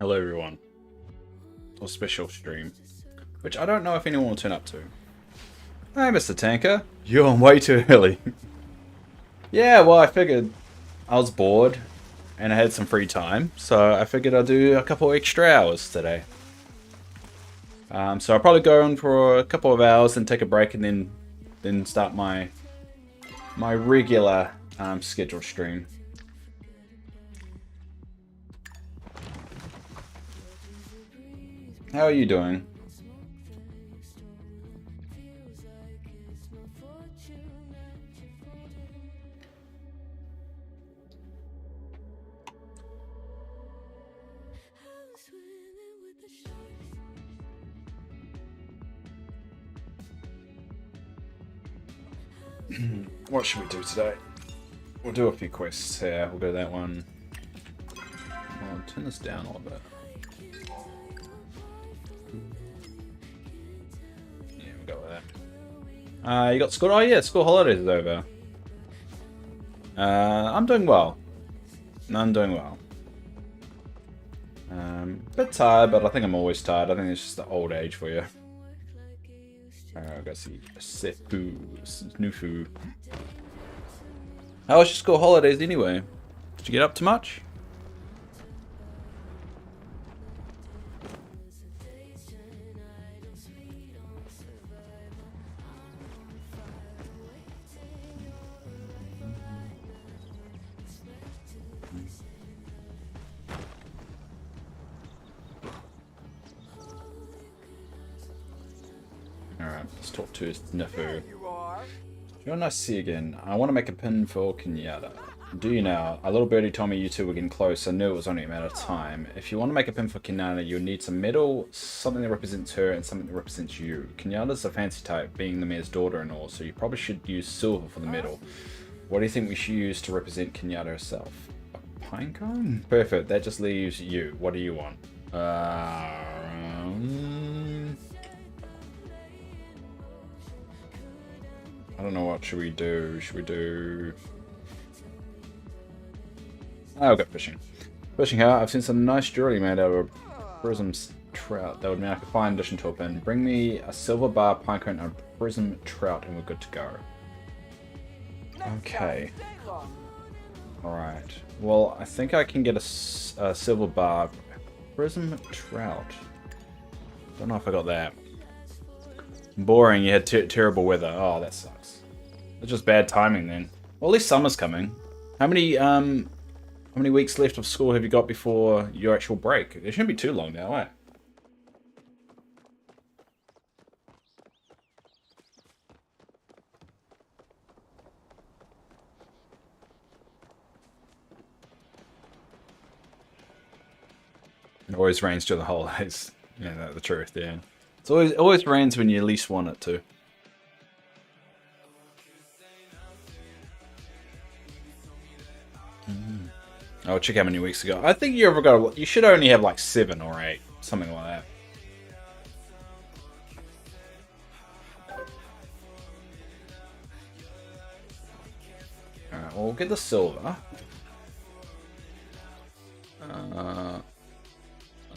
hello everyone. Or special stream. Which I don't know if anyone will turn up to. Hey Mr. Tanker. You're on way too early. Yeah, well I figured I was bored and I had some free time. So I figured I'd do a couple extra hours today. So I'll probably go on for a couple of hours and take a break and then start my regular scheduled stream. How are you doing? What should we do today? We'll do a few quests here. We'll go to that one. I'll turn this down a little bit. Yeah, we'll go with that. You got school? Oh yeah, school holidays is over. I'm doing well. I'm doing well. Bit tired, but I think I'm always tired. I think it's just the old age for you. I gotta see Sefu, Snufu. How was your school holidays anyway? Did you get up to much? Alright, let's talk to Snufu. You're nice to see you again. I want to make a pin for Kenyatta. Do you now? A little birdie told me you two were getting close. I knew it was only a matter of time. If you want to make a pin for Kenyatta, you'll need some metal, something that represents her, and something that represents you. Kenyatta's a fancy type, being the mayor's daughter and all, so you probably should use silver for the metal. What do you think we should use to represent Kenyatta herself? A pine cone? Perfect. That just leaves you. What do you want? I don't know, what should we do? Should we do... I'll go fishing. Fishing how? I've seen some nice jewelry made out of prism trout. That would make a fine addition to a pin. Bring me a silver bar, pinecone, and a prism trout, and we're good to go. Okay. Alright. Well, I think I can get a silver bar. Prism trout. Don't know if I got that. Boring, you had terrible weather. Oh, that sucks. It's just bad timing then. Well, at least summer's coming. How many weeks left of school have you got before your actual break? It shouldn't be too long now, eh? It always rains during the holidays. Yeah, that's the truth, yeah. It always rains when you least want it to. I'll check how many weeks ago. I think you should only have like 7 or 8, something like that. Alright, well, we'll get the silver.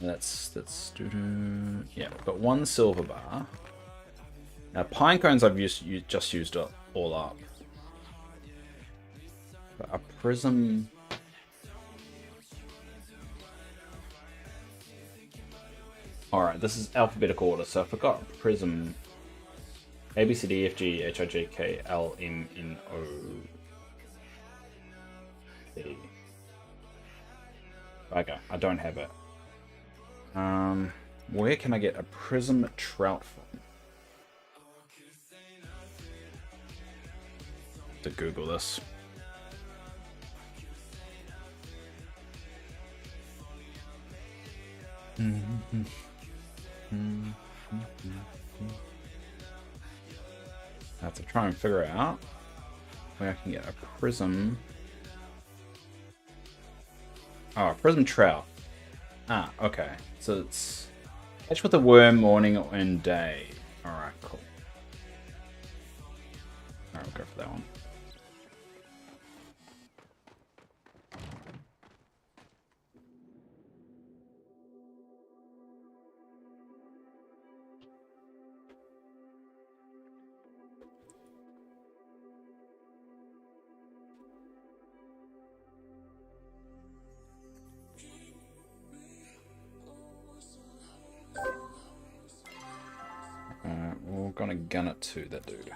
Let's do. Yeah, we've got 1 silver bar. Now pine cones I've just used all up. But a prism. Alright, this is alphabetical order, so I forgot prism. A B C D F G H I J K L M N O P. Okay, I don't have it. Where can I get a prism trout from? To Google this. I have to try and figure out where I can get a prism. Oh, a prism trout. Ah, okay. So it's catch with a worm morning and day. Alright, cool. Alright, we'll go for that one. gonna gun it to that dude.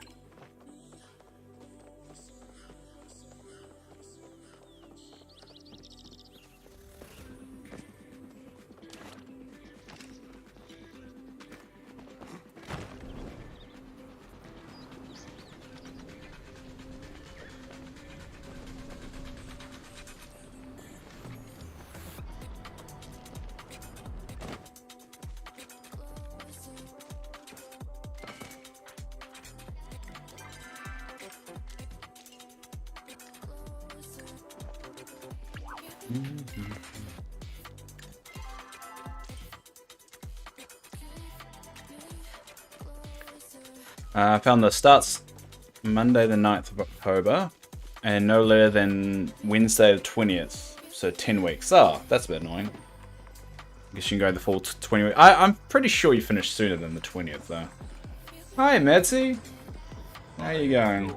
I found the starts Monday the 9th of October and no later than Wednesday the 20th. So 10 weeks. Oh, that's a bit annoying. I guess you can go the full 20 weeks. I'm pretty sure you finished sooner than the 20th though. Hi, Metzi. How you going?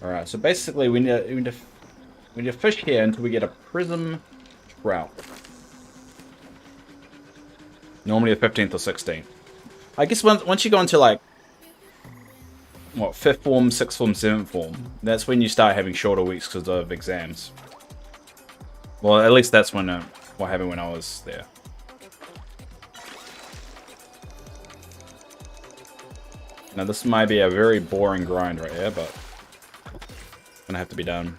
Alright, so basically we need to fish here until we get a prism trout. Normally the 15th or 16th. I guess once you go into like, what, 5th form, 6th form, 7th form, that's when you start having shorter weeks because of exams. Well, at least that's when what happened when I was there. Now this might be a very boring grind right here, but gonna have to be done.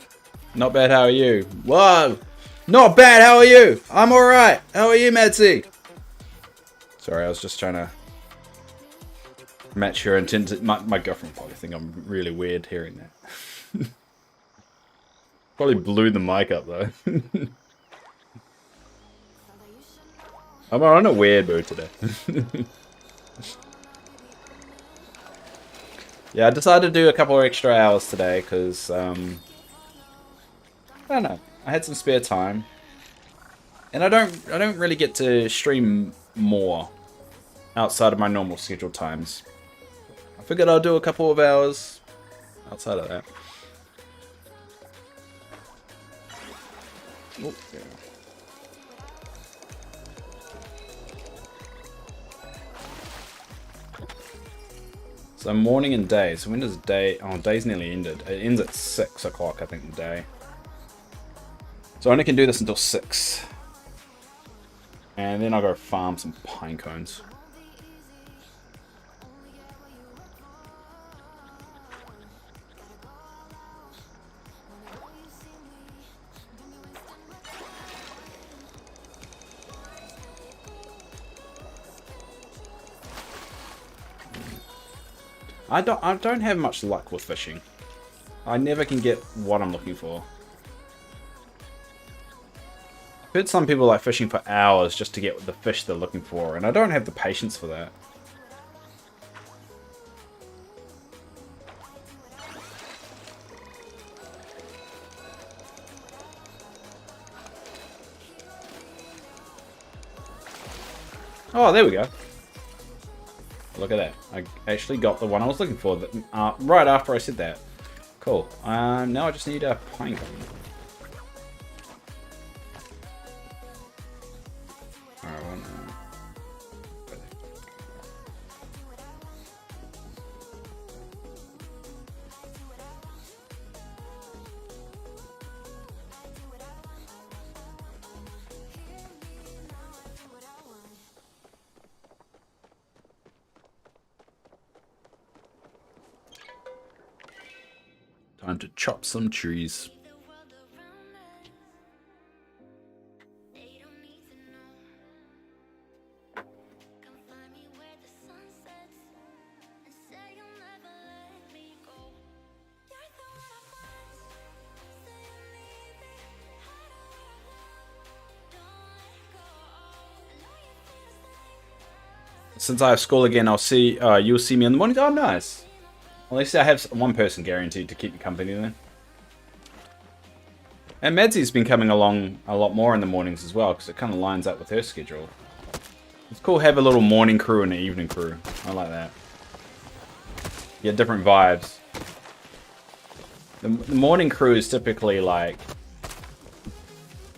Not bad, how are you? Whoa! Not bad, how are you? I'm alright. How are you, Metzi? Sorry, I was just trying to match your intent. My girlfriend probably think I'm really weird hearing that. Probably blew the mic up though. I'm on a weird mood today. Yeah, I decided to do a couple of extra hours today because I don't know. I had some spare time, and I don't really get to stream more outside of my normal scheduled times. I figured I'll do a couple of hours outside of that. Oh, yeah. So morning and day. So when does day? Oh, day's nearly ended. It ends at 6 o'clock, I think, the day. So I only can do this until 6. And then I'll go farm some pine cones. I don't have much luck with fishing. I never can get what I'm looking for. I've heard some people like fishing for hours just to get the fish they're looking for, and I don't have the patience for that. Oh, there we go. Look at that. I actually got the one I was looking for right after I said that. Cool. Now I just need a pine cone. Alright, well, time to chop some trees. Since I have school again, I'll see you'll see me in the morning. Oh, nice. At least I have one person guaranteed to keep me company then. And Medzy's been coming along a lot more in the mornings as well, because it kind of lines up with her schedule. It's cool to have a little morning crew and an evening crew. I like that. You get different vibes. The morning crew is typically like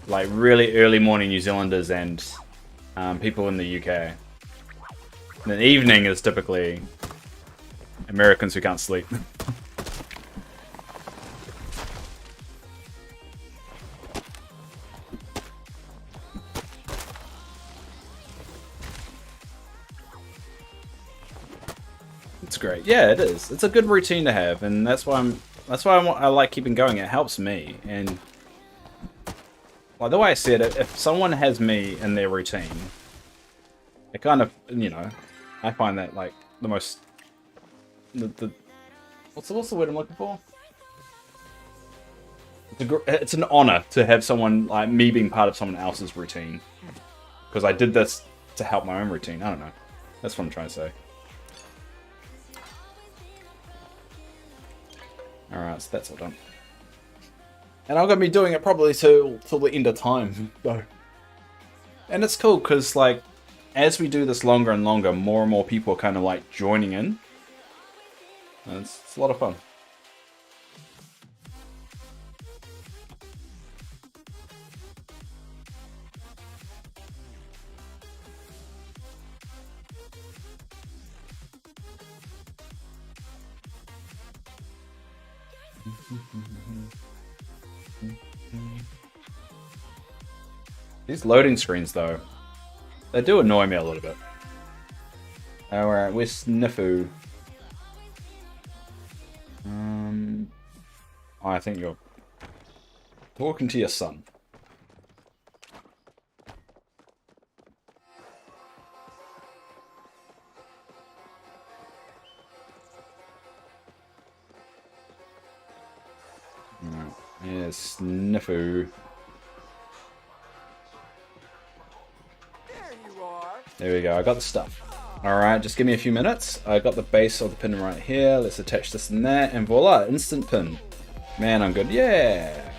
like really early morning New Zealanders and people in the UK. And the evening is typically Americans who can't sleep. It's great. Yeah, it is. It's a good routine to have, and that's why I like keeping going. It helps me, and like the way I said it, if someone has me in their routine, it kind of, you know, I find that like the most what's the word I'm looking for? It's an honor to have someone like me being part of someone else's routine, because I did this to help my own routine. I don't know. That's what I'm trying to say. Alright, so that's all done. And I'm going to be doing it probably till the end of time, though. And it's cool, because, like, as we do this longer and longer, more and more people are kind of, like, joining in. And it's a lot of fun. These loading screens, though, they do annoy me a little bit. Alright, where's Snifu? I think you're talking to your son. Alright, here's Snifu. There we go, I got the stuff. Alright, just give me a few minutes. I got the base of the pin right here. Let's attach this and that, and voila, instant pin. Man, I'm good. Yeah!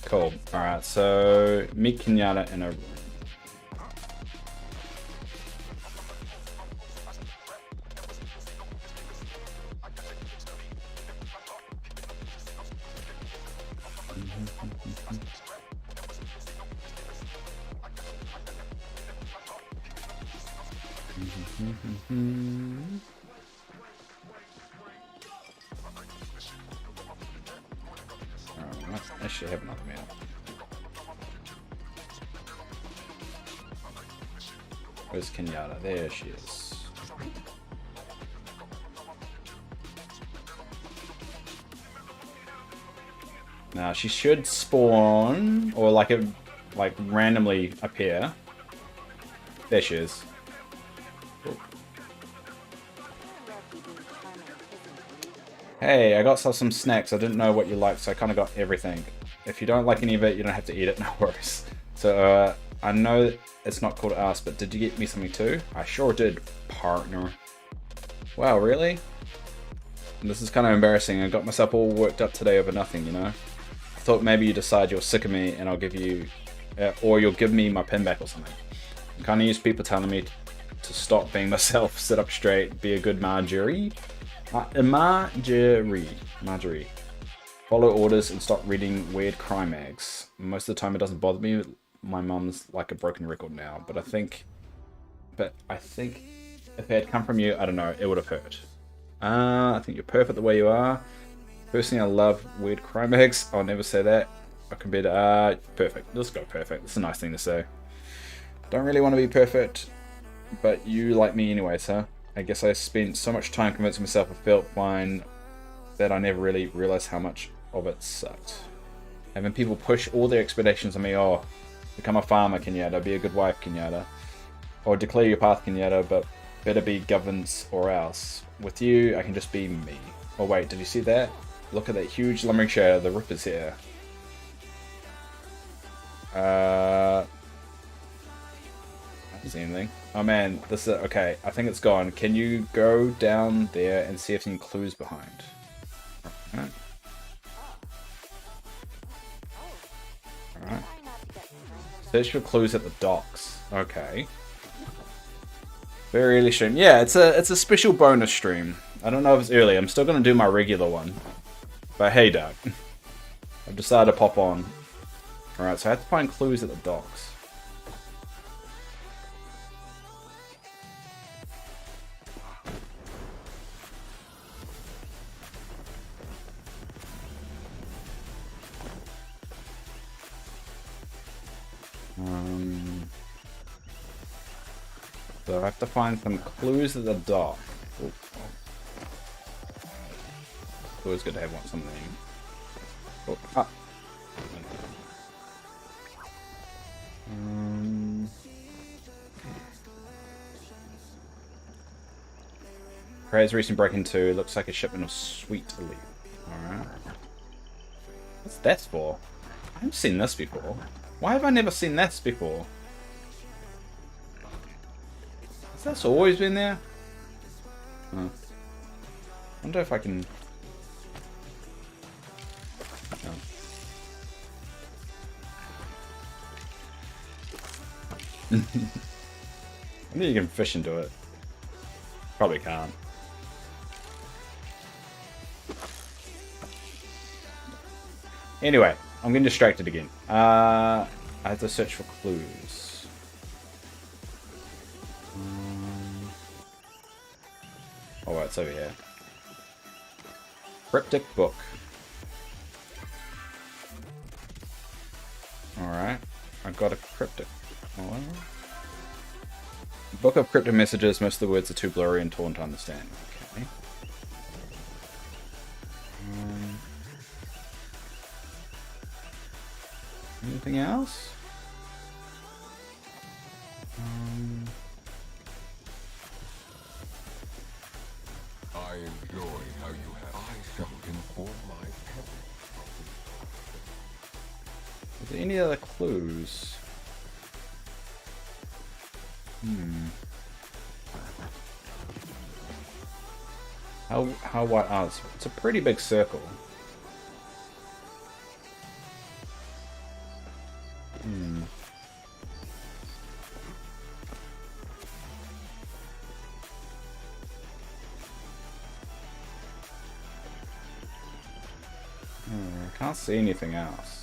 Cool. Alright, so meet Kenyatta in a room. Alright, I should have another meal. Where's Kenyatta? There she is. Now she should spawn, or like randomly appear. There she is. Hey, I got some snacks. I didn't know what you liked, so I kind of got everything. If you don't like any of it, you don't have to eat it, no worries. So, I know it's not cool to ask, but did you get me something too? I sure did, partner. Wow, really? This is kind of embarrassing. I got myself all worked up today over nothing, you know? I thought maybe you decide you're sick of me and I'll give you... or you'll give me my pen back or something. I'm kind of used to people telling me to stop being myself, sit up straight, be a good Marjorie. Marjorie. Follow orders and stop reading weird crime mags. Most of the time it doesn't bother me. My mum's like a broken record now, but I think if it had come from you, I don't know, it would have hurt. I think you're perfect the way you are. Personally, I love weird crime mags. I'll never say that. I can be perfect. Let's go perfect. It's a nice thing to say. Don't really want to be perfect, but you like me anyways, huh? I guess I spent so much time convincing myself I felt fine that I never really realized how much of it sucked. Having people push all their expectations on me, oh, become a farmer, Kenyatta, be a good wife, Kenyatta. Or declare your path, Kenyatta, but better be governance or else. With you, I can just be me. Oh wait, did you see that? Look at that huge lumbering shadow, the Ripper's here. I don't see anything. Oh man, this is okay. I think it's gone. Can you go down there and see if any clues behind? Alright. Alright. Search for clues at the docks. Okay. Very early stream. Yeah, it's a special bonus stream. I don't know if it's early. I'm still gonna do my regular one. But hey, Doug. I've decided to pop on. Alright, so I have to find clues at the docks. So I have to find some clues at the dock. Oh. Always good to have something. Oh, ah. Creates recent break-into. Looks like a shipment of sweet elite. Alright. What's that for? I haven't seen this before. Why have I never seen this before? Has this always been there? Huh. Wonder if I can... Oh. I wonder you can fish into it. Probably can't. Anyway, I'm getting distracted again. I have to search for clues. Oh, it's over here. Cryptic book. Alright, I've got a cryptic. Oh. Book of cryptic messages. Most of the words are too blurry and torn to understand. Okay. Anything else? I enjoy how you have. I shall inform my parents. Are there any other clues? How wide? Oh, it's a pretty big circle. I can't see anything else.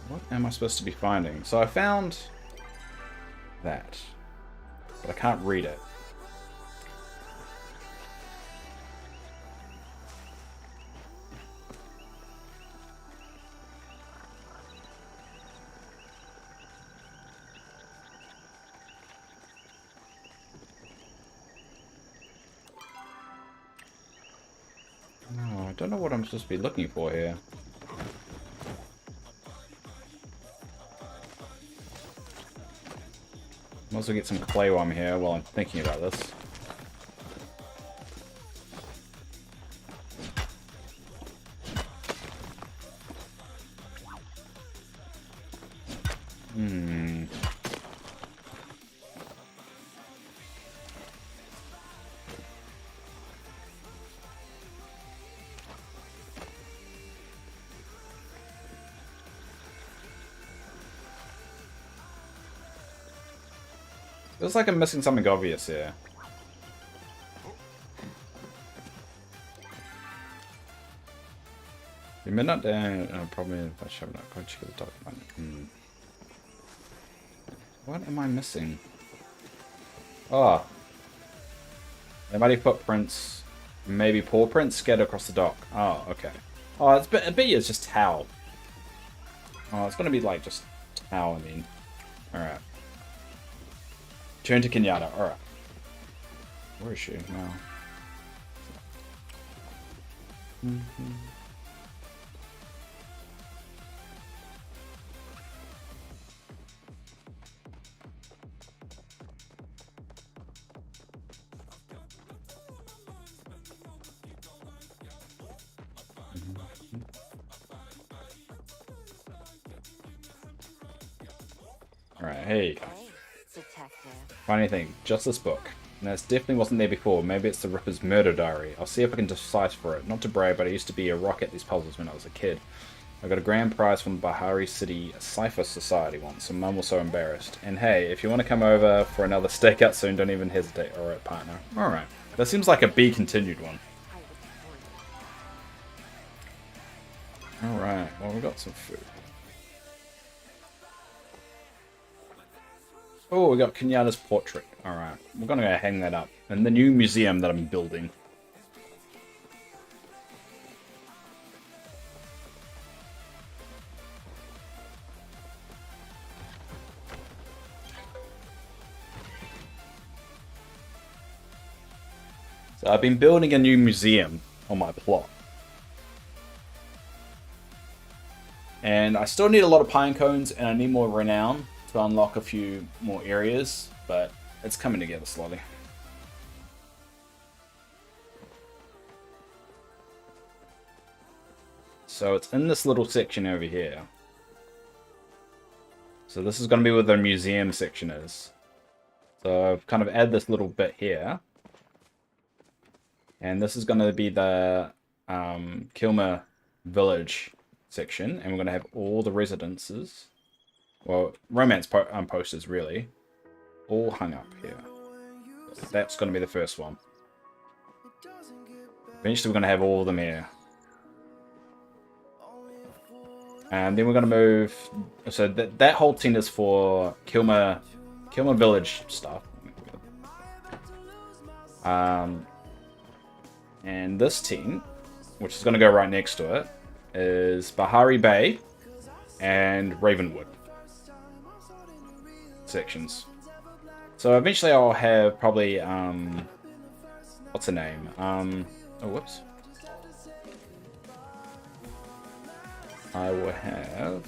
What am I supposed to be finding? So I found that, but I can't read it. No, I don't know what I'm supposed to be looking for here. Might as well get some clay while I'm here, while I'm thinking about this. Feels like I'm missing something obvious here. The midnight day, probably if I shove it up, check the document. What am I missing? Oh. There might be footprints, maybe paw prints scattered across the dock. Oh, okay. Oh, it's a bit it's just towel. Oh, it's gonna be like just towel, I mean. Alright. Turn to Kenyatta, alright. Where is she now? Alright, here you go. Funny thing, just this book. And this definitely wasn't there before. Maybe it's the Ripper's murder diary. I'll see if I can decipher it. Not to brag, but I used to be a rock at these puzzles when I was a kid. I got a grand prize from the Bahari City Cypher Society once, and Mum was so embarrassed. And hey, if you want to come over for another stakeout soon, don't even hesitate. Alright, partner. Alright. That seems like a be continued one. Alright, well, we got some food. Oh, we got Kenyatta's portrait. Alright, we're gonna go hang that up in the new museum that I'm building. So I've been building a new museum on my plot. And I still need a lot of pine cones, and I need more renown to unlock a few more areas, but it's coming together slowly. So it's in this little section over here. So this is going to be where the museum section is. So I've kind of added this little bit here. And this is going to be the Kilmer village section. And we're going to have all the residences, well, romance posters really, all hung up here. So that's going to be the first one. Eventually we're going to have all of them here. And then we're going to move, so that whole scene is for Kilmer village stuff. And this team, which is going to go right next to it, is Bahari Bay and Ravenwood sections. So eventually I'll have probably, what's her name? Oh, whoops. I will have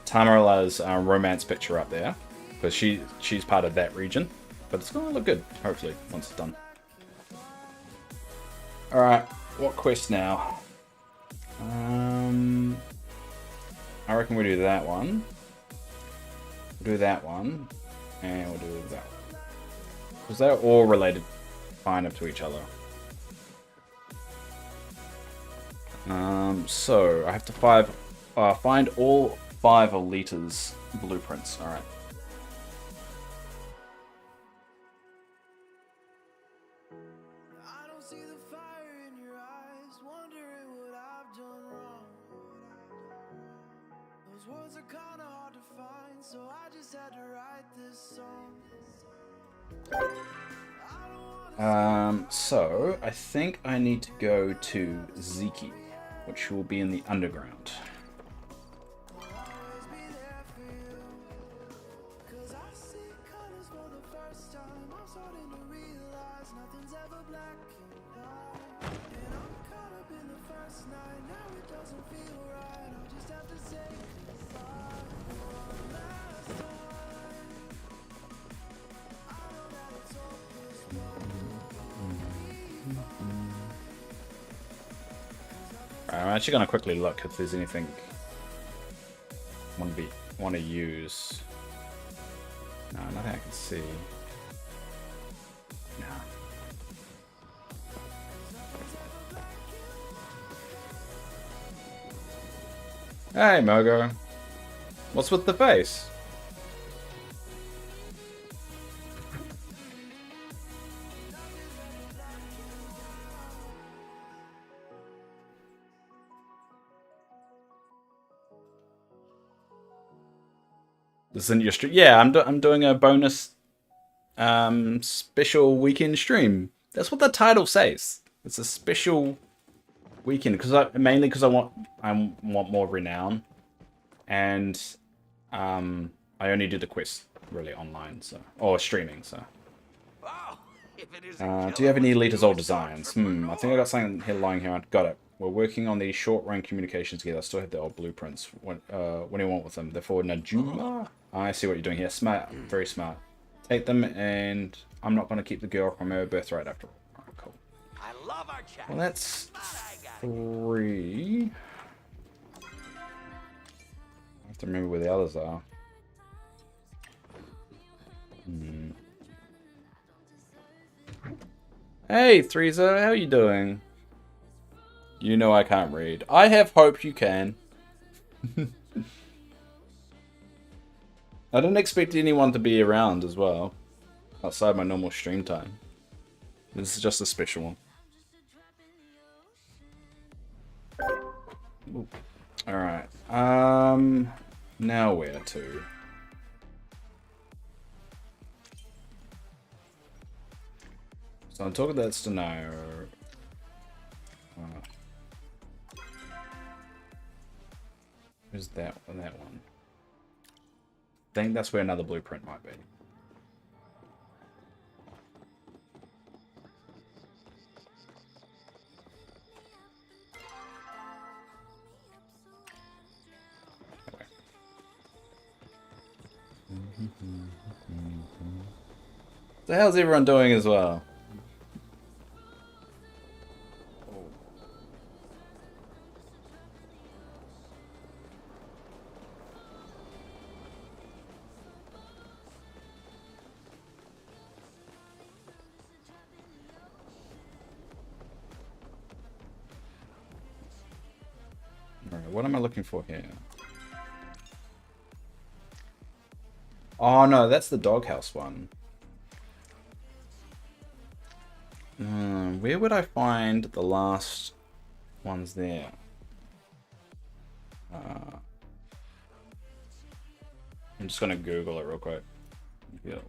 Tamara's romance picture up there, because she's part of that region. But it's going to look good, hopefully, once it's done. Alright, what quest now? I reckon we'll do that one. We'll do that one. And we'll do that one. Because they're all related kind of to each other. So, I have to find all 5 of Lita's blueprints. Alright. So I think I need to go to Ziki, which will be in the underground. I'm actually going to quickly look if there's anything I want to use. No, nothing I can see. No. Hey, Mogo. What's with the face? This in your stream? Yeah, I'm doing a bonus special weekend stream. That's what the title says. It's a special weekend mainly because I want more renown, and I only do the quest really online, or streaming. So, do you have any Elita's old designs? I think I got something here lying here. Got it. We're working on the short-run communications together. I still have the old blueprints. What do you want with them? They're for Najuma. I see what you're doing here. Smart. Very smart. Take them, and I'm not going to keep the girl from her birthright after all. Alright, cool. I love our chat. Well, that's 3. I have to remember where the others are. Hey, Threeza, how are you doing? You know I can't read. I have hope you can. I didn't expect anyone to be around as well. Outside my normal stream time. This is just a special one. Alright. Now where to? So I'm talking that's to know. Where's that one? That one. I think that's where another blueprint might be. Okay. The hell's everyone doing as well? Alright, what am I looking for here? Oh no, that's the doghouse one. Where would I find the last ones there? I'm just gonna Google it real quick. Guild.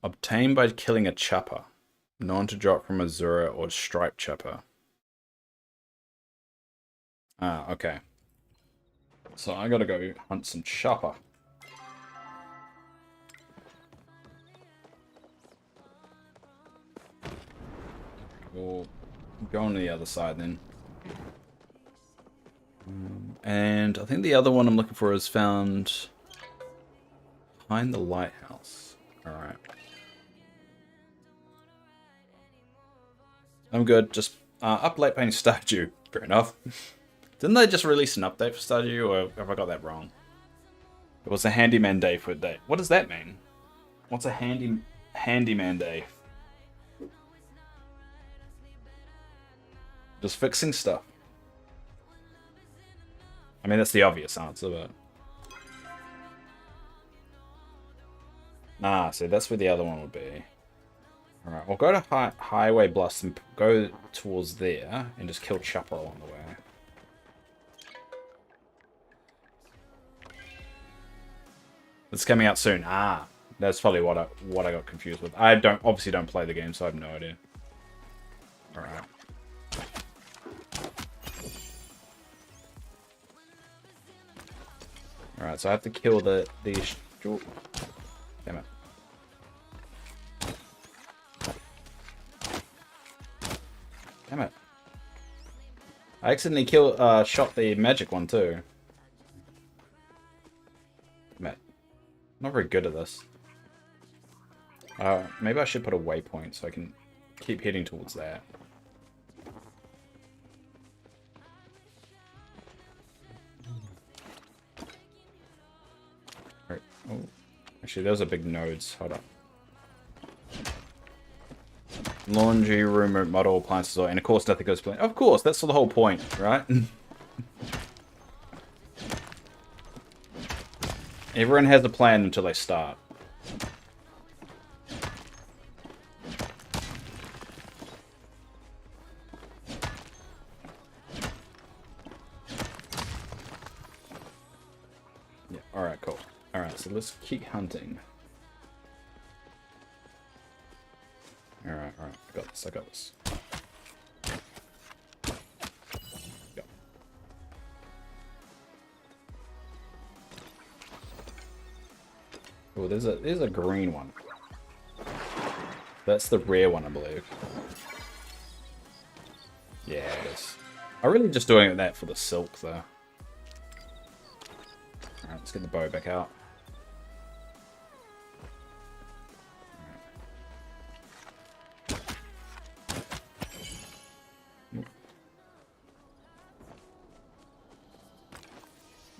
Obtained by killing a chopper. Known to drop from Azura or Stripe Chopper. Ah, okay. So I gotta go hunt some chopper. We'll go on to the other side then. And I think the other one I'm looking for is found behind the lighthouse. Alright. I'm good. Just up late playing Stardew. Fair enough. Didn't they just release an update for Stardew, or have I got that wrong? It was a handyman day for a day. What does that mean? What's a handyman day? Just fixing stuff. I mean, that's the obvious answer, but... Ah, so that's where the other one would be. Alright, we'll go to Highway Blast and go towards there and just kill Chopper along the way. It's coming out soon. Ah, that's probably what I got confused with. I obviously don't play the game, so I have no idea. Alright. Alright, so I have to kill these... Damn it. Damn it. I accidentally shot the magic one too. Damn it. Not very good at this. Maybe I should put a waypoint so I can keep heading towards that. Right. Oh. Actually, those are big nodes. Hold up. Laundry room, model appliances, and of course nothing goes to plan. Of course, that's the whole point, right? Everyone has a plan until they start. Yeah, alright, cool. Alright, so let's keep hunting. Alright, I got this, Go. Oh, there's a green one. That's the rare one, I believe. Yeah, it is. I'm really just doing that for the silk, though. Alright, let's get the bow back out.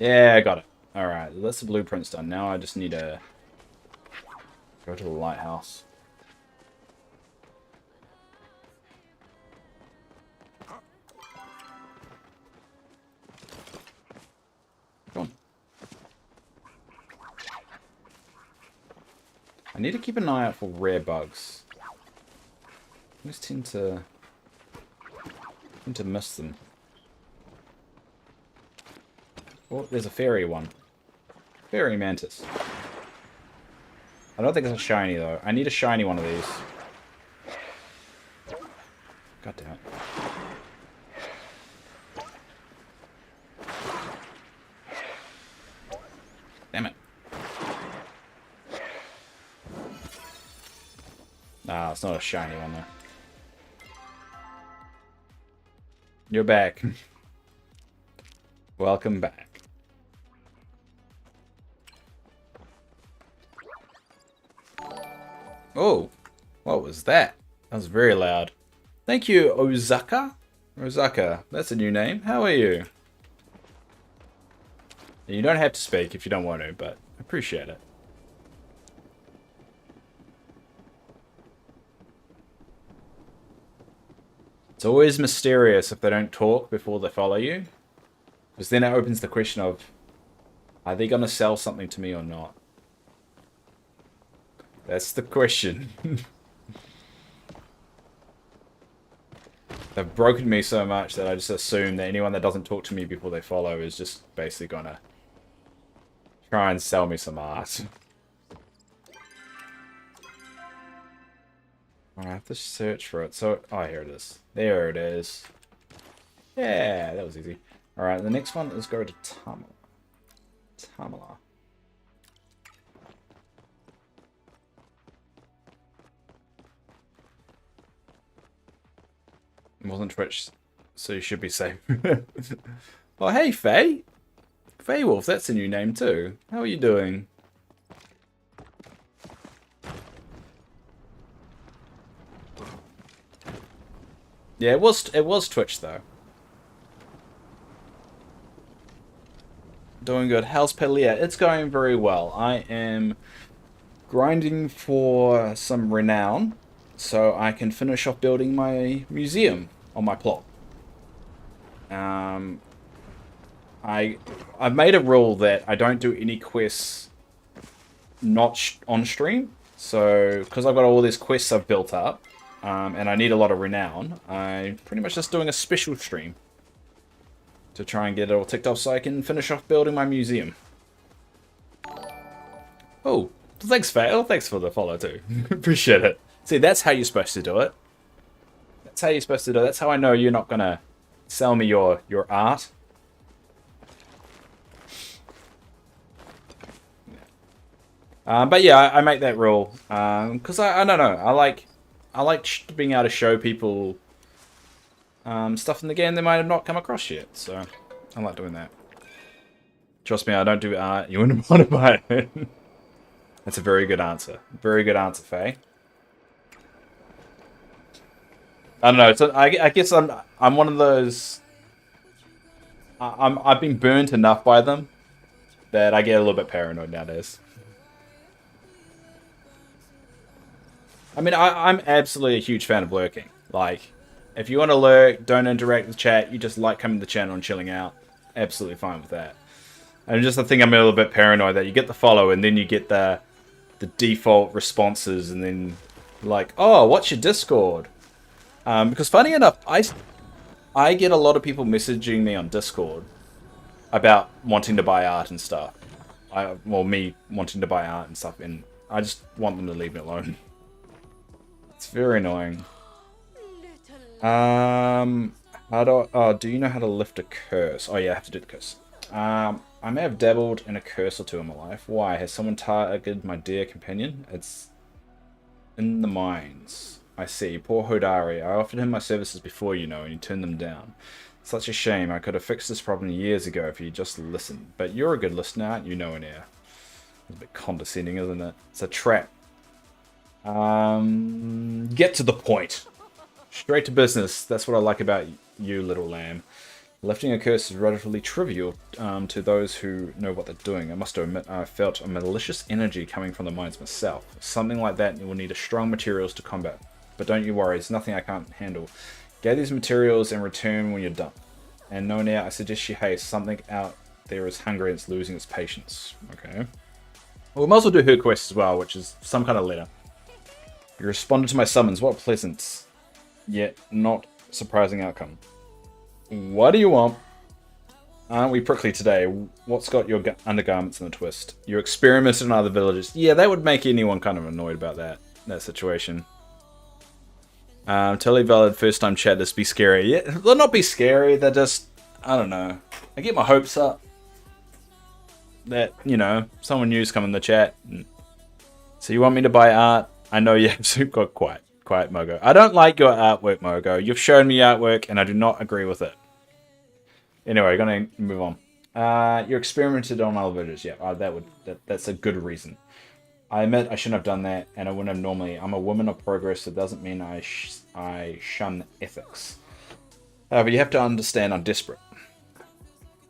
Yeah, I got it. Alright, that's the blueprints done. Now I just need to go to the lighthouse. Go on. I need to keep an eye out for rare bugs. I just tend to miss them. Oh, there's a fairy one. Fairy mantis. I don't think it's a shiny though. I need a shiny one of these. God damn it. Damn it. Nah, it's not a shiny one though. You're back. Welcome back. Oh, what was that? That was very loud. Thank you, Ozaka. Ozaka, that's a new name. How are you? You don't have to speak if you don't want to, but I appreciate it. It's always mysterious if they don't talk before they follow you. Because then it opens the question of, are they going to sell something to me or not? That's the question. They've broken me so much that I just assume that anyone that doesn't talk to me before they follow is just basically going to try and sell me some art. I have to search for it. So, oh, here it is. There it is. Yeah, that was easy. Alright, the next one is go to Tamala. Tamala. It wasn't Twitch, so you should be safe. Oh, hey, Faye. Faye Wolf, that's a new name too. How are you doing? Yeah, it was Twitch though. Doing good. How's Palia? It's going very well. I am grinding for some renown so I can finish off building my museum on my plot. I've made a rule that I don't do any quests not on stream. So, because I've got all these quests I've built up, and I need a lot of renown, I'm pretty much just doing a special stream to try and get it all ticked off so I can finish off building my museum. Oh, thanks, Fail. Thanks for the follow, too. Appreciate it. See, that's how you're supposed to do it. That's how you're supposed to do it. That's how I know you're not going to sell me your art. But yeah, I make that rule. Because I don't know. I like being able to show people stuff in the game they might have not come across yet. So I like doing that. Trust me, I don't do art. You wouldn't want to buy it. That's a very good answer. Very good answer, Faye. I don't know. So I guess I'm one of those. I've been burnt enough by them that I get a little bit paranoid nowadays. I mean, I'm absolutely a huge fan of lurking. Like, if you want to lurk, don't interact with chat, you just like coming to the channel and chilling out, absolutely fine with that. And just I think I'm a little bit paranoid that you get the follow and then you get the default responses and then like, oh, what's your Discord? Because funny enough, I get a lot of people messaging me on Discord about wanting to buy art and stuff. Well, me wanting to buy art and stuff, and I just want them to leave me alone. It's very annoying. Do you know how to lift a curse? Oh yeah, I have to do the curse. I may have dabbled in a curse or two in my life. Why? Has someone targeted my dear companion? It's in the mines. I see. Poor Hodari. I offered him my services before, you know, and he turned them down. Such a shame. I could have fixed this problem years ago if you just listened. But you're a good listener, aren't you, no one here? It's a bit condescending, isn't it? It's a trap. Get to the point. Straight to business. That's what I like about you, little lamb. Lifting a curse is relatively trivial to those who know what they're doing. I must admit, I felt a malicious energy coming from the mines myself. Something like that you will need a strong materials to combat. But don't you worry, it's nothing I can't handle. Gather these materials and return when you're done. And no now, I suggest you haste. Something out there is hungry and it's losing its patience. Okay. Well, we might as well do her quest as well, which is some kind of letter. You responded to my summons. What pleasant, yet not surprising outcome. What do you want? Aren't we prickly today? What's got your undergarments in a twist? You experimented in other villages. Yeah, that would make anyone kind of annoyed about that situation. Totally valid first time chatters be scary. Yeah, they'll not be scary, they're just, I don't know. I get my hopes up that, you know, someone new's come in the chat. So you want me to buy art? I know you have got quiet, Mogo. I don't like your artwork, Mogo. You've shown me artwork and I do not agree with it. Anyway, gonna move on. You experimented on other villages. Yeah, that's a good reason. I admit I shouldn't have done that, and I wouldn't have normally. I'm a woman of progress, so it doesn't mean I shun ethics. However, you have to understand I'm desperate.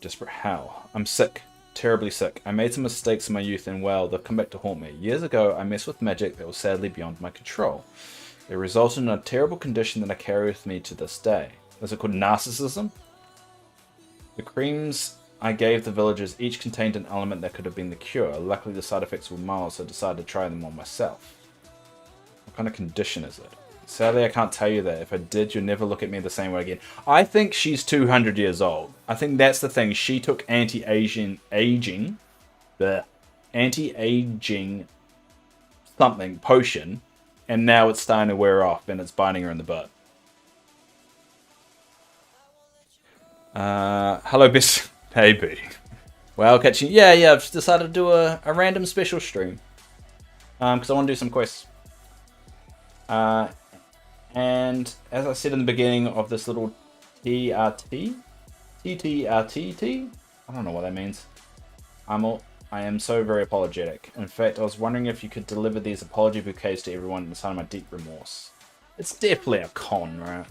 Desperate how? I'm sick. Terribly sick. I made some mistakes in my youth, and well, they've come back to haunt me. Years ago, I messed with magic that was sadly beyond my control. It resulted in a terrible condition that I carry with me to this day. Is it called narcissism? The creams I gave the villagers each contained an element that could have been the cure. Luckily, the side effects were mild, so I decided to try them on myself. What kind of condition is it? Sadly, I can't tell you that. If I did, you'd never look at me the same way again. I think she's 200 years old. I think that's the thing. She took anti-aging something, potion, and now it's starting to wear off and it's biting her in the butt. Hello, Bis. Hey, B. Well, catching. Yeah, I've decided to do a random special stream. Because I want to do some quests. And as I said in the beginning of this little TRT, I don't know what that means. I am so very apologetic. In fact, I was wondering if you could deliver these apology bouquets to everyone in the sign of my deep remorse. It's definitely a con, right?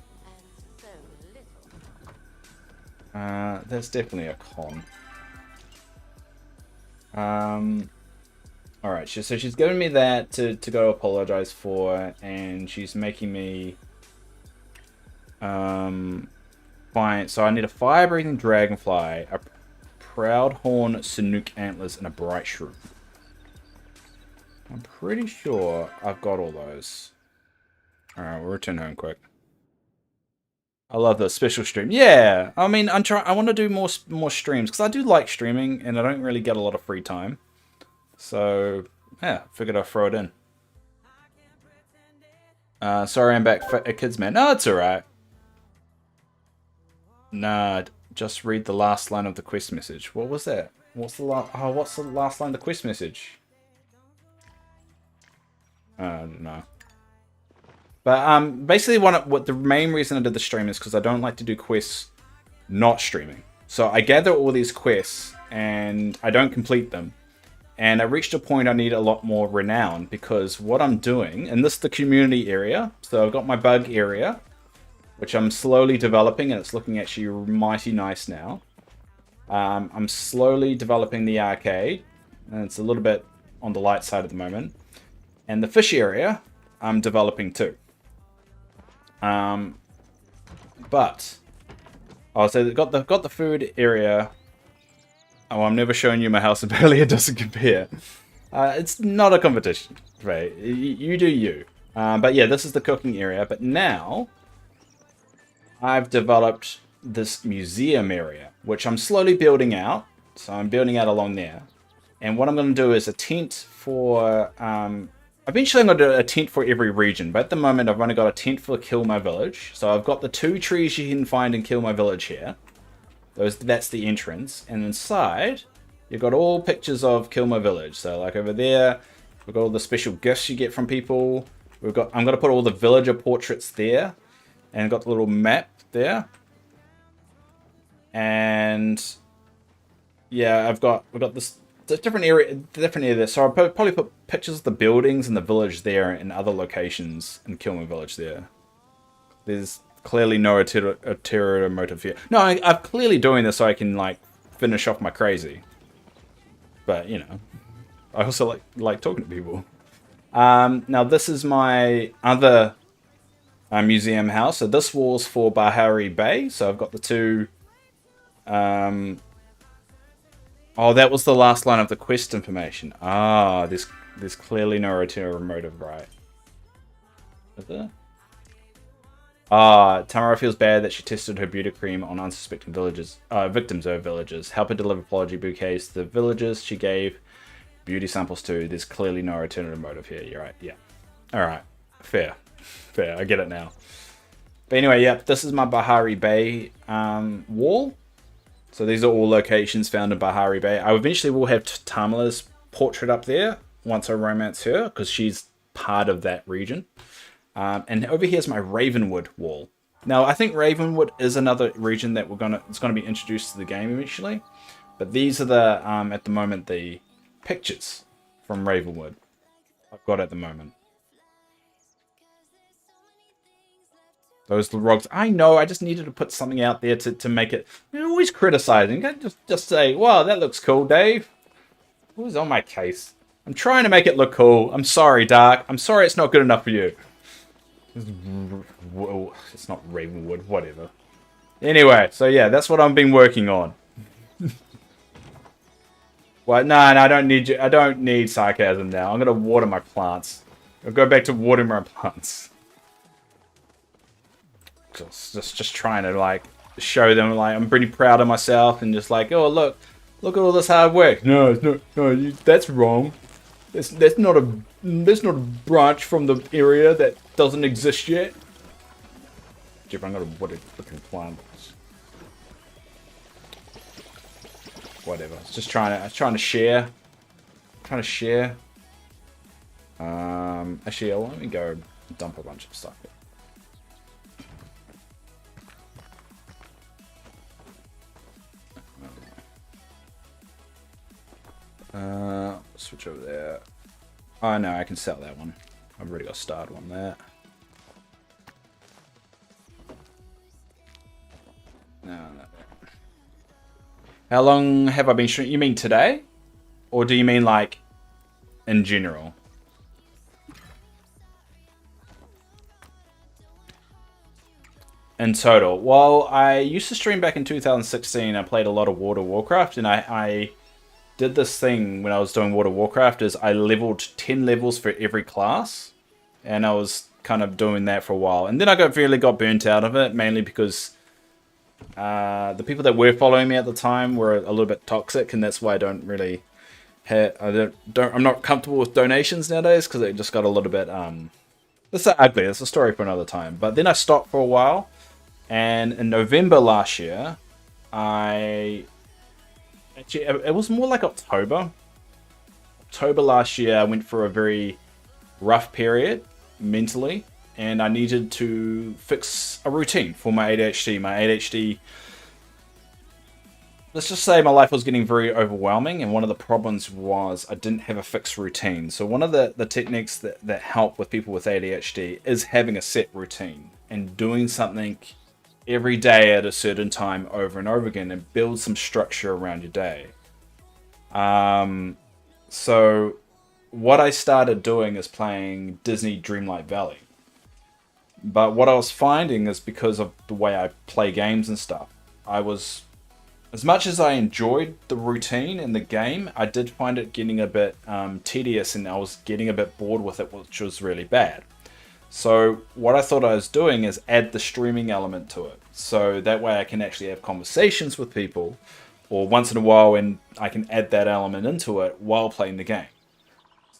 That's definitely a con. Alright, so she's giving me that to go apologize for, and she's making me fine. So I need a fire-breathing dragonfly, a proud horn Sanuk antlers, and a bright shrew. I'm pretty sure I've got all those. Alright, we'll return home quick. I love the special stream. Yeah, I mean, I want to do more streams because I do like streaming and I don't really get a lot of free time. So yeah, figured I'd throw it in. Sorry, I'm back, kids, man. No, it's alright. Nah, just read the last line of the quest message. What was that? What's the last line of the quest message? No. But basically, what the main reason I did the stream is because I don't like to do quests not streaming. So I gather all these quests and I don't complete them. And I reached a point I need a lot more renown because what I'm doing, and this is the community area. So I've got my bug area, which I'm slowly developing, and it's looking actually mighty nice now. I'm slowly developing the arcade, and it's a little bit on the light side at the moment. And the fish area, I'm developing too. But so they've got the food area. Oh, I'm never showing you my house in Palia. It doesn't compare. It's not a competition, right? You do you. But yeah, this is the cooking area. But now I've developed this museum area, which I'm slowly building out. So I'm building out along there. And what I'm going to do is a tent for... eventually I'm going to do a tent for every region. But at the moment, I've only got a tent for Kill My Village. So I've got the 2 trees you can find in Kill My Village here. That's the entrance. And inside, you've got all pictures of Kill My Village. So like over there, we've got all the special gifts you get from people. I'm going to put all the villager portraits there. And I've got the little map there. And yeah, we've got this different area there. So I'll probably put pictures of the buildings and the village there and other locations in Kill My Village there. There's Clearly no ulterior motive here. No, I'm clearly doing this so I can, like, finish off my crazy. But, you know, I also like talking to people. Now, this is my other museum house. So this wall's for Bahari Bay. So I've got the two... oh, that was the last line of the quest information. Ah, there's clearly no ulterior motive, right? Is there? Tamara feels bad that she tested her beauty cream on unsuspecting victims of villagers. Help her deliver apology bouquets to the villagers she gave beauty samples to. There's clearly no alternative motive here. You're right, yeah. Alright, fair. Fair, I get it now. But anyway, yeah, this is my Bahari Bay wall. So these are all locations found in Bahari Bay. I eventually will have Tamala's portrait up there once I romance her, because she's part of that region. And over here is my Ravenwood wall. Now, I think Ravenwood is another region that it's gonna be introduced to the game eventually. But these are the at the moment the pictures from Ravenwood I've got at the moment. Those logs. I know. I just needed to put something out there to make it. You're always criticizing. You can't just say, "Wow, that looks cool, Dave." Who's on my case? I'm trying to make it look cool. I'm sorry, Dark. I'm sorry it's not good enough for you. Whoa, it's not Ravenwood, whatever. Anyway, so yeah, that's what I've been working on. Well, no, I don't need you. I don't need sarcasm now. I'm gonna water my plants. I'll go back to watering my plants. Just trying to like show them like I'm pretty proud of myself and just like, oh look at all this hard work. No, it's not. No, that's wrong. That's not a branch from the area that doesn't exist yet. Jeff, I'm gonna water looking plants. Whatever. It's just trying to share. Actually, let me go dump a bunch of stuff here. Switch over there. Oh no, I can sell that one. I've already got a started one there. No. How long have I been streaming? You mean today? Or do you mean like in general? In total. Well, I used to stream back in 2016. I played a lot of World of Warcraft, and I did this thing when I was doing World of Warcraft is I leveled 10 levels for every class, and I was kind of doing that for a while, and then I really got burnt out of it, mainly because the people that were following me at the time were a little bit toxic, and that's why I don't really I'm not comfortable with donations nowadays, because it just got a little bit it's ugly. It's a story for another time. But then I stopped for a while, and in November last year Actually, it was more like October. October last year, I went for a very rough period mentally, and I needed to fix a routine for my ADHD. My ADHD, let's just say my life was getting very overwhelming, and one of the problems was I didn't have a fixed routine. So one of the techniques that help with people with ADHD is having a set routine and doing something every day at a certain time over and over again, and build some structure around your day. So what I started doing is playing Disney Dreamlight Valley. But what I was finding is, because of the way I play games and stuff, as much as I enjoyed the routine in the game, I did find it getting a bit tedious, and I was getting a bit bored with it, which was really bad. So what I thought I was doing is add the streaming element to it. So that way I can actually have conversations with people, or once in a while, and I can add that element into it while playing the game.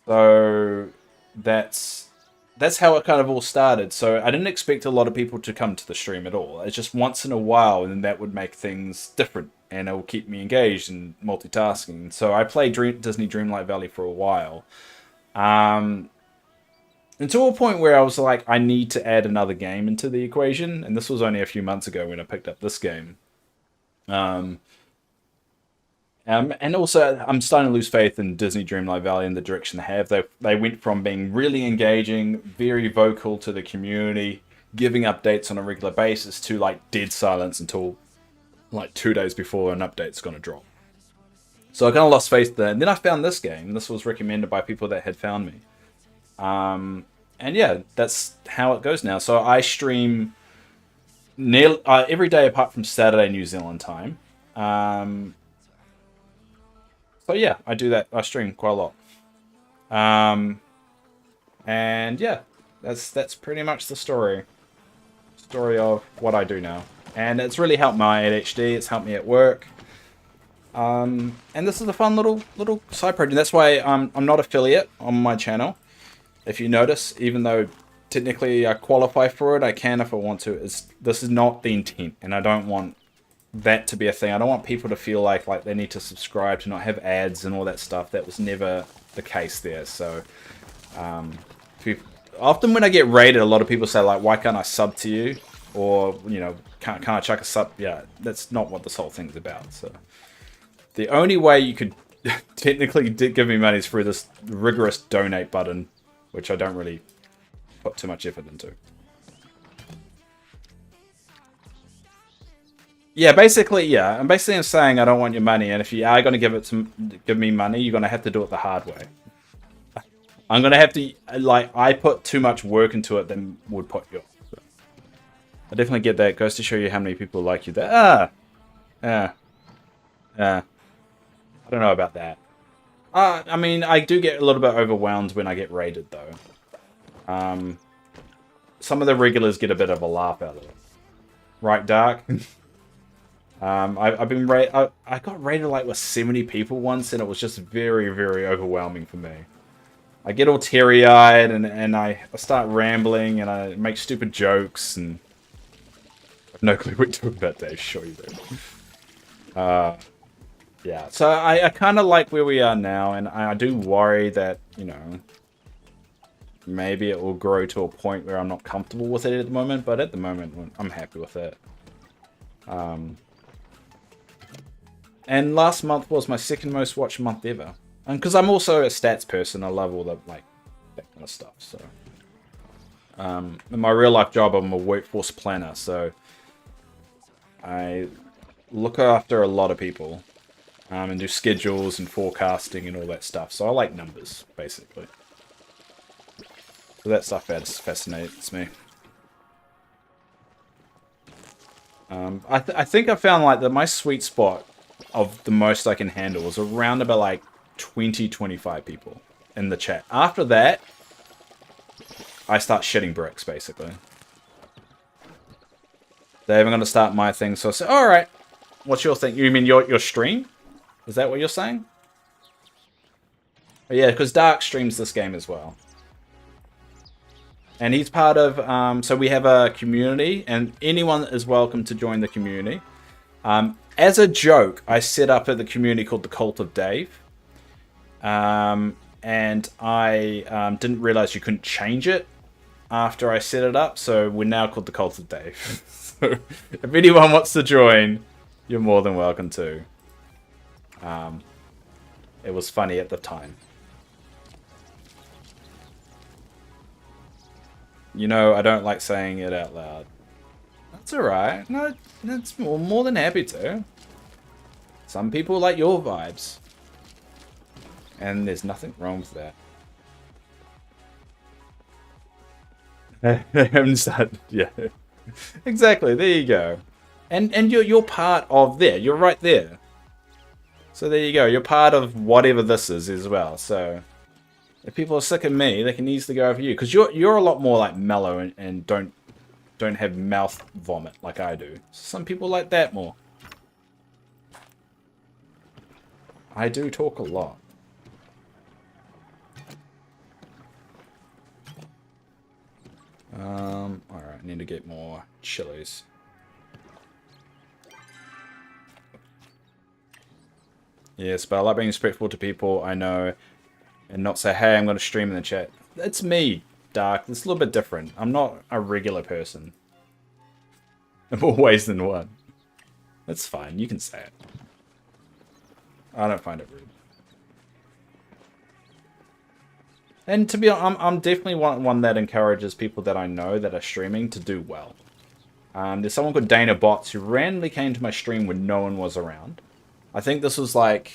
So that's how it kind of all started. So I didn't expect a lot of people to come to the stream at all. It's just once in a while, and then that would make things different, and it will keep me engaged and multitasking. So I played Disney Dreamlight Valley for a while. Until a point where I was like, I need to add another game into the equation. And this was only a few months ago when I picked up this game. And also, I'm starting to lose faith in Disney Dreamlight Valley and the direction they have. They went from being really engaging, very vocal to the community, giving updates on a regular basis to like dead silence until like 2 days before an update's going to drop. So I kind of lost faith there. And then I found this game. This was recommended by people that had found me. And yeah, that's how it goes now. So I stream every day apart from Saturday New Zealand time. So yeah, I do that. I stream quite a lot. And yeah, that's pretty much the story of what I do now. And it's really helped my ADHD. It's helped me at work. And this is a fun little side project. That's why I'm not affiliate on my channel. If you notice, even though technically I qualify for it, I can if I want to. This is not the intent, and I don't want that to be a thing. I don't want people to feel like they need to subscribe to not have ads and all that stuff. That was never the case there. So often when I get rated, a lot of people say like, why can't I sub to you? Or, you know, can't I chuck a sub? Yeah, that's not what this whole thing's about. So the only way you could technically give me money is through this rigorous donate button, which I don't really put too much effort into. Yeah, basically, yeah. I'm basically saying I don't want your money, and if you are going to give me money, you're going to have to do it the hard way. I'm going to have to, like, I put too much work into it than would put you. So. I definitely get that. It goes to show you how many people like you there. I don't know about that. I mean, I do get a little bit overwhelmed when I get raided, though. Some of the regulars get a bit of a laugh out of it. Right, Dark? I've been I got raided like with 70 people once, and it was just very, very overwhelming for me. I get all teary-eyed, and I start rambling, and I make stupid jokes, and I have no clue what to talk about, Dave. Sure you do. Yeah, so I kind of like where we are now, and I do worry that, you know, maybe it will grow to a point where I'm not comfortable with it at the moment, but at the moment, I'm happy with it. And last month was my second most watched month ever. And because I'm also a stats person, I love all the, like, that kind of stuff, so. In my real life job, I'm a workforce planner, so I look after a lot of people. And do schedules and forecasting and all that stuff. So I like numbers, basically. So that stuff fascinates me. I think I found like that my sweet spot of the most I can handle is around about like 20-25 people in the chat. After that, I start shitting bricks, basically. They're even going to start my thing, so I say, alright, what's your thing? You mean your stream? Is that what you're saying? Oh, yeah, because Dark streams this game as well. And he's part of, so we have a community, and anyone is welcome to join the community. As a joke, I set up the community called the Cult of Dave. And I didn't realize you couldn't change it after I set it up, so we're now called the Cult of Dave. So if anyone wants to join, you're more than welcome to. It was funny at the time. You know, I don't like saying it out loud. That's alright. No, that's more than happy to. Some people like your vibes. And there's nothing wrong with that. Yeah. Exactly, there you go. And you're part of there. You're right there. So there you go. You're part of whatever this is as well. So if people are sick of me, they can easily go over you, because you're a lot more like mellow and don't have mouth vomit like I do. Some people like that more. I do talk a lot. Alright, I need to get more chilies. Yes, but I like being respectful to people I know and not say, hey, I'm going to stream in the chat. It's me, Dark. It's a little bit different. I'm not a regular person. In more ways than one. That's fine. You can say it. I don't find it rude. And to be honest, I'm definitely one that encourages people that I know that are streaming to do well. There's someone called Dana Bots who randomly came to my stream when no one was around. I think this was like...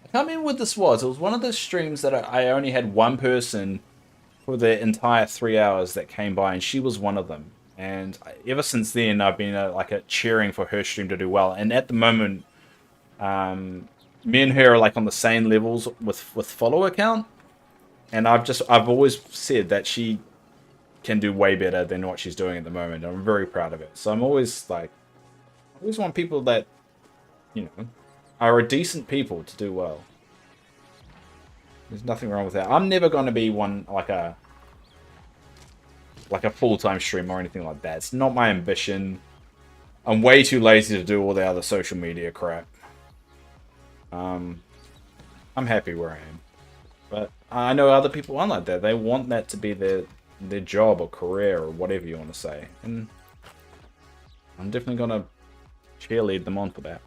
I can't remember what this was. It was one of those streams that I only had one person for the entire 3 hours that came by, and she was one of them. And ever since then, I've been cheering for her stream to do well. And at the moment, me and her are like on the same levels with follower count. And I've always said that she can do way better than what she's doing at the moment. I'm very proud of it. So I'm always like, I always want people that, you know, are a decent people to do well. There's nothing wrong with that. I'm never going to be one like a full-time streamer or anything like that. It's not my ambition. I'm way too lazy to do all the other social media crap. I'm happy where I am. But I know other people aren't like that. They want that to be their job or career or whatever you want to say. And I'm definitely going to cheerlead them on for that.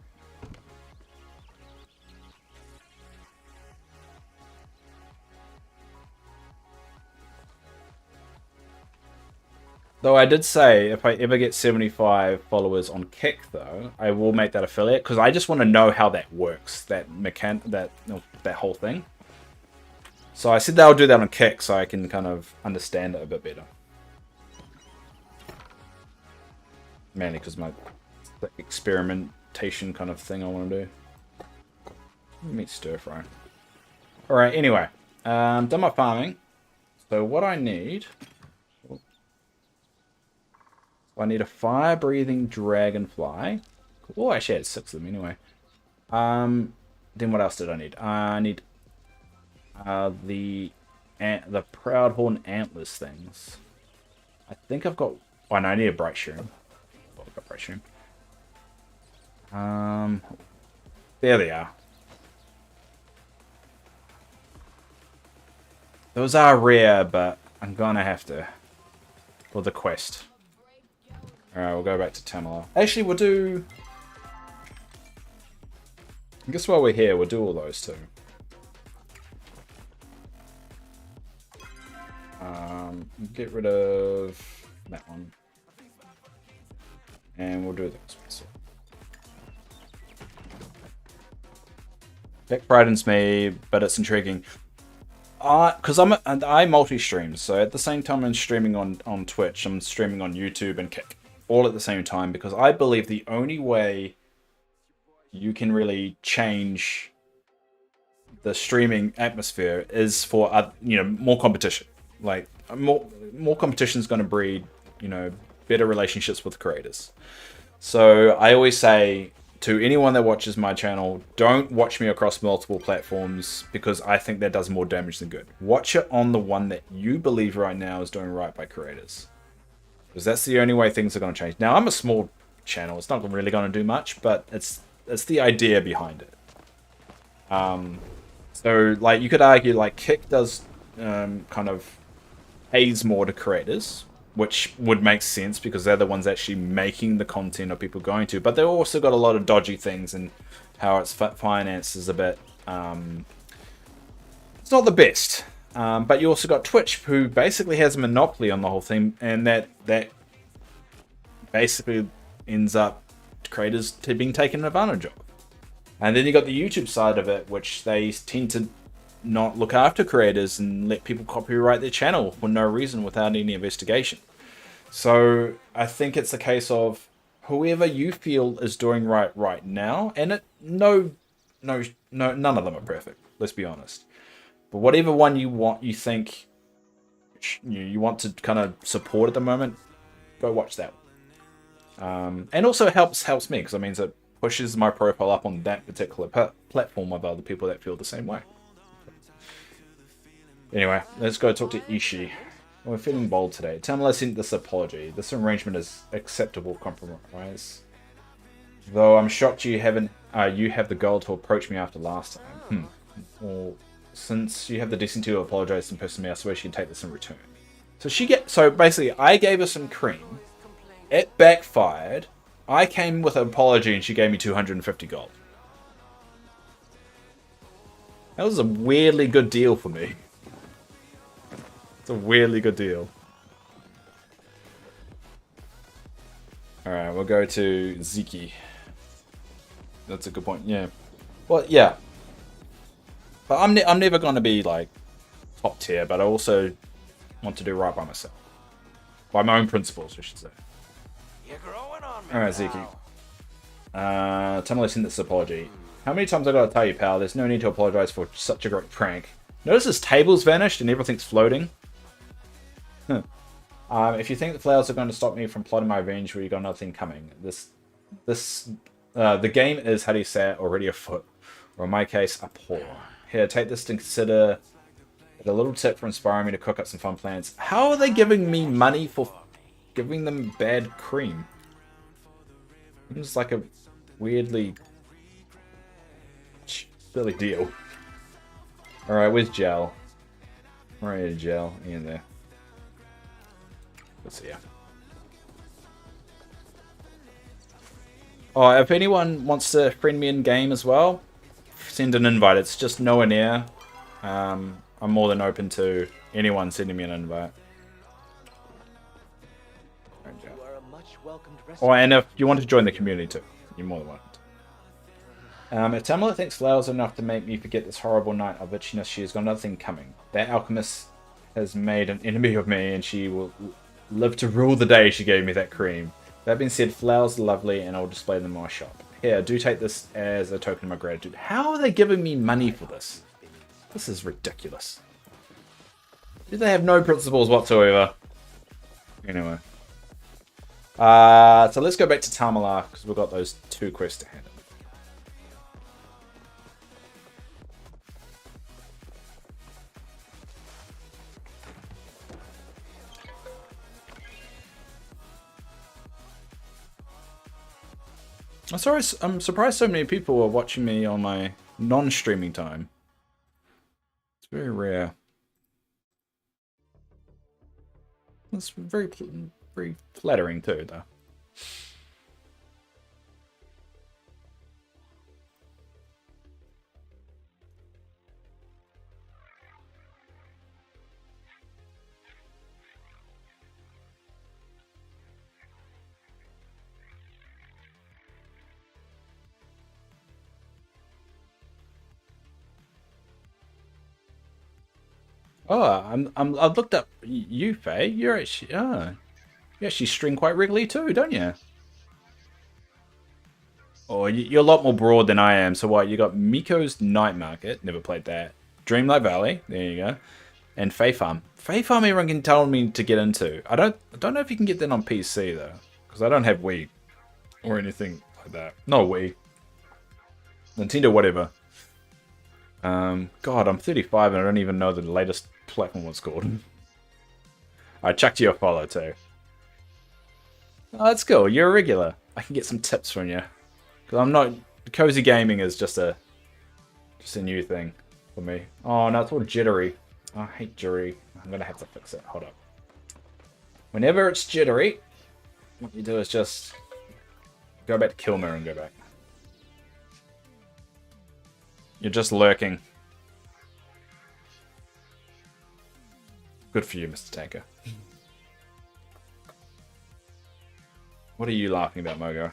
Though I did say, if I ever get 75 followers on Kick, though, I will make that affiliate, because I just want to know how that works, that whole thing. So I said that I'll do that on Kick, so I can kind of understand it a bit better. Mainly because my experimentation kind of thing I want to do. Let me stir fry. Alright, anyway. Done my farming. So what I need... I need a fire-breathing dragonfly. Oh, I actually had 6 of them anyway. Then what else did I need? I need the Proudhorn antlers things. I think I've got... Oh, no, I need a bright shroom. Oh, I've got bright shroom. There they are. Those are rare, but I'm gonna have to for the quest. Alright, we'll go back to Tamala. Actually, we'll do... I guess while we're here, we'll do all those too. Get rid of that one. And we'll do this one. That frightens me, but it's intriguing. Because I multi-stream, so at the same time I'm streaming on Twitch, I'm streaming on YouTube and Kick. All at the same time, because I believe the only way you can really change the streaming atmosphere is for more competition. Like more competition is going to breed better relationships with creators. So I always say to anyone that watches my channel, don't watch me across multiple platforms, because I think that does more damage than good. Watch it on the one that you believe right now is doing right by creators. Because that's the only way things are going to change. Now, I'm a small channel. It's not really going to do much, but it's the idea behind it. So, like, you could argue, like, Kick does kind of pays more to creators, which would make sense because they're the ones actually making the content of people going to. But they've also got a lot of dodgy things, and how it's financed is a bit... it's not the best. But you also got Twitch, who basically has a monopoly on the whole thing, and that basically ends up creators being taken advantage of. And then you got the YouTube side of it, which they tend to not look after creators and let people copyright their channel for no reason without any investigation. So I think it's a case of whoever you feel is doing right now, and none of them are perfect. Let's be honest. But whatever one you think you want to kind of support at the moment, go watch that. And also it helps me, because it means it pushes my profile up on that particular platform of other people that feel the same way. Anyway, let's go talk to Ishii. We're feeling bold today. Tamala sent this apology. This arrangement is acceptable compromise. Though I'm shocked you have the goal to approach me after last time. Well, since you have the decency to apologize in person to me, I swear she can take this in return. So basically, I gave her some cream. It backfired. I came with an apology and she gave me 250 gold. That was a weirdly good deal for me. It's a weirdly good deal. Alright, we'll go to Ziki. That's a good point, yeah. Well, yeah. But I'm never going to be, like, top tier, but I also want to do right by myself. By my own principles, I should say. You're growing on me. Alright, Ziki. Tell me listen to this apology. How many times I gotta tell you, pal, there's no need to apologize for such a great prank. Notice this table's vanished and everything's floating? Huh. If you think the flowers are going to stop me from plotting my revenge, well, you got nothing coming. The game is, how do you say it, already afoot. Or in my case, a paw. Here, take this to consider a little tip for inspiring me to cook up some fun plans. How are they giving me money for giving them bad cream? It's like a weirdly silly deal. Alright, where's Gel? Where are you, Gel? In there. Let's see ya. Oh, if anyone wants to friend me in game as well, send an invite. It's just nowhere near. I'm more than open to anyone sending me an invite. Oh, and if you want to join the community too, you're more than welcome. If Tamala thinks flowers are enough to make me forget this horrible night of itchiness, she has got another thing coming. That alchemist has made an enemy of me, and she will live to rule the day she gave me that cream. That being said, flowers are lovely, and I'll display them in my shop. Here, do take this as a token of my gratitude. How are they giving me money for this? This is ridiculous. Do they have no principles whatsoever? Anyway. So let's go back to Tamala, because we've got those 2 quests to handle. I'm surprised so many people are watching me on my non-streaming time. It's very rare. It's very flattering too, though. Oh, I've looked up you, Faye. You're actually, you actually stream quite regularly too, don't you? Oh, you're a lot more broad than I am. So what? You got Miko's Night Market. Never played that. Dreamlight Valley. There you go. And Fae Farm. Fae Farm, everyone can tell me to get into. I don't know if you can get that on PC though, because I don't have Wii or anything like that. No Wii. Nintendo, whatever. God, I'm 35 and I don't even know the latest platform was called. I chucked you a follow too. Oh, that's cool. You're a regular. I can get some tips from you. Because I'm not... Cozy gaming is just a new thing for me. Oh, no, it's all jittery. Oh, I hate jittery. I'm going to have to fix it. Hold up. Whenever it's jittery, what you do is just go back to kill mirror and go back. You're just lurking. Good for you, Mr. Tanker. What are you laughing about, Mogo?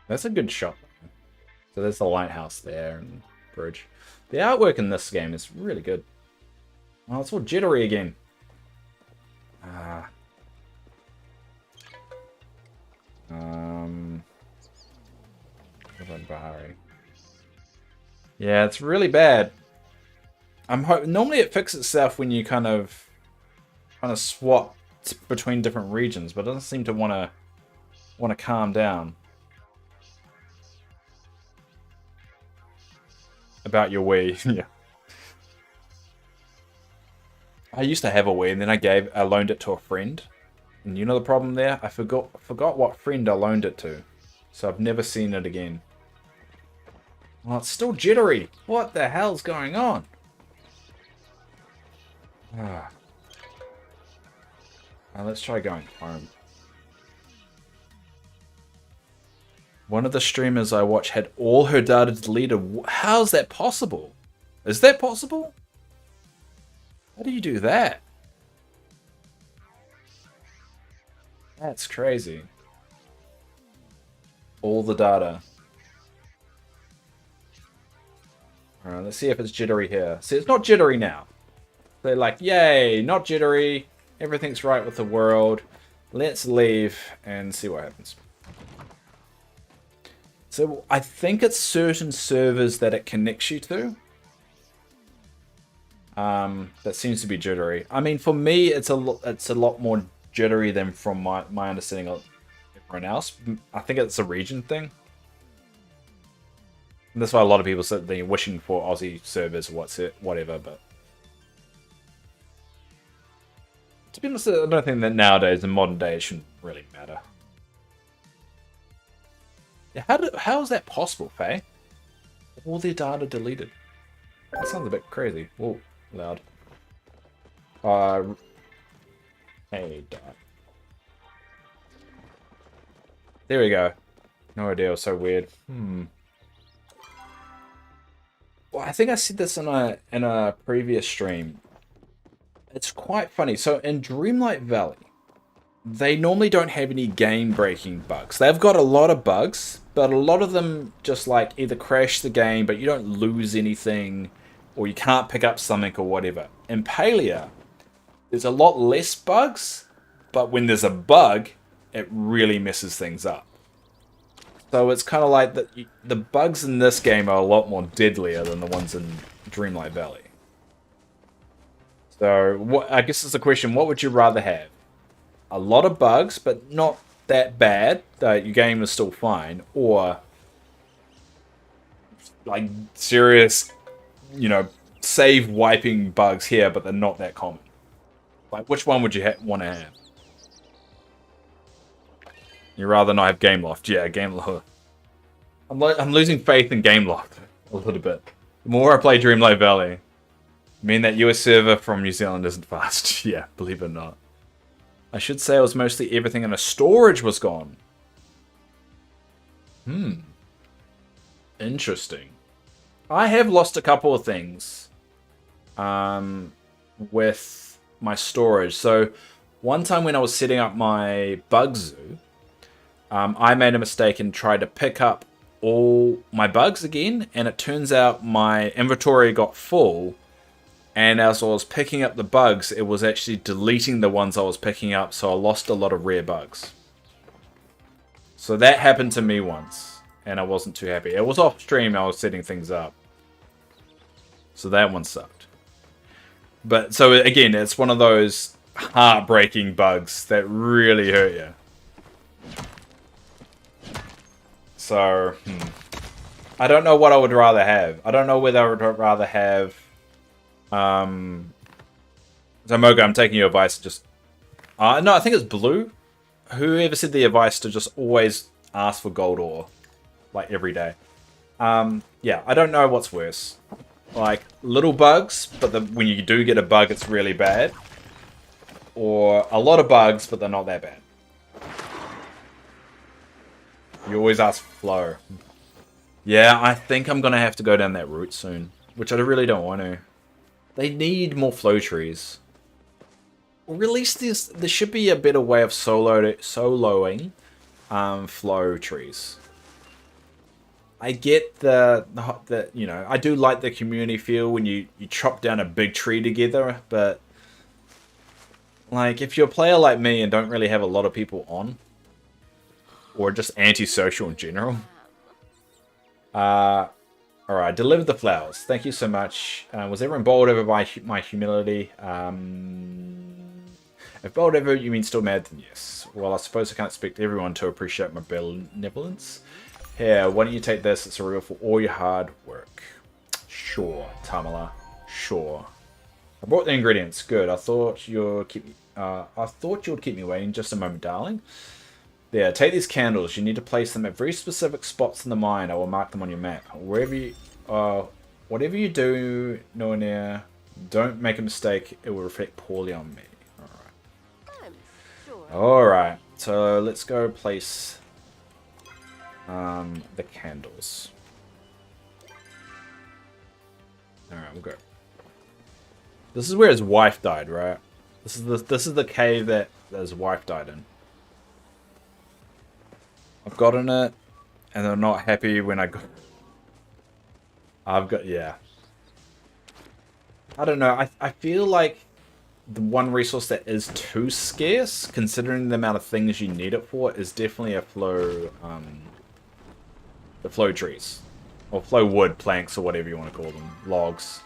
That's a good shot. So there's the lighthouse there and bridge. The artwork in this game is really good. Oh, it's all jittery again. Ah. Bahari. Yeah, it's really bad. Normally it fixes itself when you kind of swap between different regions, but it doesn't seem to want to calm down. About your Wii, yeah. I used to have a Wii, and then I loaned it to a friend. And you know the problem there? I forgot what friend I loaned it to. So I've never seen it again. Well, it's still jittery. What the hell's going on? Ah. Let's try going home. One of the streamers I watch had all her data deleted. How's that possible? Is that possible? How do you do that? That's crazy. All the data. Alright, let's see if it's jittery here. See, it's not jittery now. They're like, yay, not jittery. Everything's right with the world. Let's leave and see what happens. So I think it's certain servers that it connects you to. That seems to be jittery. I mean, for me, it's a lot more jittery than from my understanding of everyone else. I think it's a region thing. And that's why a lot of people said they're wishing for Aussie servers or whatever, but to be honest, I don't think that nowadays, in modern day, it shouldn't really matter. How is that possible, Faye? All their data deleted. That sounds a bit crazy. Whoa, loud. Hey, Dad. There we go. No idea, it was so weird. Well, I think I said this in a previous stream. It's quite funny. So in Dreamlight Valley, they normally don't have any game-breaking bugs. They've got a lot of bugs, but a lot of them just like either crash the game, but you don't lose anything, or you can't pick up something or whatever. In Palia, there's a lot less bugs, but when there's a bug, it really messes things up. So it's kind of like the bugs in this game are a lot more deadlier than the ones in Dreamlight Valley. So I guess it's a question, what would you rather have? A lot of bugs, but not that bad, your game is still fine, or like serious, save wiping bugs here, but they're not that common. Like, which one would you want to have? You rather not have Game Loft? Yeah, Game Loft. I'm losing faith in Game Loft a little bit. The more I play Dreamlight Valley, I mean that US server from New Zealand isn't fast. Yeah, believe it or not. I should say it was mostly everything in a storage was gone. Interesting. I have lost a couple of things with my storage. So one time when I was setting up my bug zoo, I made a mistake and tried to pick up all my bugs again, and it turns out my inventory got full, and as I was picking up the bugs, it was actually deleting the ones I was picking up, so I lost a lot of rare bugs. So that happened to me once, and I wasn't too happy. It was off stream, I was setting things up. So that one sucked. But, so again, it's one of those heartbreaking bugs that really hurt you. So, I don't know what I would rather have. I don't know whether I would rather have... So, Moga, I'm taking your advice. Just... no, I think it's blue. Whoever said the advice to just always ask for gold ore. Like, every day. Yeah, I don't know what's worse. Like, little bugs, but when you do get a bug, it's really bad. Or a lot of bugs, but they're not that bad. You always ask for flow. Yeah, I think I'm going to have to go down that route soon. Which I really don't want to. They need more flow trees. Or at least there should be a better way of soloing flow trees. I get the I do like the community feel when you chop down a big tree together, but like if you're a player like me and don't really have a lot of people on, or just antisocial in general. Alright, delivered the flowers. Thank you so much. Was everyone bowled over by my humility? If bowled over, you mean still mad? Then yes. Well, I suppose I can't expect everyone to appreciate my benevolence. Here, why don't you take this? It's a reward for all your hard work. Sure, Tamala. Sure. I brought the ingredients. Good. I thought you'd keep me waiting just a moment, darling. There, take these candles. You need to place them at very specific spots in the mine. I will mark them on your map. Whatever you do, Noania, don't make a mistake. It will reflect poorly on me. Alright. Alright, so let's go place the candles. Alright, we'll go. This is where his wife died, right? This is the cave that his wife died in. I've gotten it, and I'm not happy when I got. Yeah. I don't know. I feel like the one resource that is too scarce, considering the amount of things you need it for, is definitely a flow. The flow trees, or flow wood planks, or whatever you want to call them, logs.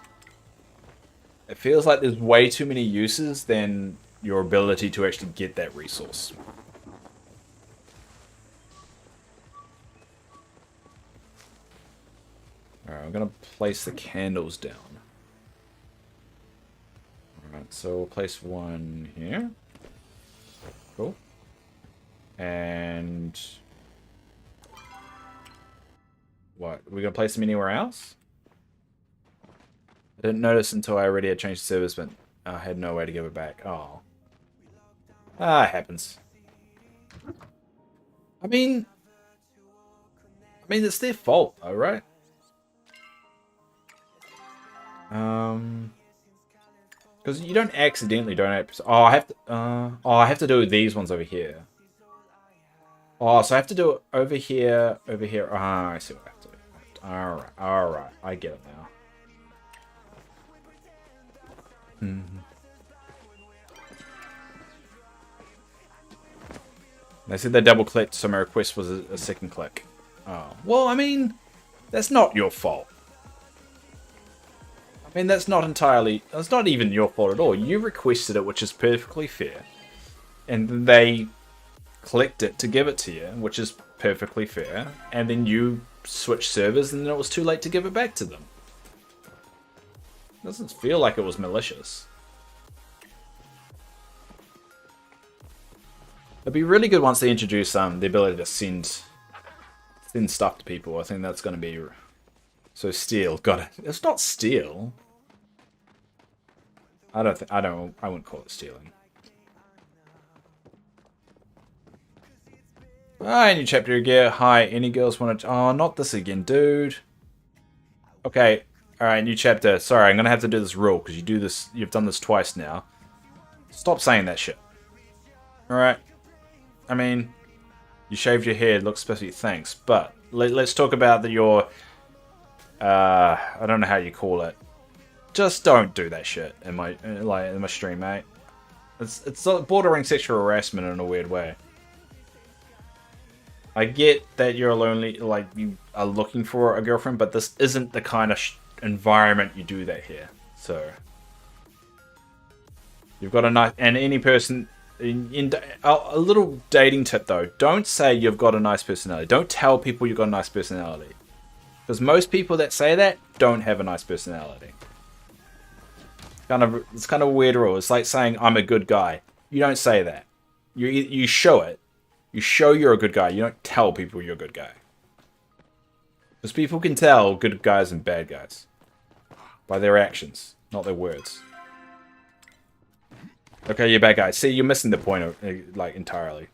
It feels like there's way too many uses than your ability to actually get that resource. Alright, I'm going to place the candles down. Alright, so we'll place one here. Cool. And... what? Are we going to place them anywhere else? I didn't notice until I already had changed the service, but I had no way to give it back. Oh. Ah, it happens. I mean, it's their fault, though, right? Because you don't accidentally donate. Oh, I have to do these ones over here. Oh, so I have to do it over here, over here. Ah, I see what I have to do. Alright, I get it now. They said they double clicked, so my request was a second click. Oh, well, I mean, that's not your fault. I mean, that's not even your fault at all. You requested it, which is perfectly fair. And they clicked it to give it to you, which is perfectly fair. And then you switched servers, and then it was too late to give it back to them. Doesn't feel like it was malicious. It'd be really good once they introduce the ability to send stuff to people. I think that's going to be... So steal, got it. It's not steal. I wouldn't call it stealing. Hi, new chapter again. Hi, any girls want to... Oh, not this again, dude. Okay, alright, new chapter. Sorry, I'm going to have to do this rule, because you've done this twice now. Stop saying that shit. Alright. I mean, you shaved your head, looks especially thanks, but let's talk about your... I don't know how you call it. Just don't do that shit in my stream, mate. It's bordering sexual harassment in a weird way. I get that you're lonely, like you are looking for a girlfriend, but this isn't the kind of environment you do that here. So you've got a nice, and any person a little dating tip though: don't say you've got a nice personality. Don't tell people you've got a nice personality. Because most people that say that don't have a nice personality. It's kind of a weird rule. It's like saying I'm a good guy. You don't say that. You show it. You show you're a good guy. You don't tell people you're a good guy. Because people can tell good guys and bad guys by their actions, not their words. Okay, you're a bad guy. See, you're missing the point like entirely.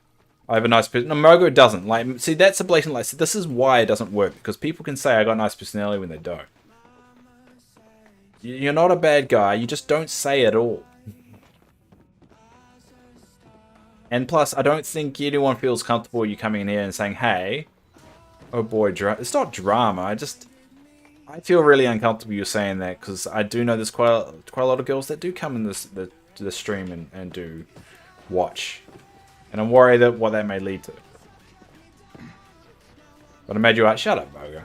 I have a nice person. No, Mogo doesn't. Like, see, that's a blatant lie. See, this is why it doesn't work. Because people can say I got a nice personality when they don't. You're not a bad guy. You just don't say it all. And plus, I don't think anyone feels comfortable you coming in here and saying, hey, oh boy, it's not drama. I feel really uncomfortable you saying that. Because I do know there's quite a lot of girls that do come in the stream and do watch. And I'm worried that what that may lead to. But I made you out. Shut up, Mogo.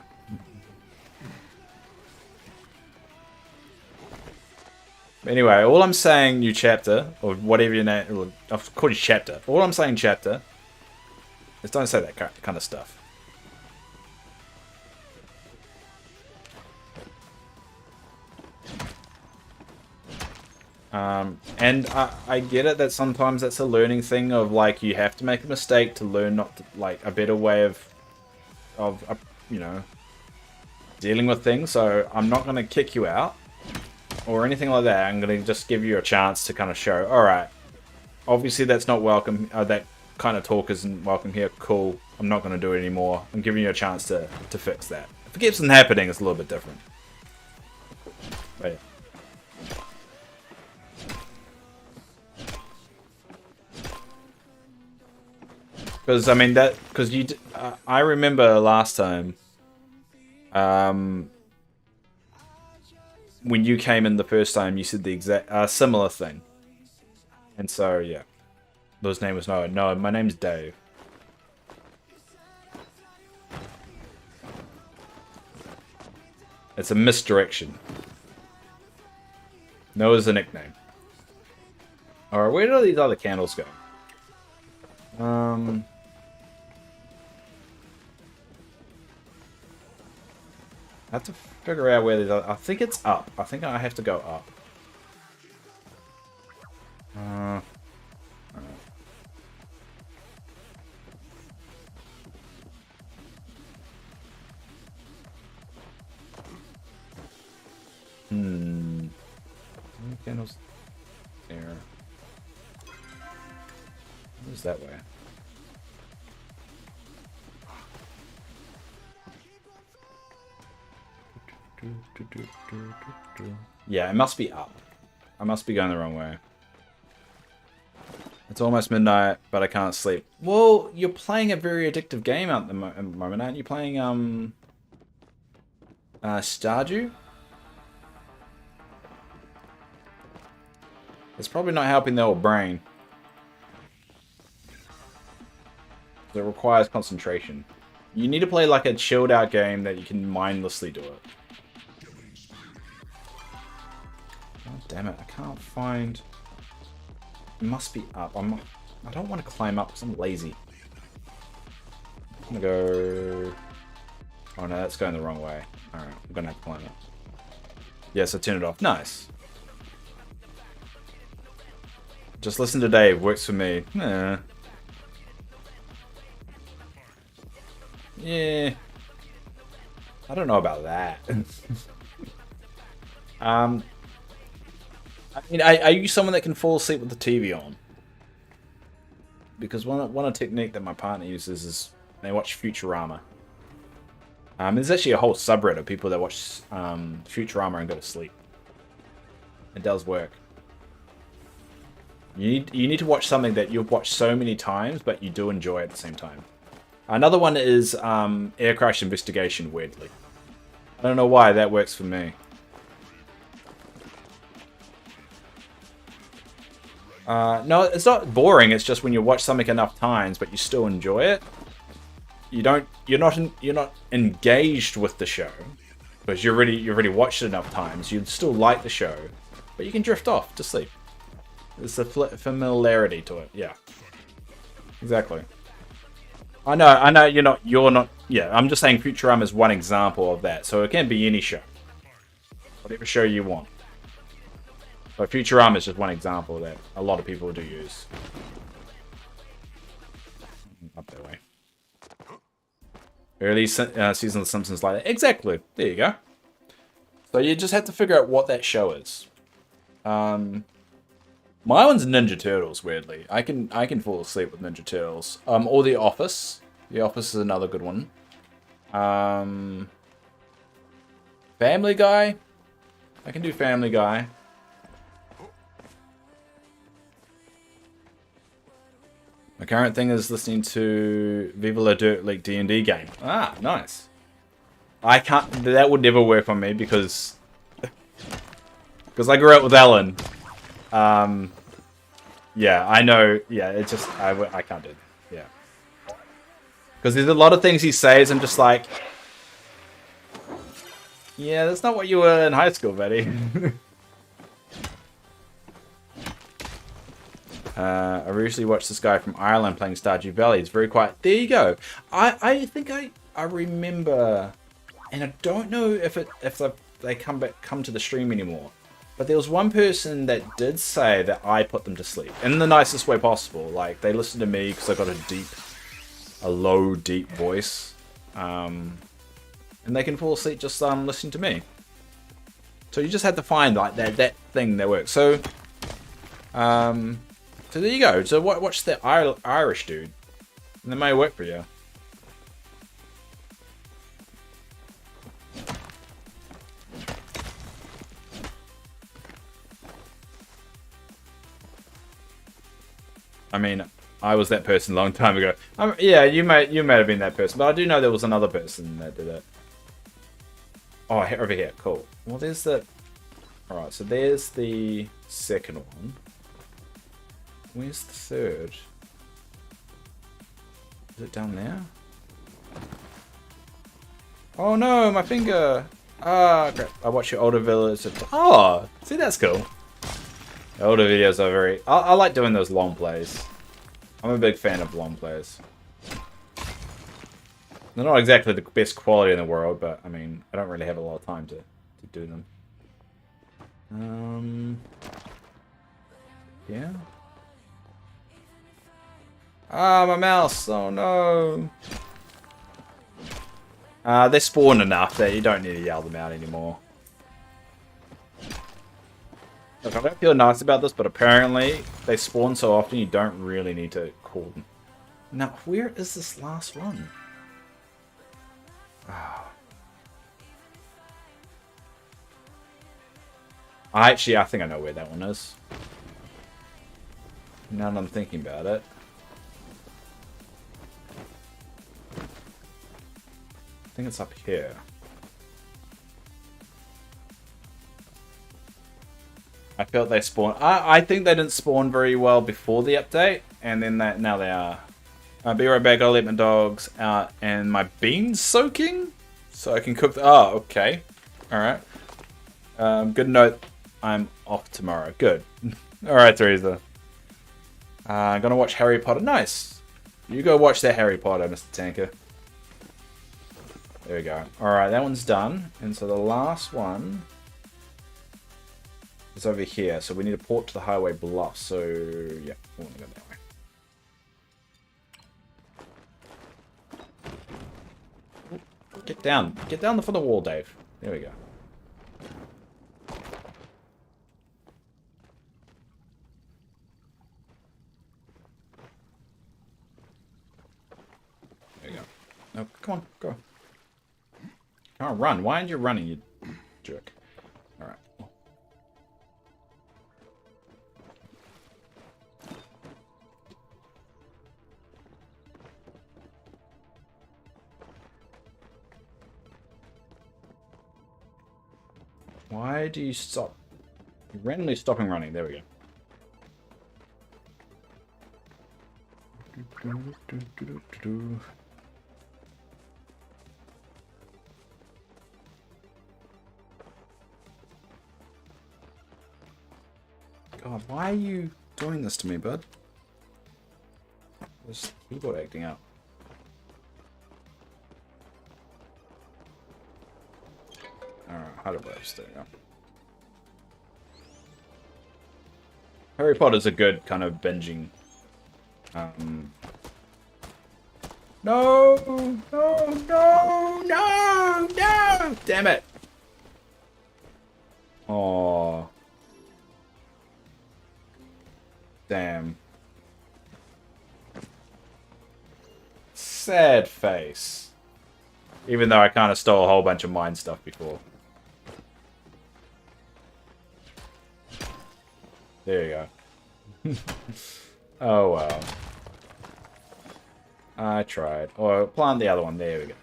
Anyway, all I'm saying, new chapter, or whatever your name, I've called you chapter. All I'm saying, chapter, is don't say that kind of stuff. And I get it that sometimes that's a learning thing of like you have to make a mistake to learn not to, like a better way of you know, dealing with things. So I'm not going to kick you out or anything like that. I'm going to just give you a chance to kind of show, all right, Obviously, that's not welcome. That kind of talk isn't welcome here. Cool. I'm not going to do it anymore. I'm giving you a chance to fix that. If it keeps on happening, it's a little bit different. But yeah. Because I mean because you, I remember last time, when you came in the first time, you said the exact similar thing, and so yeah, his name was Noah. No, my name's Dave. It's a misdirection. Noah's a nickname. All right, where do these other candles go? I have to figure out where these are. I think it's up. I think I have to go up. Candles there. Who's that way? Yeah, it must be up. I must be going the wrong way. It's almost midnight, but I can't sleep. Well, you're playing a very addictive game at the moment, aren't you? Playing Stardew? It's probably not helping the old brain. It requires concentration. You need to play like a chilled out game that you can mindlessly do it. Oh, damn it, I can't find... It must be up. I don't want to climb up because I'm lazy. I'm gonna go... Oh no, that's going the wrong way. Alright, I'm gonna have to climb up. Yes, I turned it off. Nice. Just listen to Dave, works for me. Yeah. I don't know about that. I mean, are you someone that can fall asleep with the TV on? Because one technique that my partner uses is they watch Futurama. There's actually a whole subreddit of people that watch Futurama and go to sleep. It does work. You need to watch something that you've watched so many times, but you do enjoy at the same time. Another one is Air Crash Investigation, weirdly. I don't know why, that works for me. No, it's not boring, it's just when you watch something enough times, but you still enjoy it. You're not engaged with the show, because you've already watched it enough times. You still like the show, but you can drift off to sleep. There's a familiarity to it, yeah. Exactly. I know, you're not, yeah, I'm just saying Futurama is one example of that, so it can be any show. Whatever show you want. But Futurama is just one example that a lot of people do use. Up that way. Early seasons of The Simpsons like that. Exactly. There you go. So you just have to figure out what that show is. My one's Ninja Turtles, weirdly. I can fall asleep with Ninja Turtles. Or The Office. The Office is another good one. Family Guy. I can do Family Guy. My current thing is listening to Viva La Dirt League D&D game. Ah, nice. I can't... That would never work on me because... Because I grew up with Ellen. Yeah, I know. Yeah, it's just... I can't do it. Yeah. Because there's a lot of things he says, I'm just like... Yeah, that's not what you were in high school, buddy. I recently watched this guy from Ireland playing Stardew Valley. It's very quiet. There you go. I think I remember, and I don't know if they come to the stream anymore. But there was one person that did say that I put them to sleep in the nicest way possible. Like they listened to me because I got a low, deep voice, and they can fall asleep just listening to me. So you just have to find like that thing that works. So, So there you go. So watch the Irish dude. And it may work for you. I mean, I was that person a long time ago. Yeah, you may have been that person, but I do know there was another person that did it. Oh, over here, cool. Well, there's the. All right, so there's the second one. Where's the third? Is it down there? Oh no, my finger! Ah, crap. I watch your older videos. Oh, see, that's cool. The older videos are very... I like doing those long plays. I'm a big fan of long plays. They're not exactly the best quality in the world, but, I mean, I don't really have a lot of time to do them. Yeah. Ah, my mouse! Oh no! They spawn enough that you don't need to yell them out anymore. Look, I don't feel nice about this, but apparently they spawn so often you don't really need to call them. Now, where is this last one? Oh. I think I know where that one is. Now that I'm thinking about it. I think it's up here. I felt they spawned. I think they didn't spawn very well before the update, and then now they are. I'll be right back. I'll let my dogs out and my beans soaking, so I can cook. Oh, okay. All right. Good note. I'm off tomorrow. Good. All right, Teresa. I'm gonna watch Harry Potter. Nice. You go watch that Harry Potter, Mr. Tanker. There we go. All right, that one's done, and so the last one. It's over here, so we need to port to the highway bluff. So yeah, we want to go that way. Get down for the wall, Dave. There we go. There we go. No, come on, go. Come on, run. Why aren't you running, you jerk? All right. Why do you stop? You're randomly stopping running. There we go. God, why are you doing this to me, bud? This keyboard acting up. Alright, how do I there we go. Harry Potter's a good kind of binging. No! Damn it! Oh. Damn. Sad face. Even though I kind of stole a whole bunch of mine stuff before. There you go. Oh, well. I tried. Or plant the other one. There we go.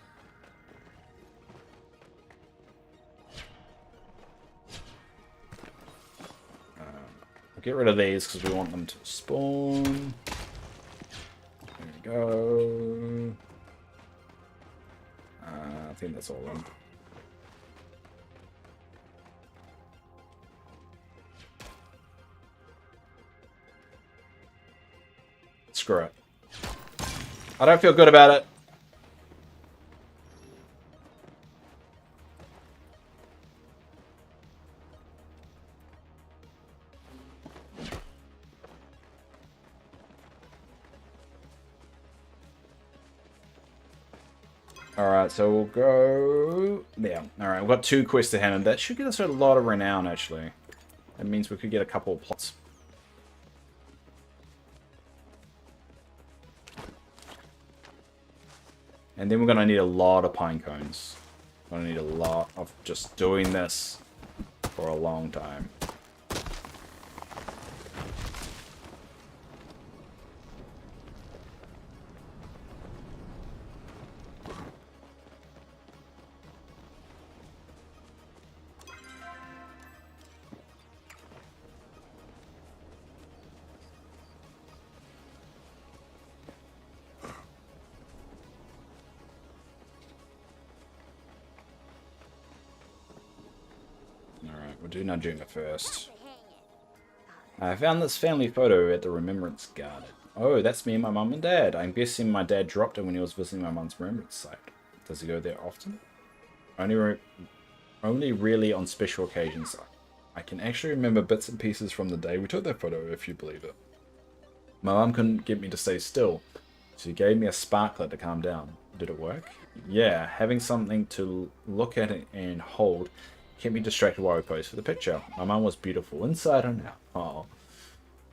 We'll get rid of these because we want them to spawn. There we go. I think that's all of them. Screw it. I don't feel good about it. Alright, so we'll go... Yeah, alright, we've got 2 quests to hand, and that should get us a lot of renown, actually. That means we could get a couple of plots. And then we're going to need a lot of pine cones. We're going to need a lot of just doing this for a long time. Alright, we'll do Najuma first. I found this family photo at the Remembrance Garden. Oh, that's me and my mum and dad. I'm guessing my dad dropped it when he was visiting my mum's remembrance site. Does he go there often? Only really on special occasions. I can actually remember bits and pieces from the day we took that photo, if you believe it. My mum couldn't get me to stay still. She gave me a sparkler to calm down. Did it work? Yeah, having something to look at and hold kept me distracted while we posed for the picture. My mum was beautiful, inside and out. Oh.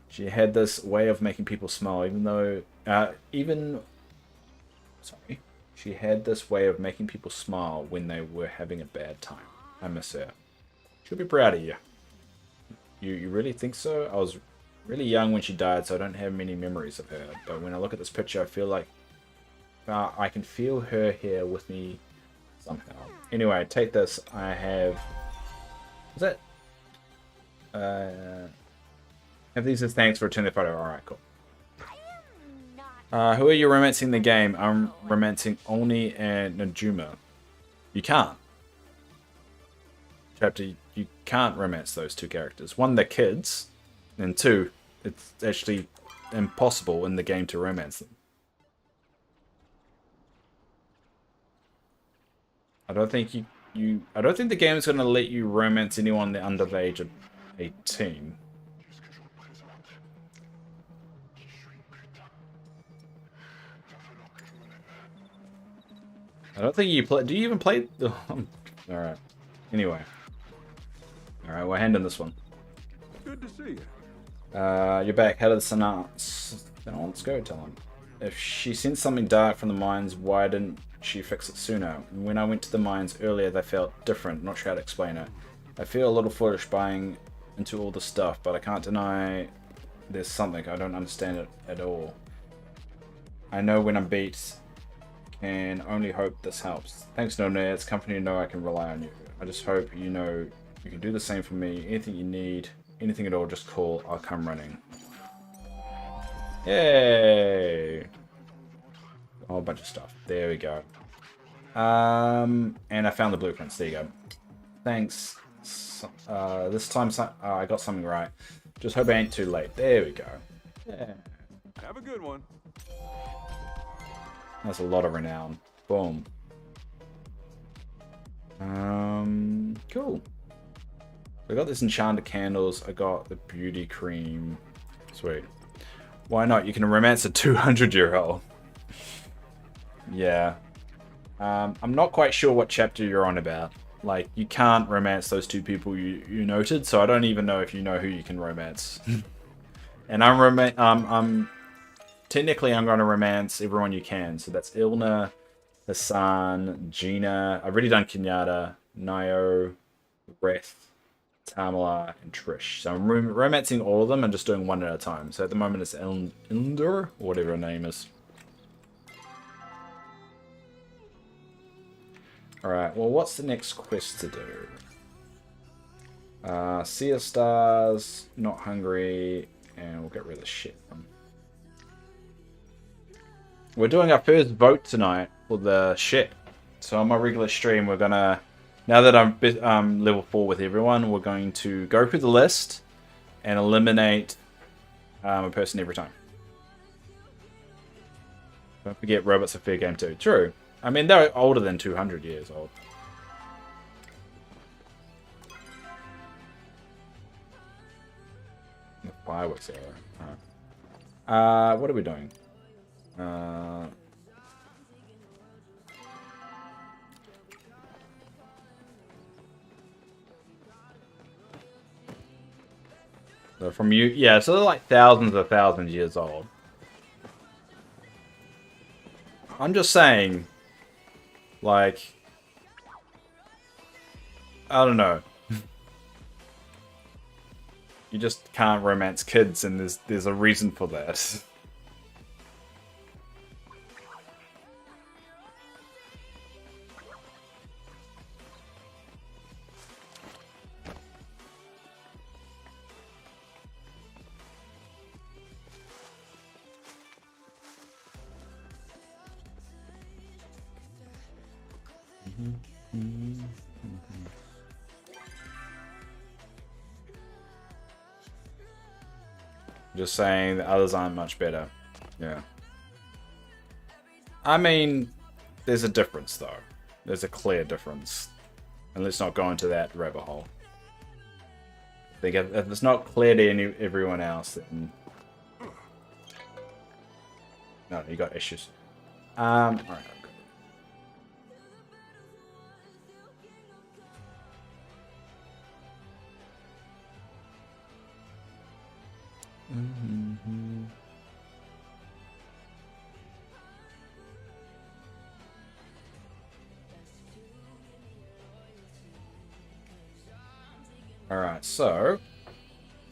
She had this way of making people smile, She had this way of making people smile when they were having a bad time. I miss her. She'll be proud of you. You really think so? I was really young when she died, so I don't have many memories of her. But when I look at this picture, I feel like I can feel her here with me somehow. Anyway, take this. I have... Is that... have these as thanks for returning the photo. Alright, cool. Who are you romancing in the game? I'm romancing Oni and Najuma. You can't. Chapter, you can't romance those two characters. One, they're kids. And two, it's actually impossible in the game to romance them. I don't think I don't think the game is going to let you romance anyone under the age of 18. I don't think you play. Do you even play? Alright. Anyway. Alright, we're handing this one. Good to see you. You're back. How did the Sun-Thurs go, tell him. If she sensed something dark from the mines, why didn't she fix it sooner? When I went to the mines earlier, they felt different. Not sure how to explain it. I feel a little foolish buying into all the stuff, but I can't deny there's something. I don't understand it at all. I know when I'm beat, can only hope this helps. Thanks, No Nerd. It's company to know I can rely on you. I just hope you know you can do the same for me. Anything you need, anything at all, just call. I'll come running. Yay! A whole bunch of stuff. There we go. And I found the blueprints. There you go. Thanks. This time I got something right. Just hope I ain't too late. There we go. Yeah. Have a good one. That's a lot of renown. Boom. Cool. I got this enchanted candles. I got the beauty cream. Sweet. Why not? You can romance a 200-year-old. Yeah. I'm not quite sure what chapter you're on about. Like, you can't romance those two people you noted, so I don't even know if you know who you can romance. And technically I'm going to romance everyone you can. So that's Ilna, Hassan, Gina. I've already done Kenyatta, Nio, Reth, Tamala, and Trish. So I'm romancing all of them and just doing one at a time. So at the moment it's Ilnder, or whatever her name is. Alright, well, what's the next quest to do? Sea of Stars, Not Hungry, and we'll get rid of the shit. We're doing our first vote tonight for the ship. So on my regular stream, we're gonna, now that I'm level 4 with everyone, we're going to go through the list and eliminate a person every time. Don't forget, robots are fair game too. True. I mean, they're older than 200 years old. The fireworks area. Alright. What are we doing? So from you, yeah, so they're like thousands of thousands years old. I'm just saying, Like, I don't know. You just can't romance kids, and there's a reason for that. Just saying the others aren't much better. Yeah. I mean, there's a difference though. There's a clear difference. And let's not go into that rabbit hole. I think if it's not clear to everyone else, then... No, you got issues. Alright, I'm good. Alright, so...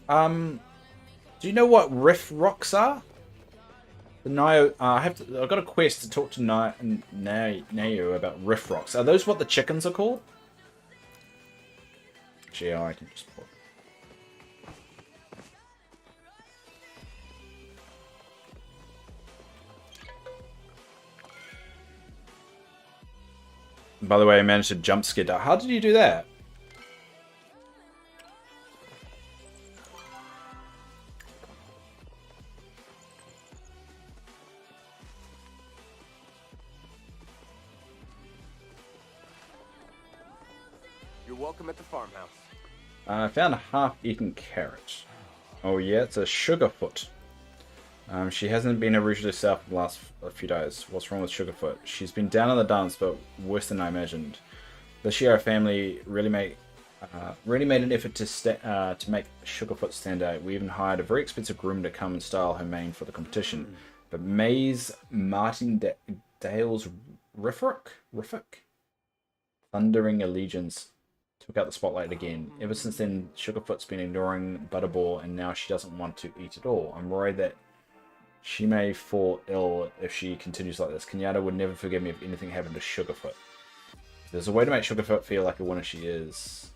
do you know what riff rocks are? The Nio, I've got a quest to talk to Nao about riff rocks. Are those what the chickens are called? Actually, I can just put... By the way, I managed to jump skid. How did you do that? You're welcome at the farmhouse. I found a half-eaten carrot. Oh yeah, it's a Sugarfoot. She hasn't been her usual self the last few days. What's wrong with Sugarfoot? She's been down in the dumps, but worse than I imagined. This year, our family really made an effort to make Sugarfoot stand out. We even hired a very expensive groom to come and style her mane for the competition. But May's Martindale's Riffic, Thundering Allegiance, took out the spotlight again. Ever since then, Sugarfoot's been ignoring Butterball, and now she doesn't want to eat at all. I'm worried that she may fall ill if she continues like this. Kenyatta would never forgive me if anything happened to Sugarfoot. There's a way to make Sugarfoot feel like a winner she is.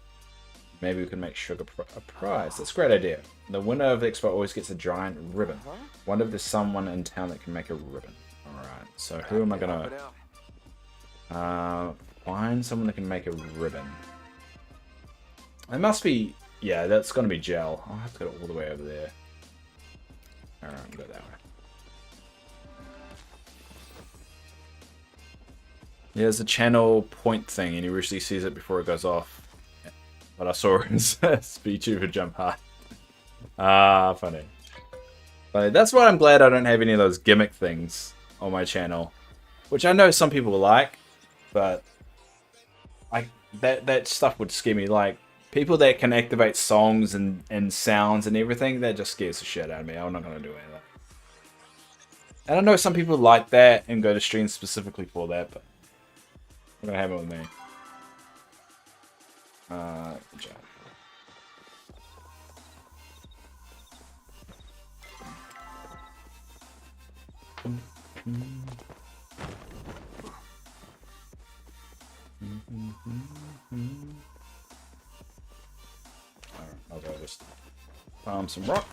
Maybe we can make Sugar a prize. That's a great idea. The winner of the expo always gets a giant ribbon. Wonder if there's someone in town that can make a ribbon. Alright, so who am I gonna... find someone that can make a ribbon. It must be... Yeah, that's gonna be Gel. I'll have to go all the way over there. Alright, I'll go that way. Yeah, there's a channel point thing, and he usually sees it before it goes off. But I saw his speed tuber jump high. Ah, funny. But that's why I'm glad I don't have any of those gimmick things on my channel. Which I know some people like, but that stuff would scare me. Like, people that can activate songs and sounds and everything, that just scares the shit out of me. I'm not going to do any of that. And I know some people like that and go to streams specifically for that, but I'm going to have it with me. Good job. Alright, I'll go just farm some rock.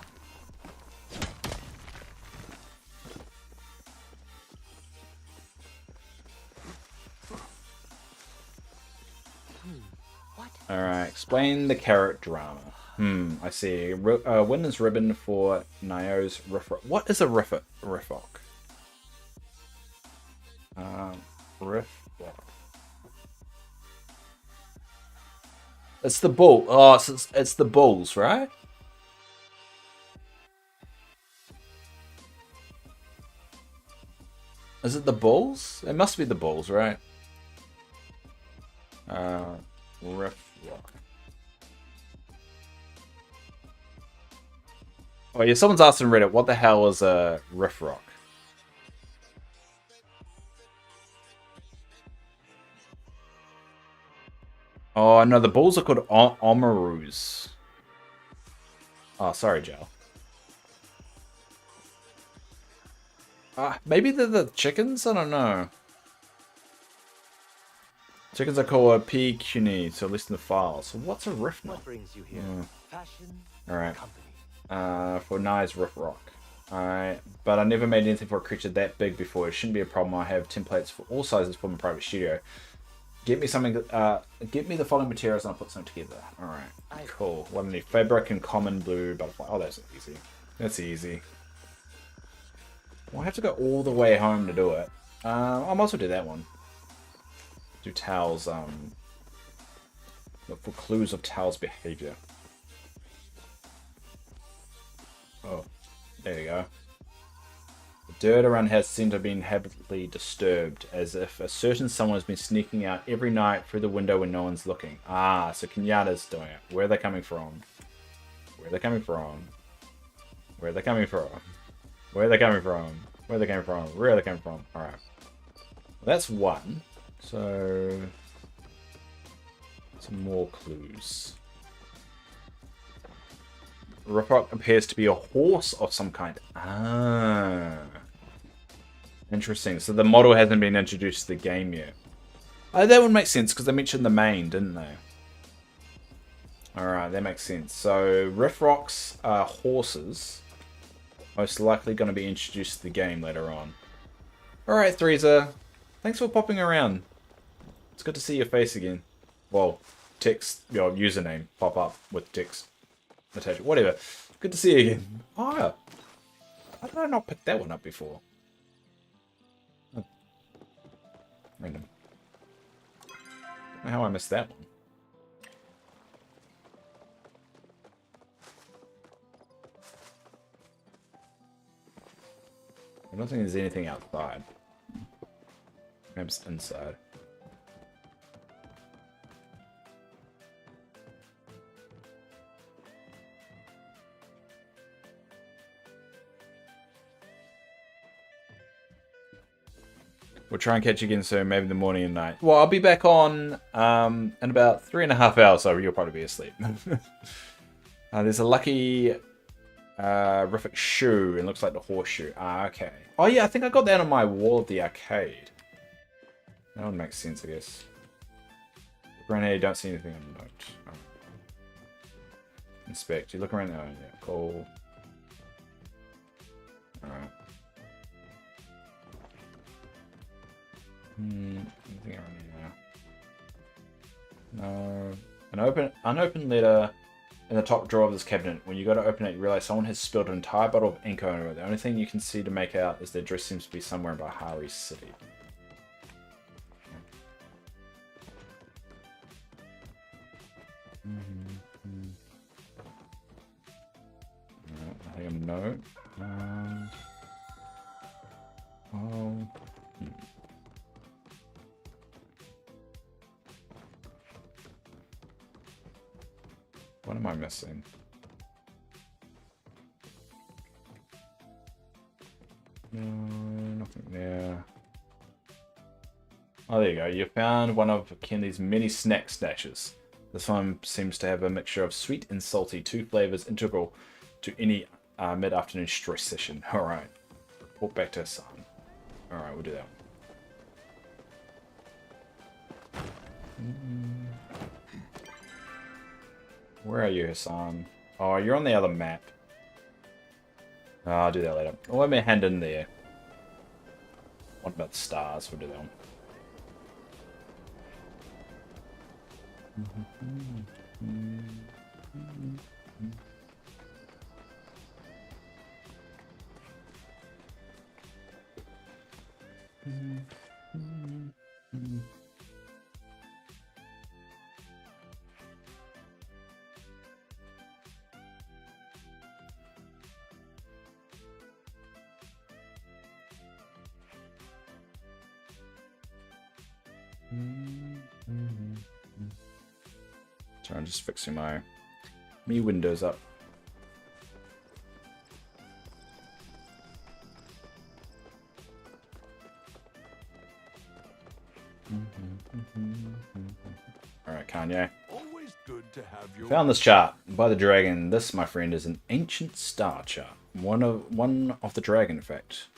Alright, explain the carrot drama. I see. Winner's ribbon for Nao's riff. What is a riff rock? Riff rock. It's the bull. Oh, it's the bulls, right? Is it the bulls? It must be the bulls, right? Riff rock. Oh yeah, someone's asked in Reddit, what the hell is a riff rock? Oh, no, the bulls are called Omarus. Oh, sorry, Joe. Maybe they're the chickens? I don't know. Chickens are called PQNE, so list in the file. So what's a riff knot? What brings you here? Fashion. Alright. Company. For Nye's Riff Rock. Alright. But I never made anything for a creature that big before. It shouldn't be a problem. I have templates for all sizes for my private studio. Get me something, get me the following materials and I'll put something together. Alright. Cool. What do I need? Fabric and common blue butterfly. Oh, that's easy. That's easy. Well, I have to go all the way home to do it. I might as well do that one. Do Tal's, look for clues of Tal's behavior. Oh, there you go. The dirt around here seems to have been heavily disturbed, as if a certain someone has been sneaking out every night through the window when no one's looking. Ah, so Kenyatta's doing it. Where are they coming from? Where are they coming from? Where are they coming from? Where are they coming from? Where are they coming from? Where are they coming from? Alright. Well, that's one. So, some more clues. Riprock appears to be a horse of some kind. Ah. Interesting. So the model hasn't been introduced to the game yet. That would make sense because they mentioned the main, didn't they? Alright, that makes sense. So, Riffrocks are horses. Most likely going to be introduced to the game later on. Alright, Threeza. Thanks for popping around. It's good to see your face again. Well, text, your username pop up with text attached. Whatever. Good to see you again. Oh, how did I not pick that one up before? Oh. Random. Don't know how I missed that one. I don't think there's anything outside. Perhaps inside. We'll try and catch you again soon, maybe in the morning and night. Well, I'll be back on in about 3.5 hours, so you'll probably be asleep. There's a lucky Riffic shoe, and looks like the horseshoe. Ah, okay. Oh yeah, I think I got that on my wall of the arcade. That would make sense, I guess. Look around here, you don't see anything on the note. Oh. Inspect. You look around there, yeah, cool. Alright. Anything around here now? No. An unopened letter in the top drawer of this cabinet. When you go to open it, you realize someone has spilled an entire bottle of ink over it. The only thing you can see to make out is their address seems to be somewhere in Bahari City. I think a note. What am I missing? No, nothing there. Oh, there you go. You found one of Kenley's many snack stashes. This one seems to have a mixture of sweet and salty, two flavors integral to any mid-afternoon stress session. Alright. Report back to Hassan. Alright, we'll do that one. Where are you, Hassan? Oh, you're on the other map. Oh, I'll do that later. Oh, let me hand in there. What about the stars? We'll do that one. Sorry, I'm just fixing my windows up. Alright, Kanye. Always good to have your Found this chart by the dragon. This, my friend, is an ancient star chart. One of the dragon, in fact.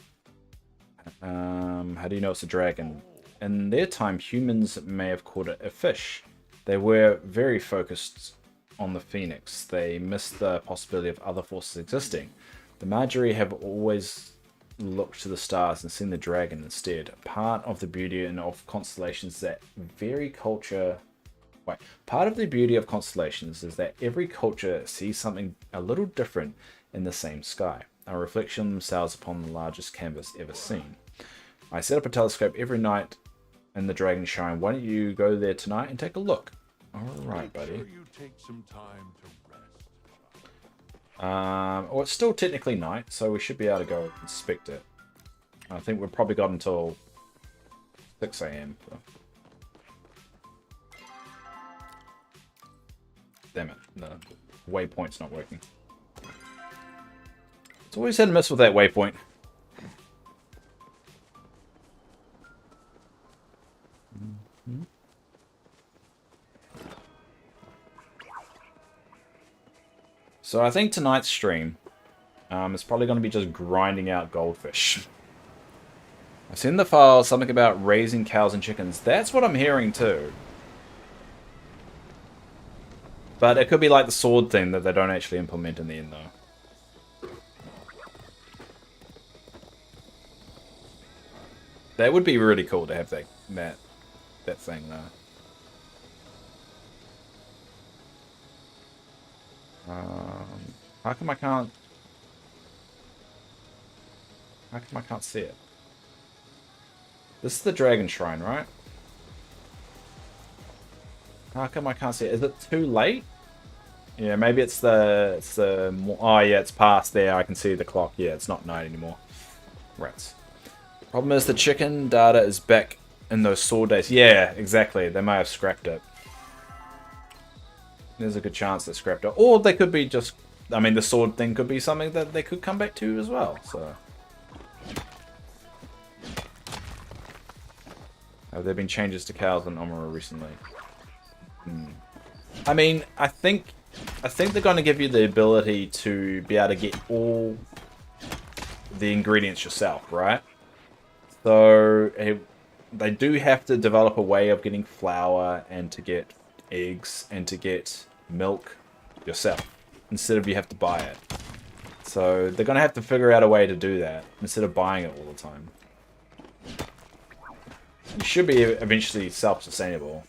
How do you know it's a dragon? In their time, humans may have called it a fish. They were very focused on the phoenix. They missed the possibility of other forces existing. The Marjorie have always looked to the stars and seen the dragon instead. Part of the beauty of constellations that very culture... Wait, part of the beauty of constellations is that every culture sees something a little different in the same sky, a reflection of themselves upon the largest canvas ever seen. I set up a telescope every night in the Dragon Shrine. Why don't you go there tonight and take a look? Alright, buddy. Make sure you take some time to rest. Well, it's still technically night, so we should be able to go inspect it. I think we've probably got until 6 AM. So. Damn it, the waypoint's not working. It's always hit and miss with that waypoint. So I think tonight's stream is probably going to be just grinding out goldfish. I've seen the file, something about raising cows and chickens. That's what I'm hearing too. But it could be like the sword thing that they don't actually implement in the end though. That would be really cool to have that thing though. How come I can't see it? This is the Dragon Shrine, right? How come I can't see it? Is it too late? Yeah, maybe it's the oh yeah, it's past there. I can see the clock. Yeah, it's not night anymore. Rats. Problem is the chicken data is back in those sword days. Yeah, exactly. They may have scrapped it. There's a good chance they scrapped it. Or they could be just... I mean, the sword thing could be something that they could come back to as well, so... Have there been changes to cows in Omura recently? I mean, I think they're going to give you the ability to be able to get all the ingredients yourself, right? So, they do have to develop a way of getting flour and to get eggs and to get milk yourself instead of you have to buy it. So they're going to have to figure out a way to do that instead of buying it all the time. You should be eventually self-sustainable.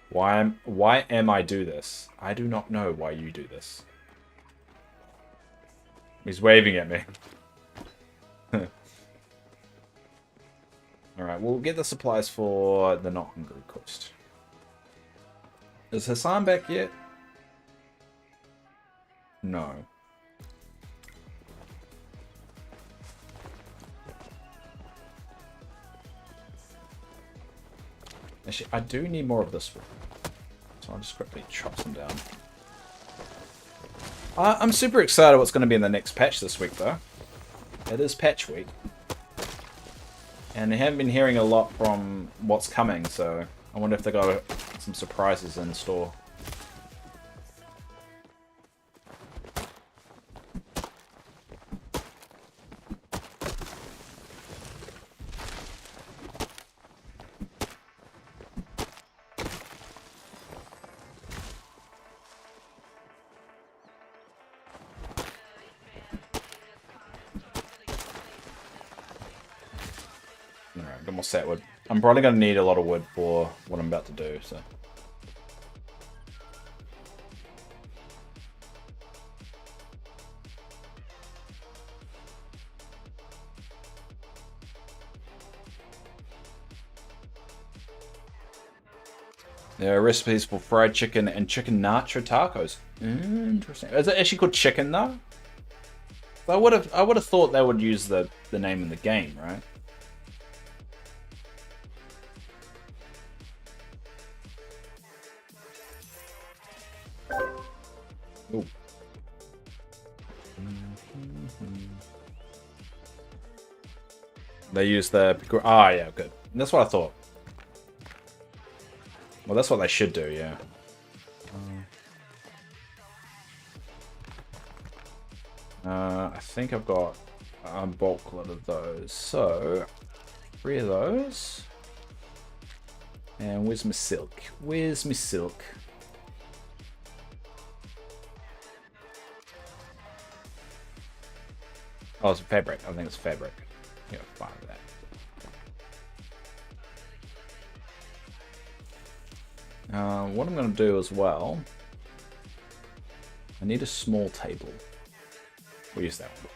Why am I do this? I do not know why you do this. He's waving at me. Alright, we'll get the supplies for the Not Hungry quest. Is Hassan back yet? No. Actually, I do need more of this one. So I'll just quickly chop some down. I'm super excited what's going to be in the next patch this week, though. It is patch week. And I haven't been hearing a lot from what's coming, so I wonder if they got some surprises in store. Alright, got more set wood. I'm probably going to need a lot of wood for what I'm about to do, so... There are recipes for fried chicken and chicken nacho tacos. Interesting. Is it actually called chicken though? I would have thought they would use the name in the game, right? Ooh. They use the... Ah, yeah, good. That's what I thought. Well, that's what they should do, yeah. I think I've got a bulk lot of those. So, 3 of those. And where's my silk? Where's my silk? Oh, it's fabric. I think it's fabric. Yeah, fine with that. What I'm going to do as well, I need a small table. We'll use that one.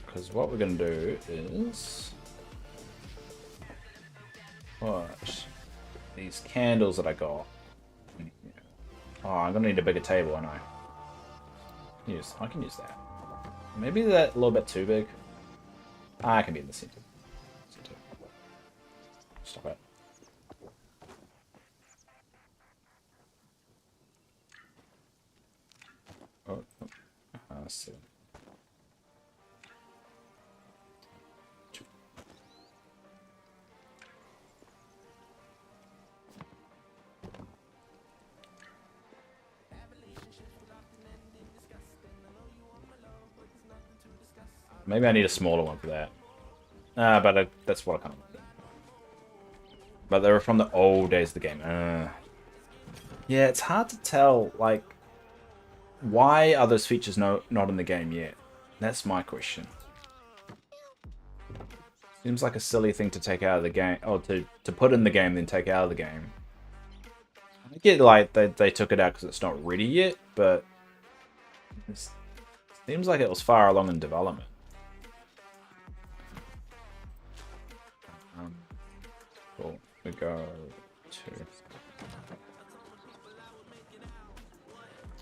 Because what we're going to do is put these candles that I got. Oh, I'm going to need a bigger table, aren't I? Yes, I can use that. Maybe that a little bit too big. I can be in the center. Stop it. Oh, let's see. Maybe I need a smaller one for that. But that's what I kind of want. But they were from the old days of the game. Yeah, it's hard to tell, like, why are those features not in the game yet? That's my question. Seems like a silly thing to take out of the game, or to put in the game then take out of the game. I get like they took it out because it's not ready yet, but it seems like it was far along in development. Cool. We go to.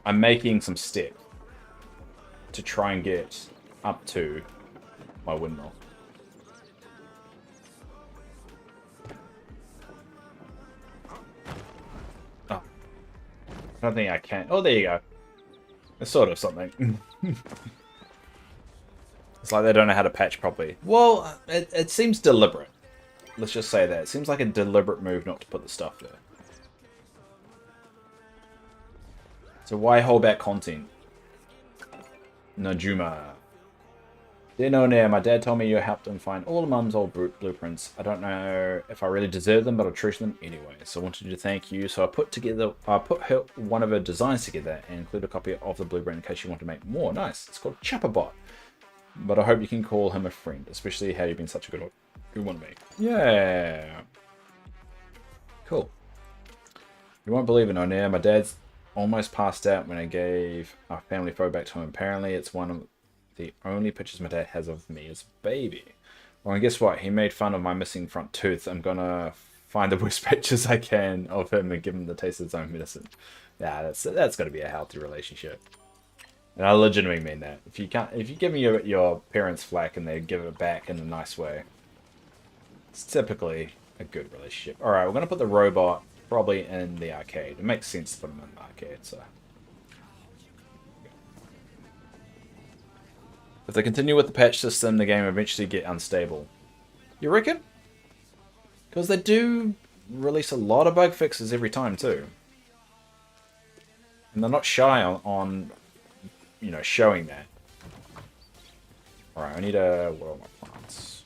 I'm making some step to try and get up to my windmill. Oh. I don't think I can. Oh, there you go. It's sort of something. It's like they don't know how to patch properly. Well, it seems deliberate. Let's just say that. It seems like a deliberate move not to put the stuff there. So why hold back content? Najuma. Dear No Nair, my dad told me you helped him find all of Mum's old blueprints. I don't know if I really deserve them, but I'll treasure them anyway. So I wanted to thank you. So I put one of her designs together and include a copy of the blueprint in case you want to make more. Nice. It's called Chapperbot. But I hope you can call him a friend, especially how you've been such a good one to me. Yeah. Cool. You won't believe it, No Nair. My dad's almost passed out when I gave our family photo back to him. Apparently, it's one of the only pictures my dad has of me as a baby. Well, and guess what? He made fun of my missing front tooth. I'm gonna find the worst pictures I can of him and give him the taste of his own medicine. Yeah, that's got to be a healthy relationship. And I legitimately mean that. If you give me your parents flack and they give it back in a nice way, it's typically a good relationship. All right, we're gonna put the robot probably in the arcade. It makes sense to put him in the arcade. So. If they continue with the patch system, the game will eventually get unstable. You reckon? Because they do release a lot of bug fixes every time too. And they're not shy on showing that. Alright, I need a... What are my plants?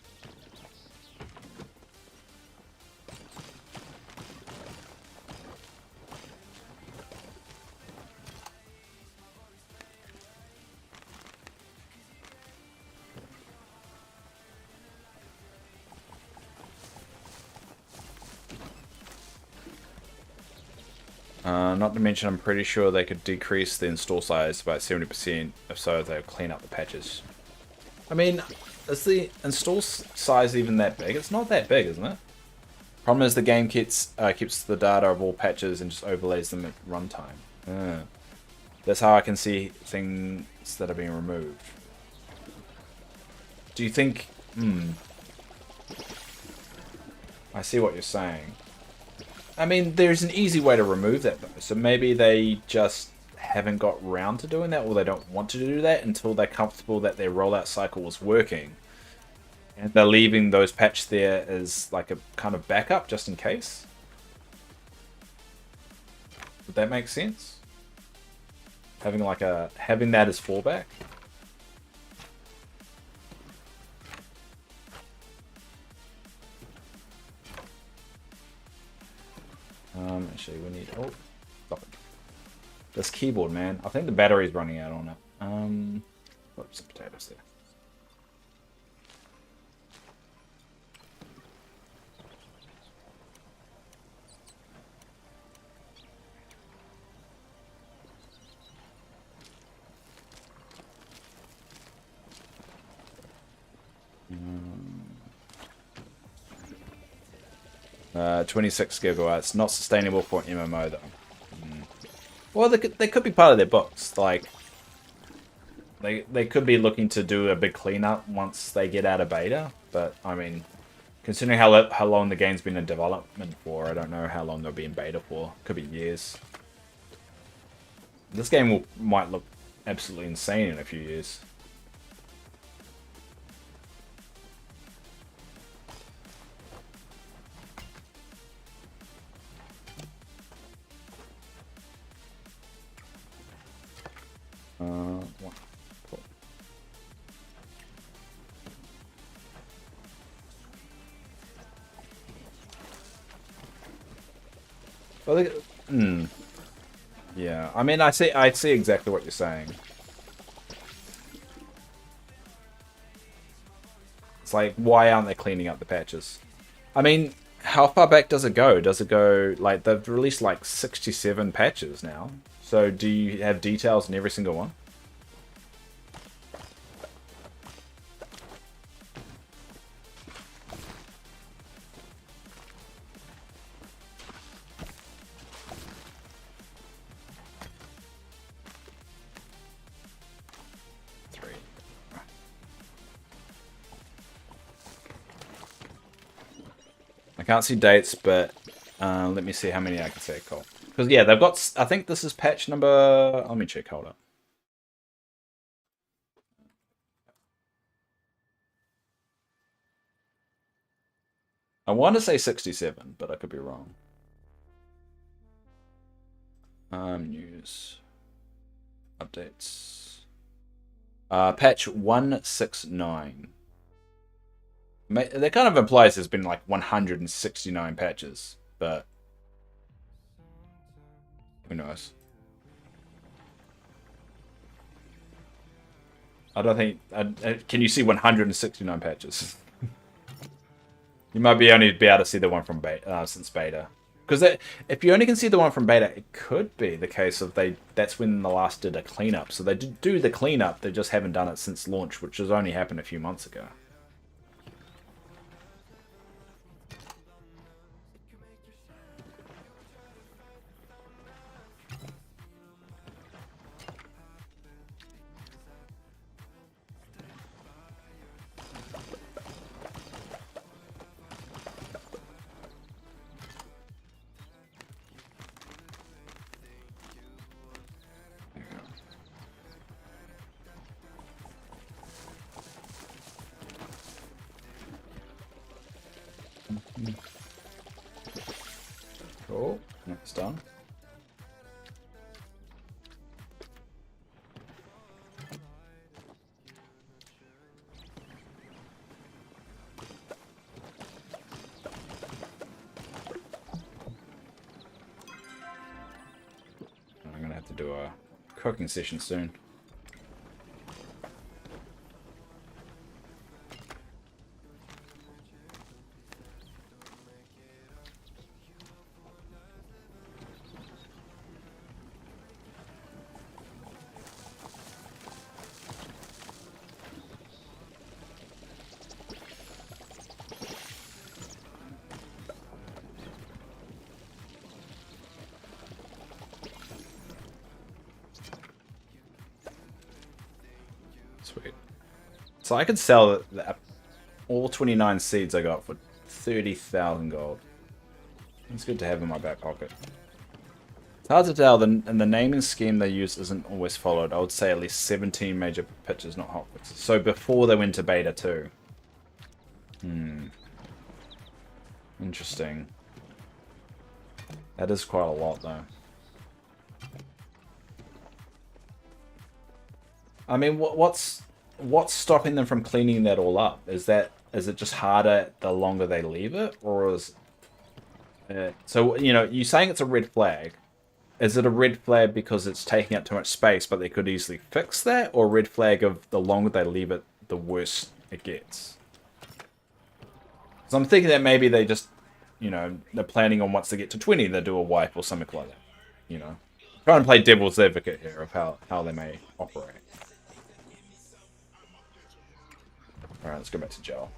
Not to mention, I'm pretty sure they could decrease the install size by 70%. If so, they'll clean up the patches. I mean, is the install size even that big? It's not that big, isn't it? Problem is the game keeps the data of all patches and just overlays them at runtime. That's how I can see things that are being removed. Do you think... I see what you're saying. I mean, there's an easy way to remove that though. So maybe they just haven't got round to doing that, or they don't want to do that until they're comfortable that their rollout cycle is working. And they're leaving those patches there as like a kind of backup just in case. Would that make sense? Having that as fallback. Actually, we need. Oh, stop it. This keyboard, man. I think the battery's running out on it. Put some potatoes there. Uh, 26 gigawatts, not sustainable for an MMO though. Well, they could be part of their books. Like, they could be looking to do a big cleanup once they get out of beta. But I mean, considering how long the game's been in development for, I don't know how long they'll be in beta for. Could be years. This game might look absolutely insane in a few years. Well, yeah. I mean, I see exactly what you're saying. It's like, why aren't they cleaning up the patches? I mean, how far back does it go? Does it go like they've released like 67 patches now? So do you have details in every single one? I can't see dates, but let me see how many I can say. Cool. Because, yeah, they've got... I think this is patch number... Let me check. Hold up. I want to say 67, but I could be wrong. News. Updates. Patch 169. That kind of implies there's been like 169 patches, but who knows? I don't think... can you see 169 patches? You might only be able to see the one from beta, since beta. Because if you only can see the one from beta, it could be the case of that's when the last did a cleanup. So they did do the cleanup, they just haven't done it since launch, which has only happened a few months ago. Cool. That's done. I'm gonna have to do a cooking session soon. Sweet. So I could sell all 29 seeds I got for 30,000 gold. It's good to have in my back pocket. It's hard to tell, and the naming scheme they use isn't always followed. I would say at least 17 major pitches, not hotfixes. So before they went to beta too. Interesting. That is quite a lot, though. I mean, what's stopping them from cleaning that all up? Is it just harder the longer they leave it, or is so you know, you're saying it's a red flag? Is it a red flag because it's taking up too much space, but they could easily fix that, or a red flag of the longer they leave it, the worse it gets? So I'm thinking that maybe they just, you know, they're planning on once they get to 20, they do a wipe or something like that. You know, trying to play devil's advocate here of how they may operate. All right, let's go back to gel.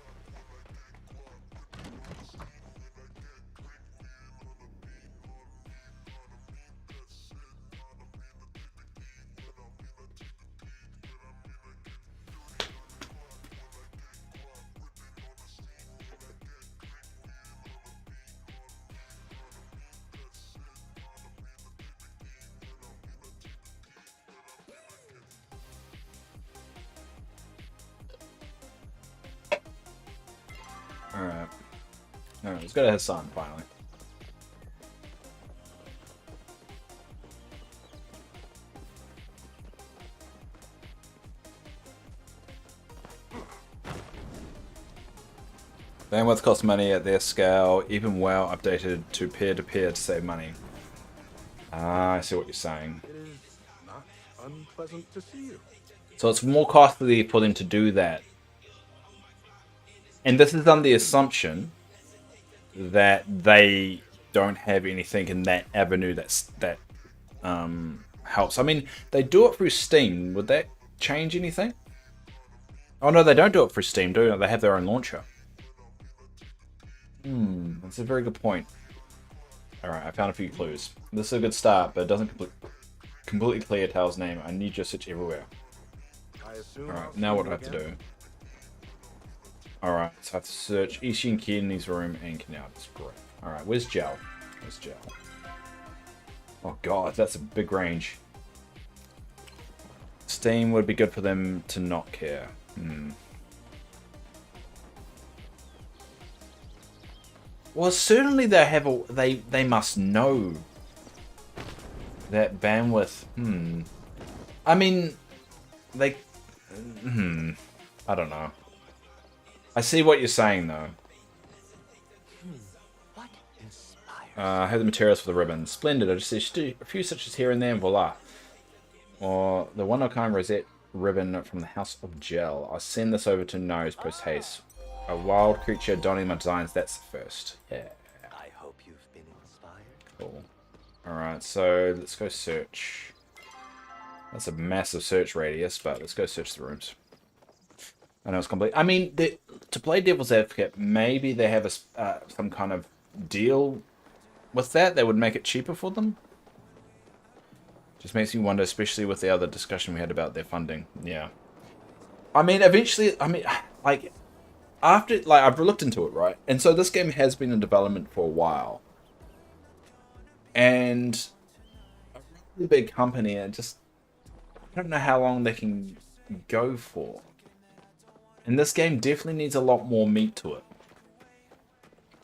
Alright, let's go to Hassan finally. Bandwidth costs money at their scale, even WoW updated to peer-to-peer to save money. Ah, I see what you're saying. It is not unpleasant to see you. So it's more costly for them to do that. And this is on the assumption that they don't have anything in that avenue that helps. I mean, they do it through Steam. Would that change anything? Oh no, they don't do it through Steam, do they? They have their own launcher. That's a very good point. Alright, I found a few clues. This is a good start, but it doesn't completely clear Tal's name. I need your search everywhere. Alright, now what do I have to do? Alright, so I have to search Ishin, Kidney's room, and Canal. That's great. Alright, where's Gel? Where's Gel? Oh god, that's a big range. Steam would be good for them to not care. Well, certainly they have they must know that bandwidth. I mean, they. I don't know. I see what you're saying, though. What inspired? I have the materials for the ribbon. Splendid. I just see a few stitches here and there, and voila. Or the one-of-a-kind rosette ribbon from the House of Gel. I'll send this over to Nose post haste. A wild creature donning my designs. That's the first. Yeah. I hope you've been inspired. Cool. Alright, so let's go search. That's a massive search radius, but let's go search the rooms. I know it's complete. I mean, to play devil's advocate, maybe they have some kind of deal with that. They would make it cheaper for them. Just makes me wonder, especially with the other discussion we had about their funding. Yeah. I mean, eventually, I mean, like, after, like, I've looked into it, right? And so this game has been in development for a while. And a really big company, and just, I don't know how long they can go for. And this game definitely needs a lot more meat to it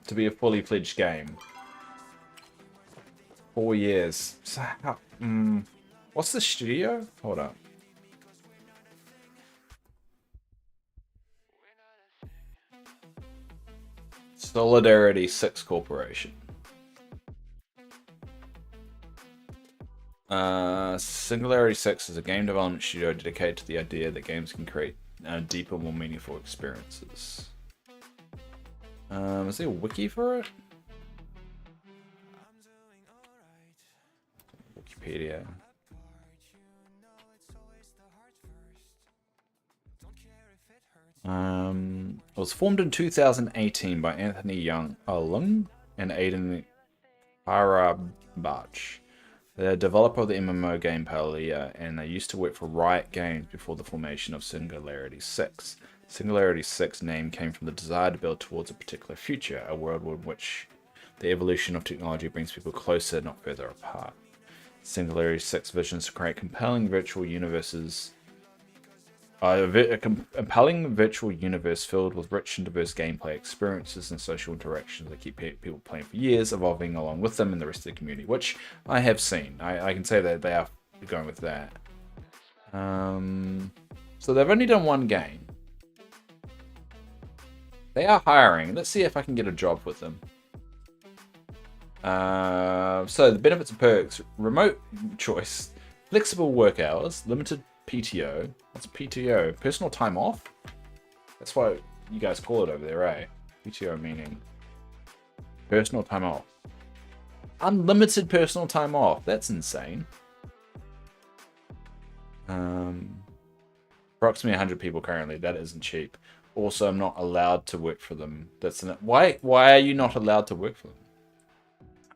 to be a fully fledged game. 4 years. So how, what's the studio? Hold up. Solidarity 6 Corporation. Singularity 6 is a game development studio dedicated to the idea that games can create deeper, more meaningful experiences. Is there a wiki for it? Wikipedia. It was formed in 2018 by Anthony Young Alung and Aidan Harabach, the developer of the MMO game Palia, and they used to work for Riot Games before the formation of Singularity 6. Singularity 6 name came from the desire to build towards a particular future, a world in which the evolution of technology brings people closer, not further apart. Singularity 6 visions to create compelling virtual universes. Compelling virtual universe filled with rich and diverse gameplay experiences and social interactions that keep people playing for years, evolving along with them and the rest of the community, which I have seen. I can say that they are going with that. So they've only done one game. They are hiring. Let's see if I can get a job with them. So the benefits and perks: remote choice, flexible work hours, limited PTO. What's PTO? Personal time off? That's what you guys call it over there, eh? PTO meaning personal time off. Unlimited personal time off. That's insane. Approximately 100 people currently. That isn't cheap. Also, I'm not allowed to work for them. Why are you not allowed to work for them?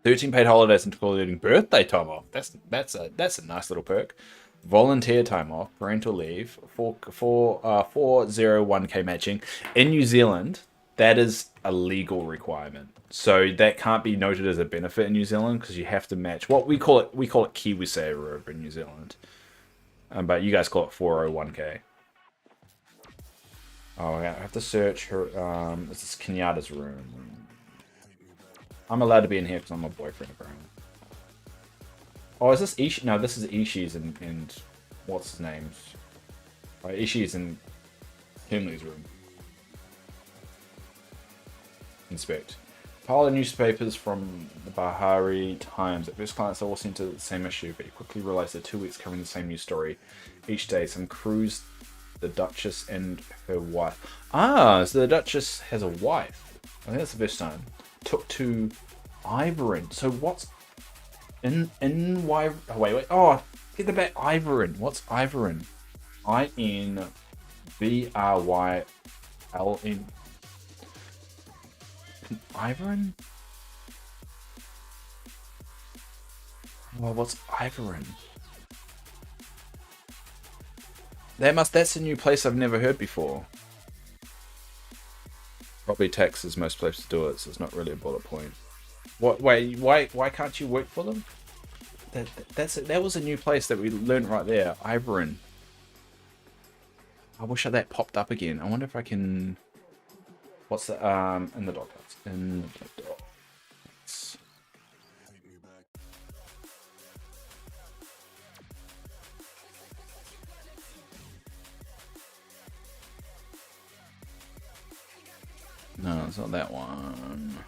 13 paid holidays including birthday time off. That's a nice little perk. Volunteer time off, parental leave, 401k matching. In New Zealand, that is a legal requirement. So that can't be noted as a benefit in New Zealand because you have to match what we call it KiwiSaver over in New Zealand. But you guys call it 401k. Oh, I have to search her. This is Kenyatta's room. I'm allowed to be in here because I'm a boyfriend apparently. Oh, is this Ishi? No, this is Ishi's and what's his name's? Oh, Ishi's in Henley's room. Inspect. Pile of newspapers from the Bahari Times. At first glance, they all seem to the same issue, but you quickly realize they're 2 weeks covering the same news story each day. Some crews, the Duchess and her wife. Ah, so the Duchess has a wife. I think that's the first time. Took to Ivorin. So what's in why? Oh, wait. Oh, get the back. Ivorin. What's Ivorin? INVRYLN. Ivorin? Well, what's Ivorin? That's a new place I've never heard before. Probably tax is most places do it, so it's not really a bullet point. What? Wait, why can't you work for them? That was a new place that we learned right there. Ivorin. I wish that popped up again. I wonder if I can. What's the in the documents? In the documents. No, it's not that one.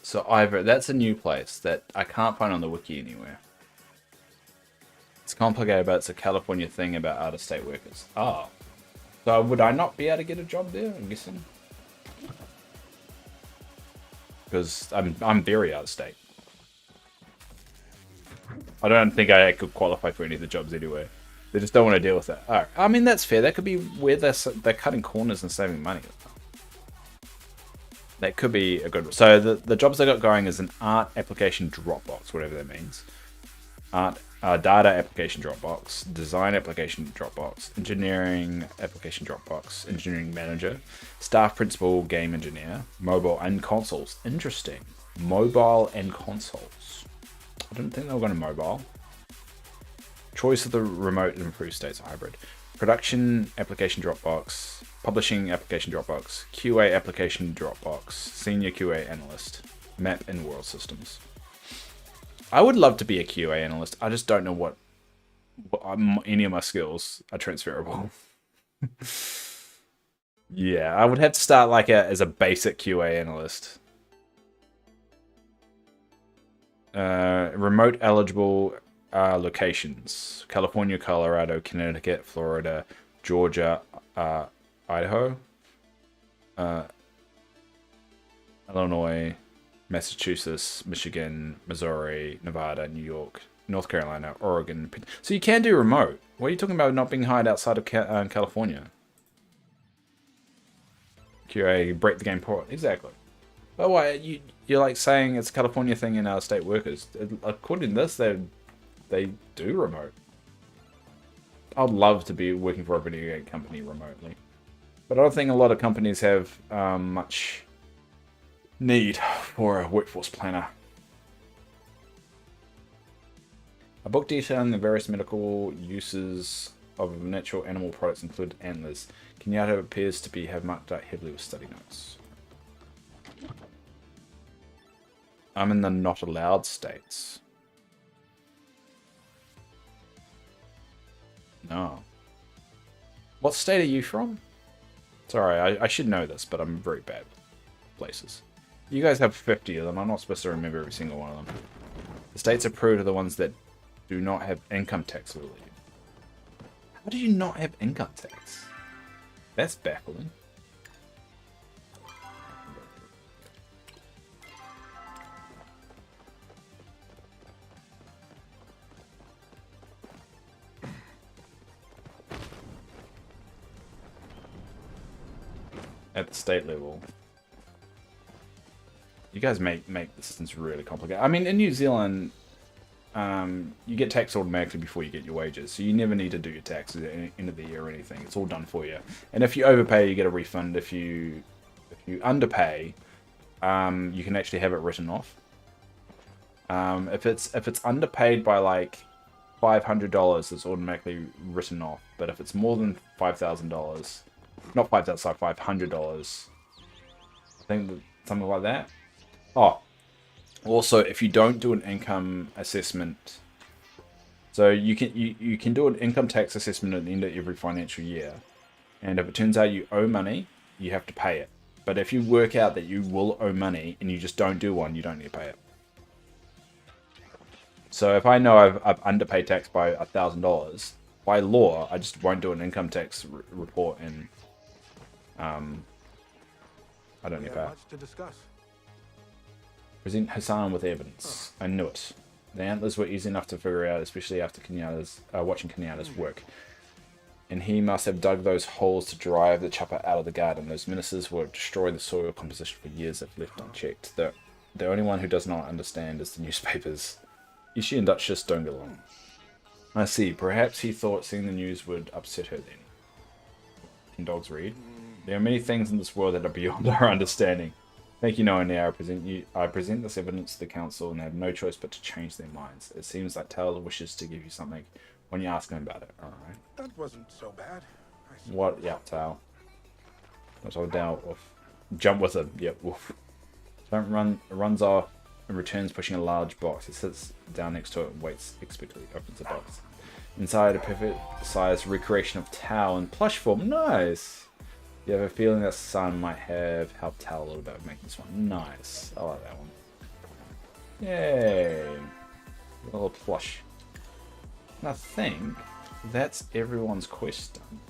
So Ivor, that's a new place that I can't find on the wiki anywhere. It's complicated, but it's a California thing about out-of-state workers. Oh. So would I not be able to get a job there, I'm guessing? Because I'm very out-of-state. I don't think I could qualify for any of the jobs anyway. They just don't want to deal with that. Alright, I mean, that's fair. That could be where they're cutting corners and saving money. That could be a good... So the jobs they got going is an art application Dropbox, whatever that means. Data application Dropbox, design application Dropbox, engineering application Dropbox, engineering manager, staff principal game engineer, mobile and consoles. Interesting. Mobile and consoles. I didn't think they were going to mobile. Choice of the remote and improved states hybrid. Production application Dropbox, publishing application Dropbox, QA application Dropbox, senior QA analyst, map and world systems. I would love to be a QA analyst. I just don't know what any of my skills are transferable. Yeah, I would have to start as a basic QA analyst. Remote eligible locations: California, Colorado, Connecticut, Florida, Georgia, Idaho, Illinois, Massachusetts, Michigan, Missouri, Nevada, New York, North Carolina, Oregon. So you can do remote. What are you talking about not being hired outside of California? QA, break the game port. Exactly. But why you're like saying it's a California thing in our state workers? According to this, they do remote. I'd love to be working for a video game company remotely. But I don't think a lot of companies have much need for a workforce planner. A book detailing the various medical uses of natural animal products included antlers. Kenyatta appears to have marked out heavily with study notes. I'm in the not allowed states. No. What state are you from? Sorry, I should know this, but I'm very bad with places. You guys have 50 of them. I'm not supposed to remember every single one of them. The states approved are the ones that do not have income tax relief. How do you not have income tax? That's baffling. At the state level. You guys make the systems really complicated. I mean, in New Zealand, you get taxed automatically before you get your wages, so you never need to do your taxes at the end of the year or anything. It's all done for you. And if you overpay, you get a refund. If you underpay, you can actually have it written off. If it's underpaid by like $500, it's automatically written off. But if it's more than $5,000, not $5,000, sorry, $500, I think something like that. Oh, also, if you don't do an income assessment, so you can do an income tax assessment at the end of every financial year, and if it turns out you owe money, you have to pay it. But if you work out that you will owe money and you just don't do one, you don't need to pay it. So if I know I've underpaid tax by $1,000, by law, I just won't do an income tax report, and I don't need to pay it. Much to discuss. Present Hassan with evidence. I knew it. The antlers were easy enough to figure out, especially after watching Kenyatta's work. And he must have dug those holes to drive the chopper out of the garden. Those ministers will destroy the soil composition for years if left unchecked. The only one who does not understand is the newspapers. Ishi and Duchess don't get along. I see. Perhaps he thought seeing the news would upset her then. Can dogs read? There are many things in this world that are beyond our understanding. Thank you, Noah. Now I present this evidence to the council, and they have no choice but to change their minds. It seems like Taylor wishes to give you something when you ask him about it. All right. That wasn't so bad. What? Yeah, Tal. That's all down. Woof. Jump with him. Yep. Woof. Don't run. Runs off and returns, pushing a large box. He sits down next to it and waits expectantly. Opens the box. Inside, a perfect-sized recreation of Tao in plush form. Nice. You have a feeling that Sun might have helped Tao a little bit with making this one. Nice. I like that one. Yay. A little plush. And I think that's everyone's quest done.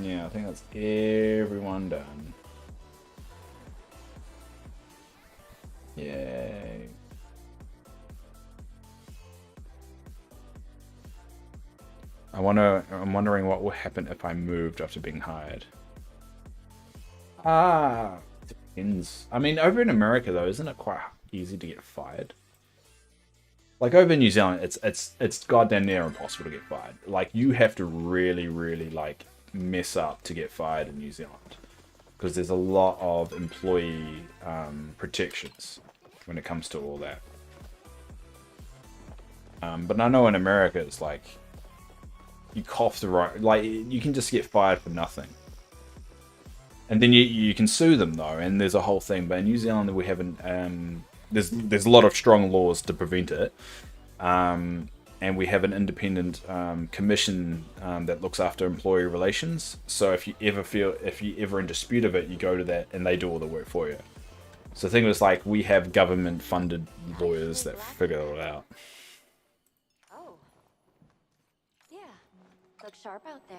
Yeah, I think that's everyone done. Yay. I'm wondering what will happen if I moved after being hired. Depends. I mean, over in America though, isn't it quite easy to get fired? Like over in New Zealand, it's goddamn near impossible to get fired. Like you have to really, really like mess up to get fired in New Zealand, because there's a lot of employee protections when it comes to all that. But I know in America it's like you cough the right, like you can just get fired for nothing, and then you can sue them though, and there's a whole thing. But in New Zealand we haven't. There's a lot of strong laws to prevent it, and we have an independent commission that looks after employee relations. So if you ever in dispute of it, you go to that and they do all the work for you. So the thing was like we have government funded lawyers that figure it all out. Oh. Yeah. Look sharp out there,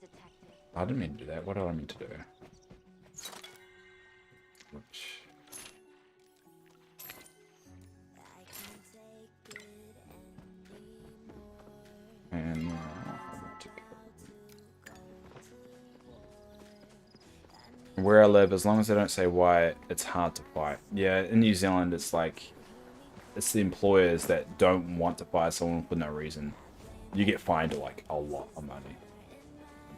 detective. I didn't mean to do that. What did I mean to do? And I want to go. Where I live, as long as they don't say why, it's hard to fight. Yeah, in New Zealand, it's like it's the employers that don't want to fire someone for no reason. You get fined like a lot of money,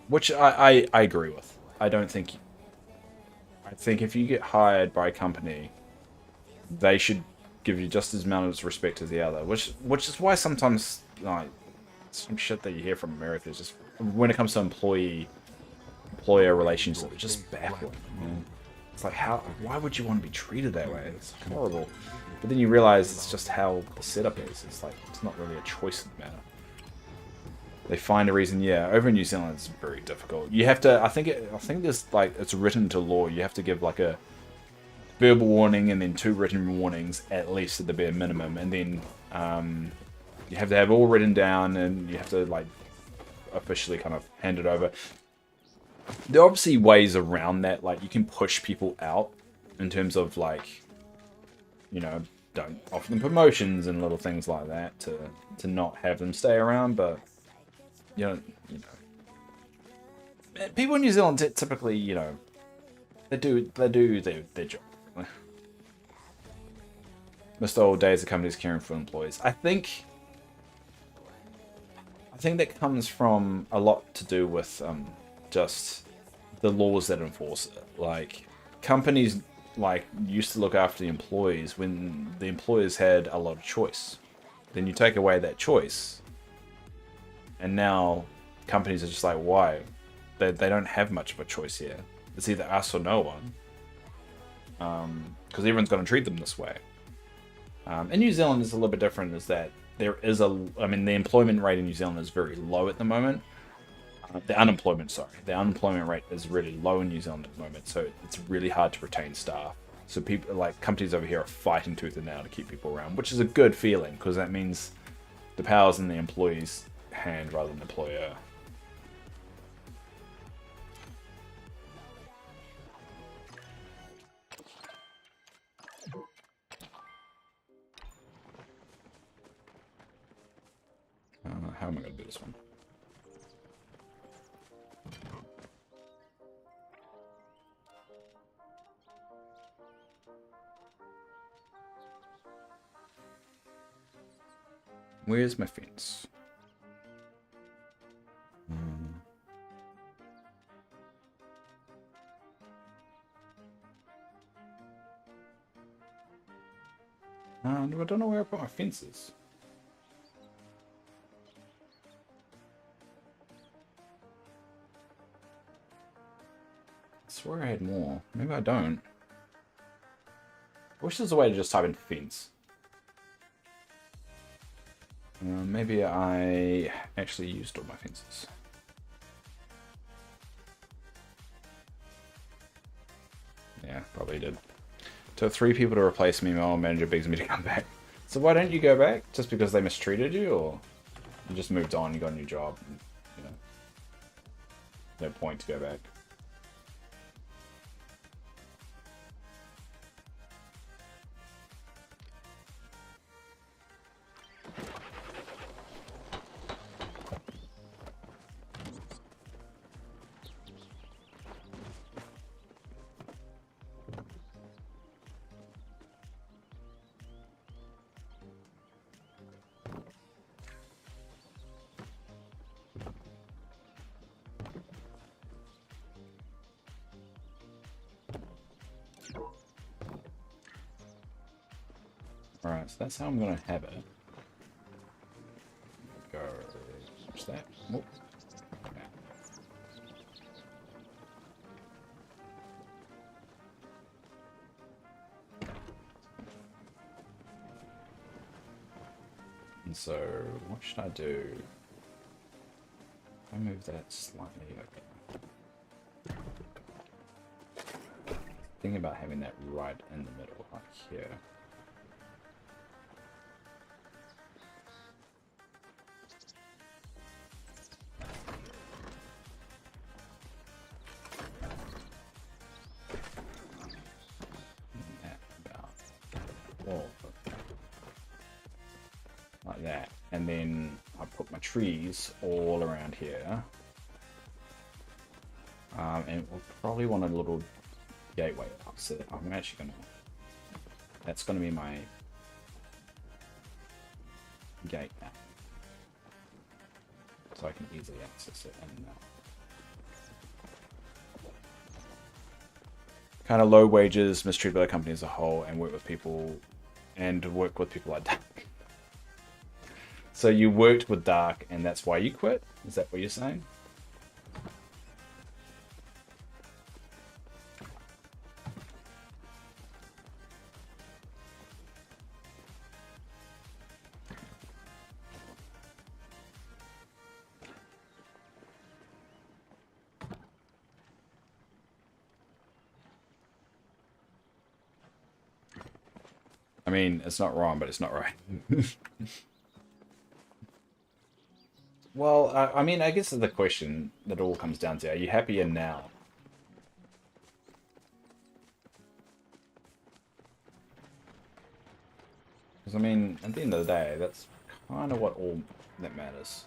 which I agree with. I think if you get hired by a company, they should give you just as much respect as the other, which is why sometimes like some shit that you hear from America is just when it comes to employer relations, it's just baffling. Man. It's like why would you want to be treated that way? It's horrible. But then you realize it's just how the setup is. It's like it's not really a choice in the matter. They find a reason. Yeah, over in New Zealand it's very difficult. You have to. I think there's like it's written into law. You have to give like a verbal warning and then 2 written warnings at least at the bare minimum, and then you have to have all written down, and you have to like officially kind of hand it over. There are obviously ways around that. Like you can push people out in terms of like, you know, don't offer them promotions and little things like that to not have them stay around, but. You know, people in New Zealand typically, you know, they do their job. Missed the old days of companies caring for employees. I think that comes from a lot to do with just the laws that enforce it. Like companies like used to look after the employees when the employers had a lot of choice. Then you take away that choice. And now companies are just like, why? They don't have much of a choice here. It's either us or no one. Because everyone's going to treat them this way. In New Zealand, it's a little bit different. Is that there is the employment rate in New Zealand is very low at the moment. The unemployment rate is really low in New Zealand at the moment. So it's really hard to retain staff. So people like companies over here are fighting tooth and nail to keep people around, which is a good feeling because that means the power's in the employees' hand rather than the employer. How am I going to do this one? Where's my fence? I don't know where I put my fences. I swear I had more. Maybe I don't. I wish there's a way to just type in fence. Maybe I actually used all my fences. Yeah, probably did. Took 3 people to replace me. My old manager begs me to come back. So why don't you go back? Just because they mistreated you, or you just moved on, you got a new job, and, you know, no point to go back. Alright, so that's how I'm going to have it. Go. What's that? Whoop. Okay. And so, what should I do? I move that slightly over. Thinking about having that right in the middle, like here. Like that, and then I put my trees all around here, and we'll probably want a little gateway up. So I'm actually gonna. That's gonna be my gate now. So I can easily access it and now. Kind of low wages, mistreated by the company as a whole, and work with people like Dark. So you worked with Dark and that's why you quit? Is that what you're saying? I mean, it's not wrong, but it's not right. Well, I mean, I guess the question that all comes down to, are you happier now? Because, I mean, at the end of the day, that's kind of what all that matters.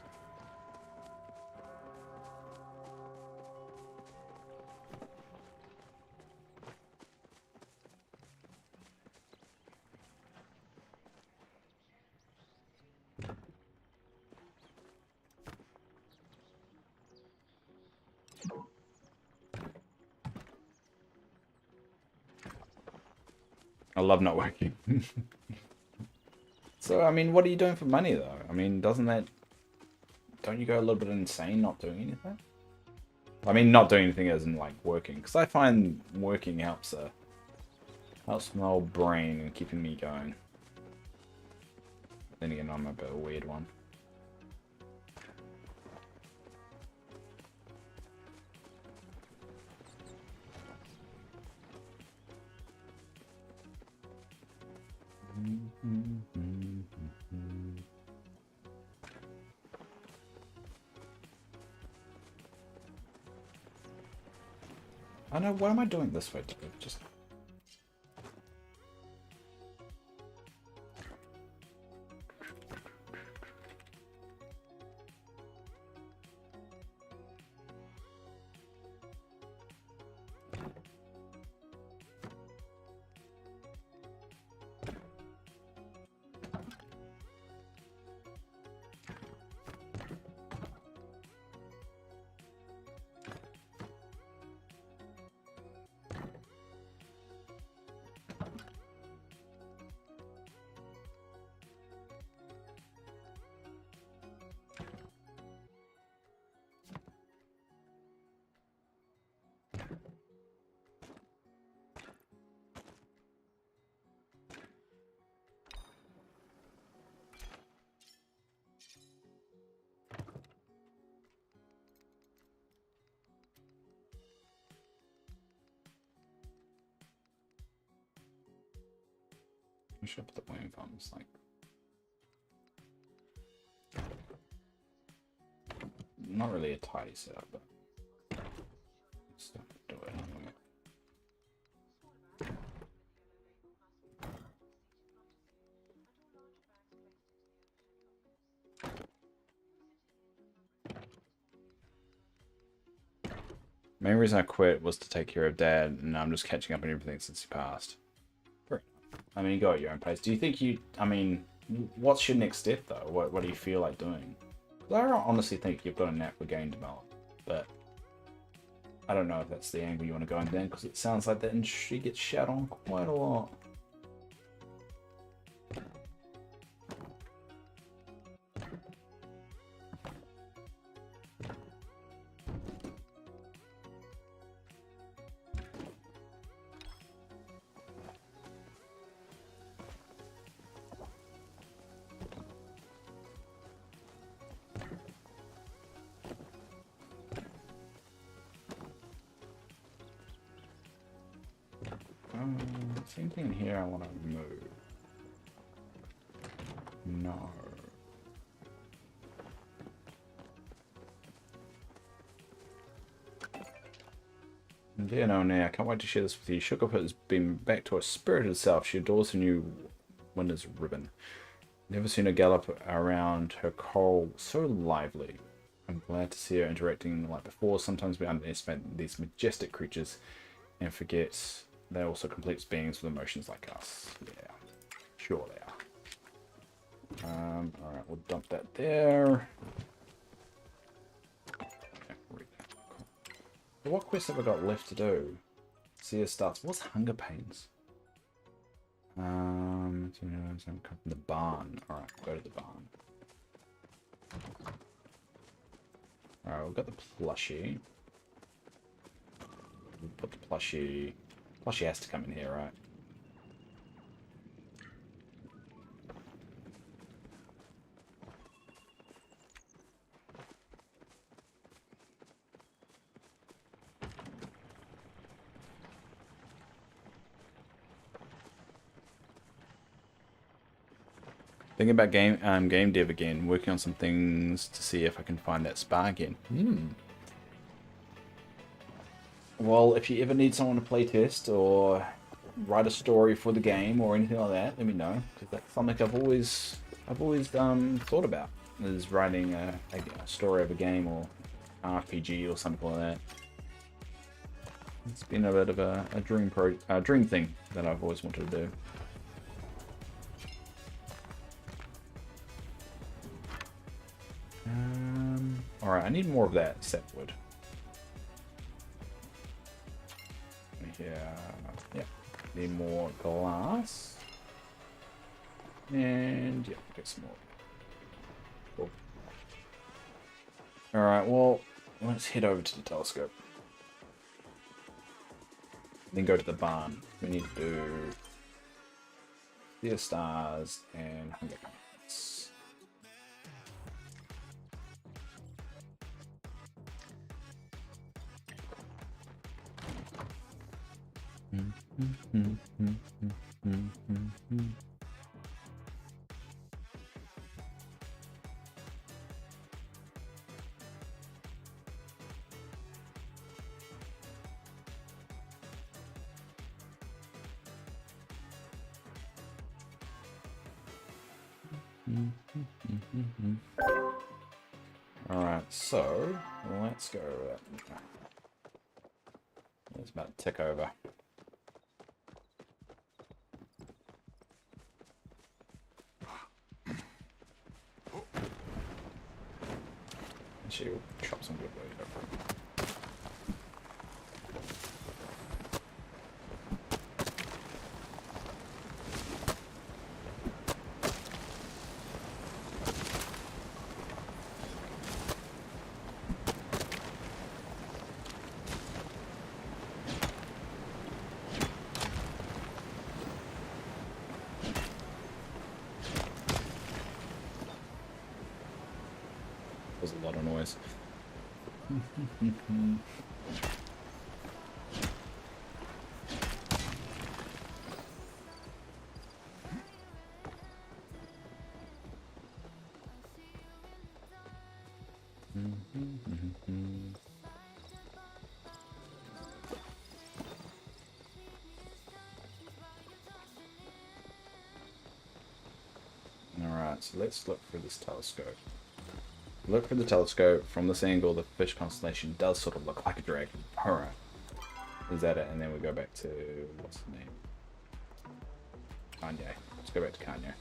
I love not working. So, I mean, what are you doing for money, though? I mean, don't you go a little bit insane not doing anything? I mean, not doing anything as in, like, working. Because I find working helps my old brain and keeping me going. Then again, I'm a bit of a weird one. I know, what am I doing this way? Just... I should put the wind farms like not really a tidy setup, but still do it anyway. Main reason I quit was to take care of Dad, and I'm just catching up on everything since he passed. I mean, you go at your own pace. Do you think I mean, what's your next step though? What do you feel like doing? I honestly think you've got a knack for game development, but I don't know if that's the angle you want to go in then, because it sounds like that industry gets shat on quite a lot. Same thing here, I want to move. No. Dear Naomi, I can't wait to share this with you. Sugarfoot has been back to her spirited self. She adores her new winter's ribbon. Never seen her gallop around her coral so lively. I'm glad to see her interacting like before. Sometimes we underestimate these majestic creatures and forget they're also complete beings with emotions like us. Yeah, sure they are. Alright, we'll dump that there. Okay, read that. Cool. What quests have I got left to do? See starts. What's hunger pains? Come from the barn. Alright, go to the barn. Alright, we've got the plushie. We'll put the plushie. Plushie has to come in here, right? Thinking about game dev again, working on some things to see if I can find that spa again. Well, if you ever need someone to play test or write a story for the game or anything like that, let me know, because that's something I've always thought about, is writing a story of a game or RPG or something like that. It's been a bit of a dream thing that I've always wanted to do. Alright, I need more of that sapwood. Yeah, need more glass. And yeah, get some more. Cool. Alright, well, let's head over to the telescope. Then go to the barn. We need to do the stars and hunger pains. Alright, so let's go. It's about to tick over. Actually, we'll chop some wood later. There's a lot of noise. Alright, so let's look through this telescope. Look for the telescope. From this angle, the fish constellation does sort of look like a dragon. Alright. Is that it? And then we go back to... what's the name? Kanye. Let's go back to Kanye.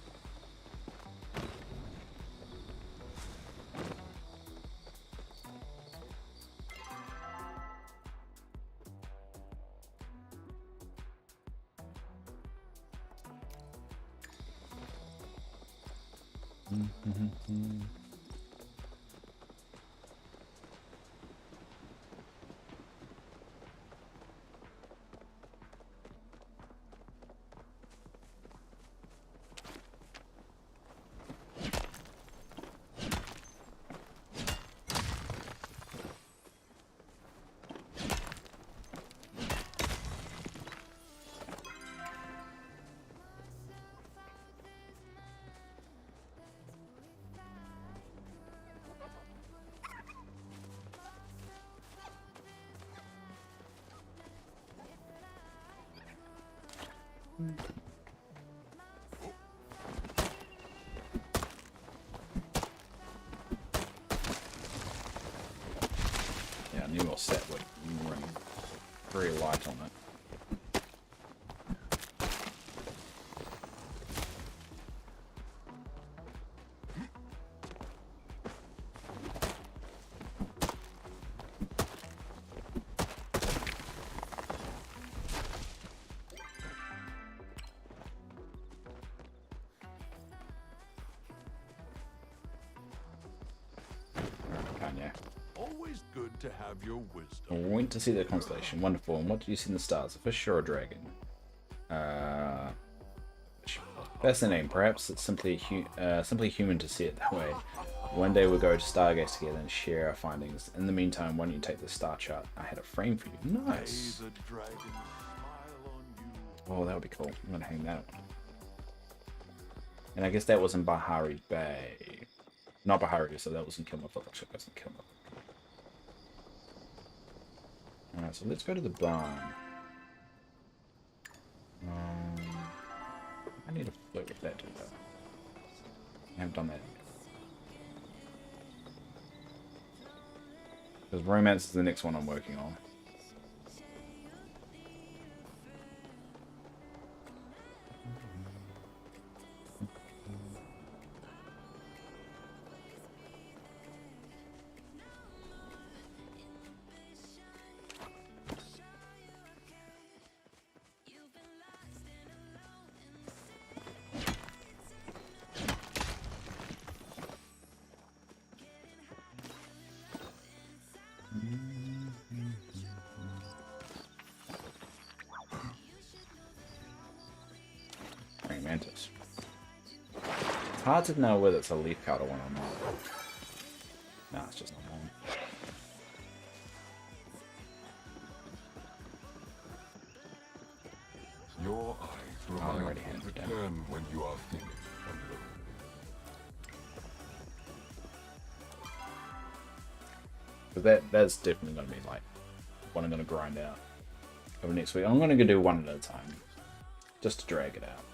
Yeah, new more set would run very light on it. always good to have your wisdom. We went to see the constellation. Wonderful. And what did you see in the stars? A fish or a dragon? Fascinating. Perhaps it's simply human to see it that way. One day we'll go to Stargaze together and share our findings. In the meantime, why don't you take the star chart? I had a frame for you. Nice. May the dragon smile on you. Oh, that would be cool. I'm gonna hang that up. And I guess that was in Bahari Bay. Not Bahari, so that was in Kilmer. Looks like it was in Kilmer. Alright, so let's go to the barn. I need to flirt with that dude though. I haven't done that yet. Because romance is the next one I'm working on. Mantis. It's hard to know whether it's a leaf cutter one or not. Nah, it's just not one. Your eyes already remind you had to it down. turn when you are finished alone. But that's definitely going to be like what I'm going to grind out over next week. I'm going to do one at a time, just to drag it out.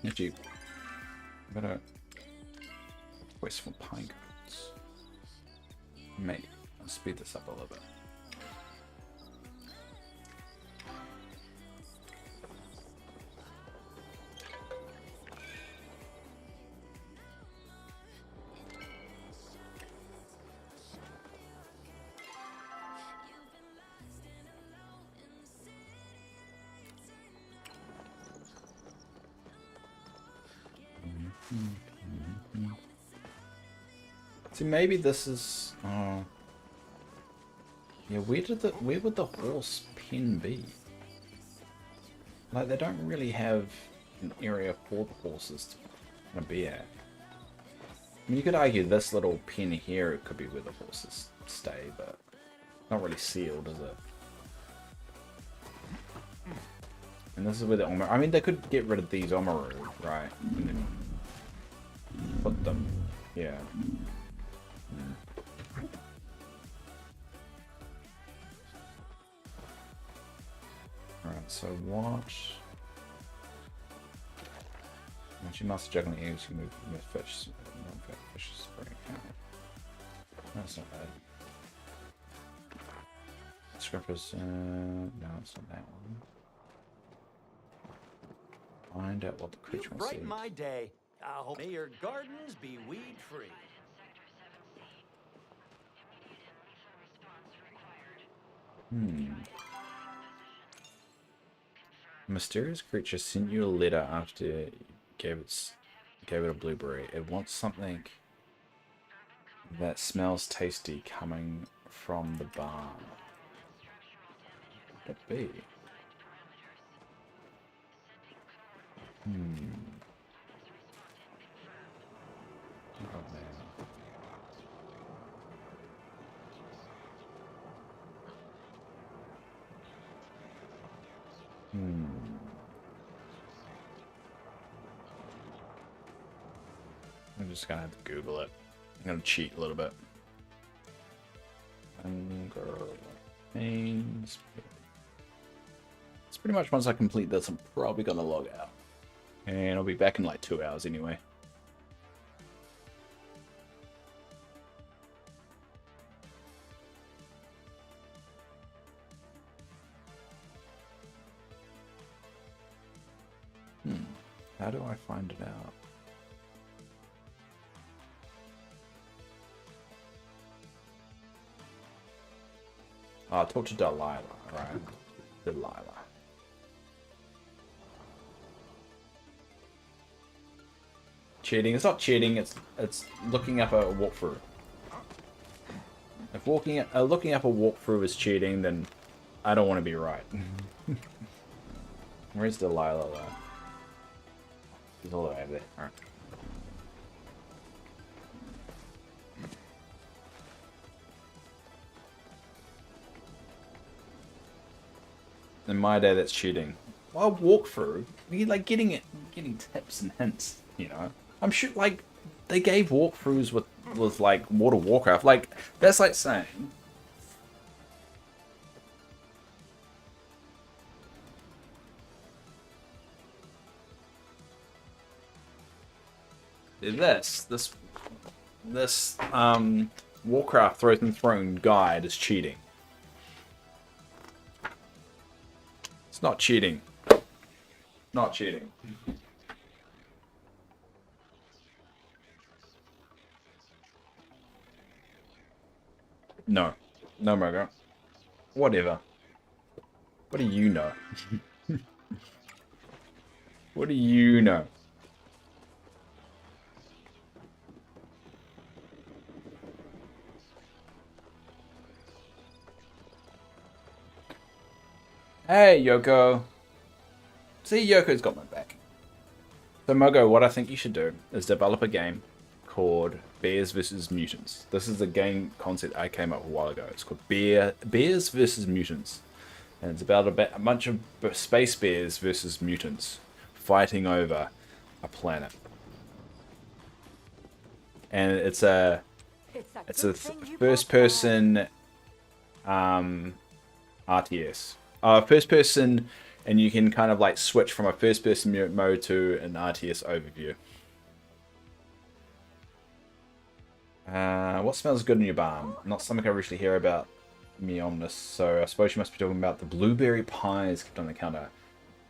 Actually, I better wasteful pine cones. Maybe I'll speed this up a little bit. See, maybe this is. Yeah, where would the horse pen be? Like, they don't really have an area for the horses to be at. I mean, you could argue this little pen here, it could be where the horses stay, but not really sealed, is it? And this is where the Omaru. I mean, they could get rid of these Omaru, right? And then put them here. Alright, so what? Once you master juggling eggs, you move with fish. Fish spring. That's not bad. Scruffers, no, it's not that one. Find out what the creature You wants to brighten eat. my day. I hope may your gardens be weed free. A mysterious creature sent you a letter after you gave it a blueberry. It wants something that smells tasty coming from the barn. What could it be? Oh man. I'm just gonna have to Google it. I'm gonna cheat a little bit. It's pretty much once I complete this, I'm probably gonna log out. And I'll be back in like 2 hours anyway. How do I find it out? Oh, talk to Delilah, right? Delilah. Cheating. It's not cheating. It's looking up a walkthrough. If looking up a walkthrough is cheating, then I don't want to be right. Where's Delilah though? She's all the way over there. Alright. In my day, that's cheating. Well, walkthrough, you like getting tips and hints. You know, I'm sure like they gave walkthroughs with like World of Warcraft. Like that's like saying. This Warcraft Frozen Throne guide is cheating. It's not cheating. Not cheating. No. No, Mogo. Whatever. What do you know? What do you know? Hey, Yoko. See, Yoko's got my back. So, Mogo, what I think you should do is develop a game called Bears vs. Mutants. This is a game concept I came up with a while ago. It's called Bears vs. Mutants. And it's about a bunch of space bears versus mutants fighting over a planet. And it's a first-person RTS. First person, and you can kind of like switch from a first person mode to an RTS overview. What smells good in your barn? Not something I usually hear about me omnis, so I suppose you must be talking about the blueberry pies kept on the counter.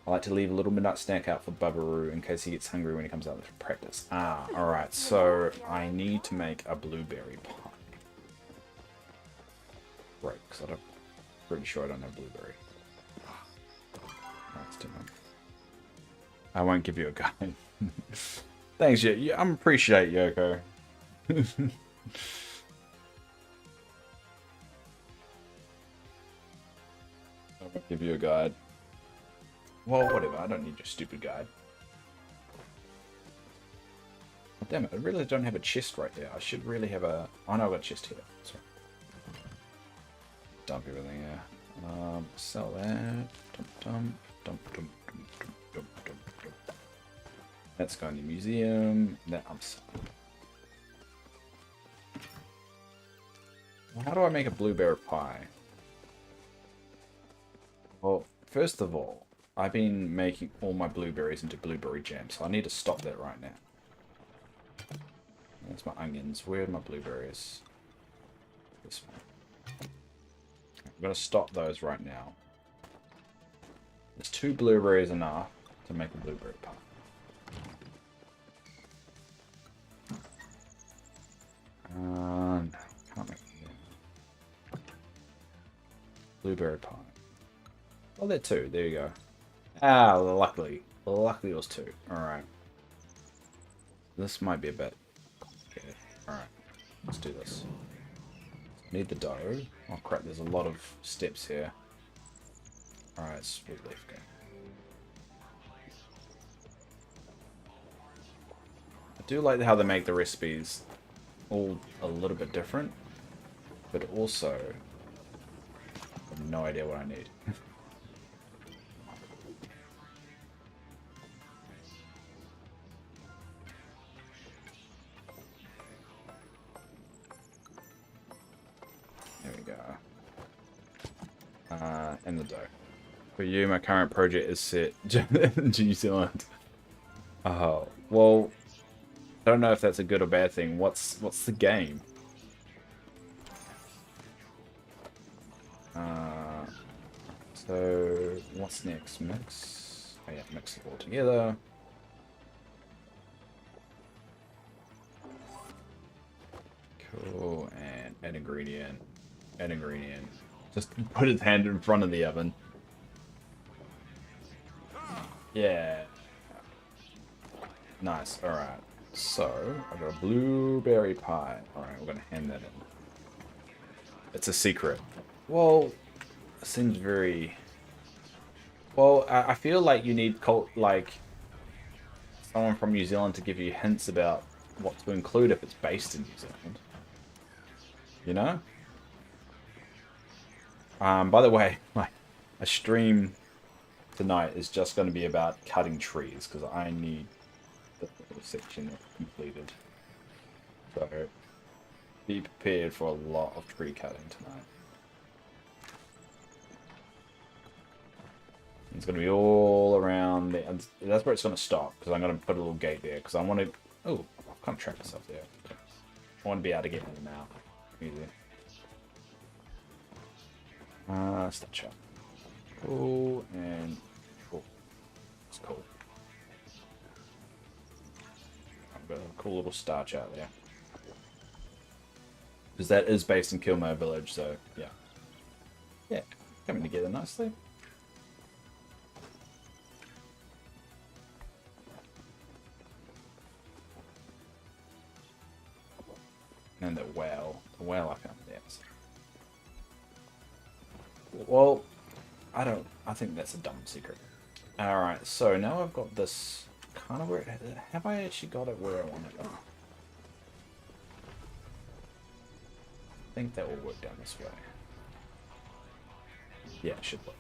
I like to leave a little midnight snack out for Bubbaroo in case he gets hungry when he comes out for practice. Alright, so I need to make a blueberry pie. Right, because I'm pretty sure I don't have blueberry. I won't give you a guide. Thanks, I appreciate Yoko. I won't give you a guide. Well, whatever. I don't need your stupid guide. Oh, damn it! I really don't have a chest right there. I should really have a. Oh no, I've got a chest here. Sorry. Dump everything. Yeah. Sell that. Dump. That's going to the museum. That I'm selling. How do I make a blueberry pie? Well, first of all, I've been making all my blueberries into blueberry jam, so I need to stop that right now. That's my onions. Where are my blueberries? This one. I'm going to stop those right now. Is 2 blueberries enough to make a blueberry pie? No, can't make it. Blueberry pie. Well, they're 2. There you go. Luckily. Luckily it was 2. Alright. This might be a bit. Okay. Alright. Let's do this. Need the dough. Oh crap, there's a lot of steps here. Alright, split leaf. Okay. I do like how they make the recipes all a little bit different, but also I have no idea what I need. There we go. And the dough. For you, my current project is set to New Zealand. Oh, well, I don't know if that's a good or bad thing. What's the game? So what's next? Mix. Oh yeah, mix it all together. Cool. And add ingredient. Add ingredient. Just put his hand in front of the oven. Yeah. Nice. Alright. So, I got a blueberry pie. Alright, we're gonna hand that in. It's a secret. Well, it seems very... Well, I feel like you need someone from New Zealand to give you hints about what to include if it's based in New Zealand. You know? By the way, a stream tonight is just going to be about cutting trees, because I need the little section completed. So, be prepared for a lot of tree cutting tonight. It's going to be all around there. And that's where it's going to stop, because I'm going to put a little gate there, because I want to... Oh, I can't track myself there. I want to be able to get in and out. Easy. Stitch up. Cool, and... Cool. It's cool. I've got a cool little starch out there. Because that is based in Kilmer Village, so, yeah. Yeah, coming together nicely. And the well I found there. Well, I think that's a dumb secret. Alright, so now I've got this kind of where, have I actually got it where I want it? Oh. I think that will work down this way. Yeah, it should work.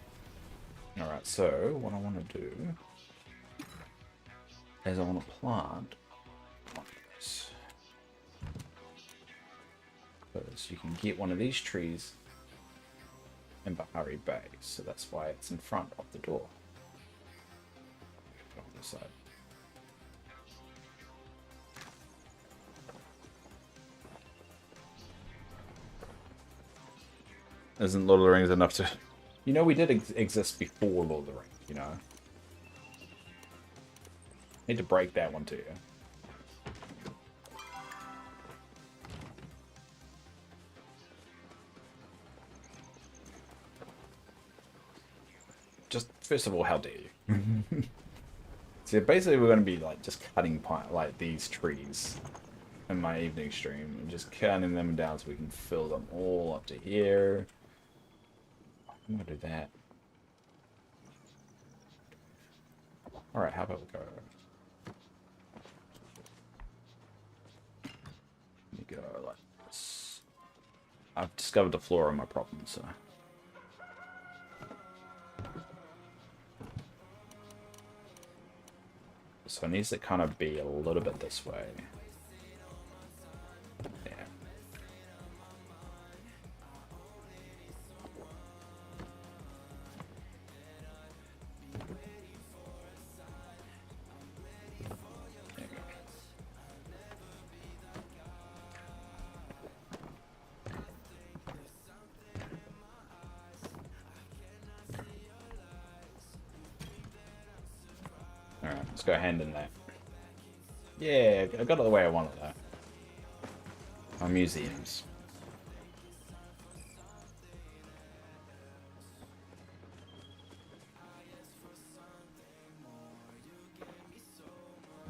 Alright, so what I want to do is I want to plant one of this. Because you can get one of these trees in Bahari Bay, so that's why it's in front of the door. On the side. Isn't Lord of the Rings enough to... You know, we did exist before Lord of the Rings, you know? Need to break that one to you. Just, first of all, how dare you? So basically we're going to be like just cutting these trees in my evening stream and just cutting them down so we can fill them all up to here. I'm going to do that. Alright, how about we go... Let me go like this. I've discovered the flaw of my problem, so... So it needs to kind of be a little bit this way. Yeah. There you go. Alright, let's go hand in that. Yeah, I got it the way I want it though. Our museums.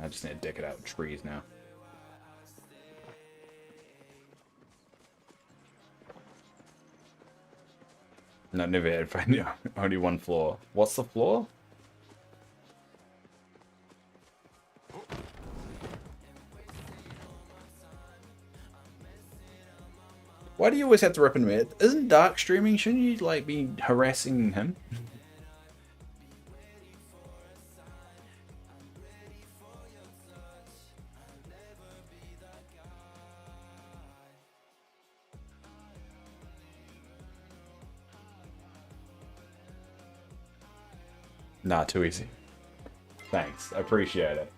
I just need to deck it out with trees now. No, never had only one floor. What's the floor? Why do you always have to rip him? Isn't Dark streaming? Shouldn't you like be harassing him? Nah, too easy. Thanks, I appreciate it.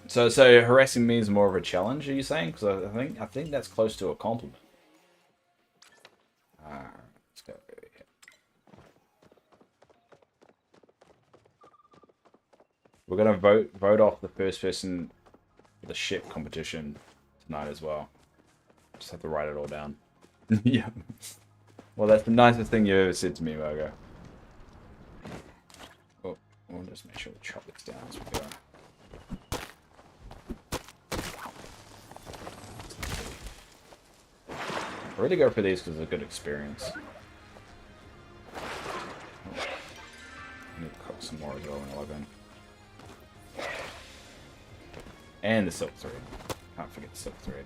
So harassing me is more of a challenge, are you saying? Because I think that's close to a compliment. Let's go over here. We're gonna vote off the first person for the ship competition tonight as well. Just have to write it all down. Yeah. Well, that's the nicest thing you've ever said to me, Margo. Oh, we'll just make sure we chop this down as we go. I really go for these because it's a good experience. I need to cook some more as well when I log in. And the silk thread. Can't forget the silk thread.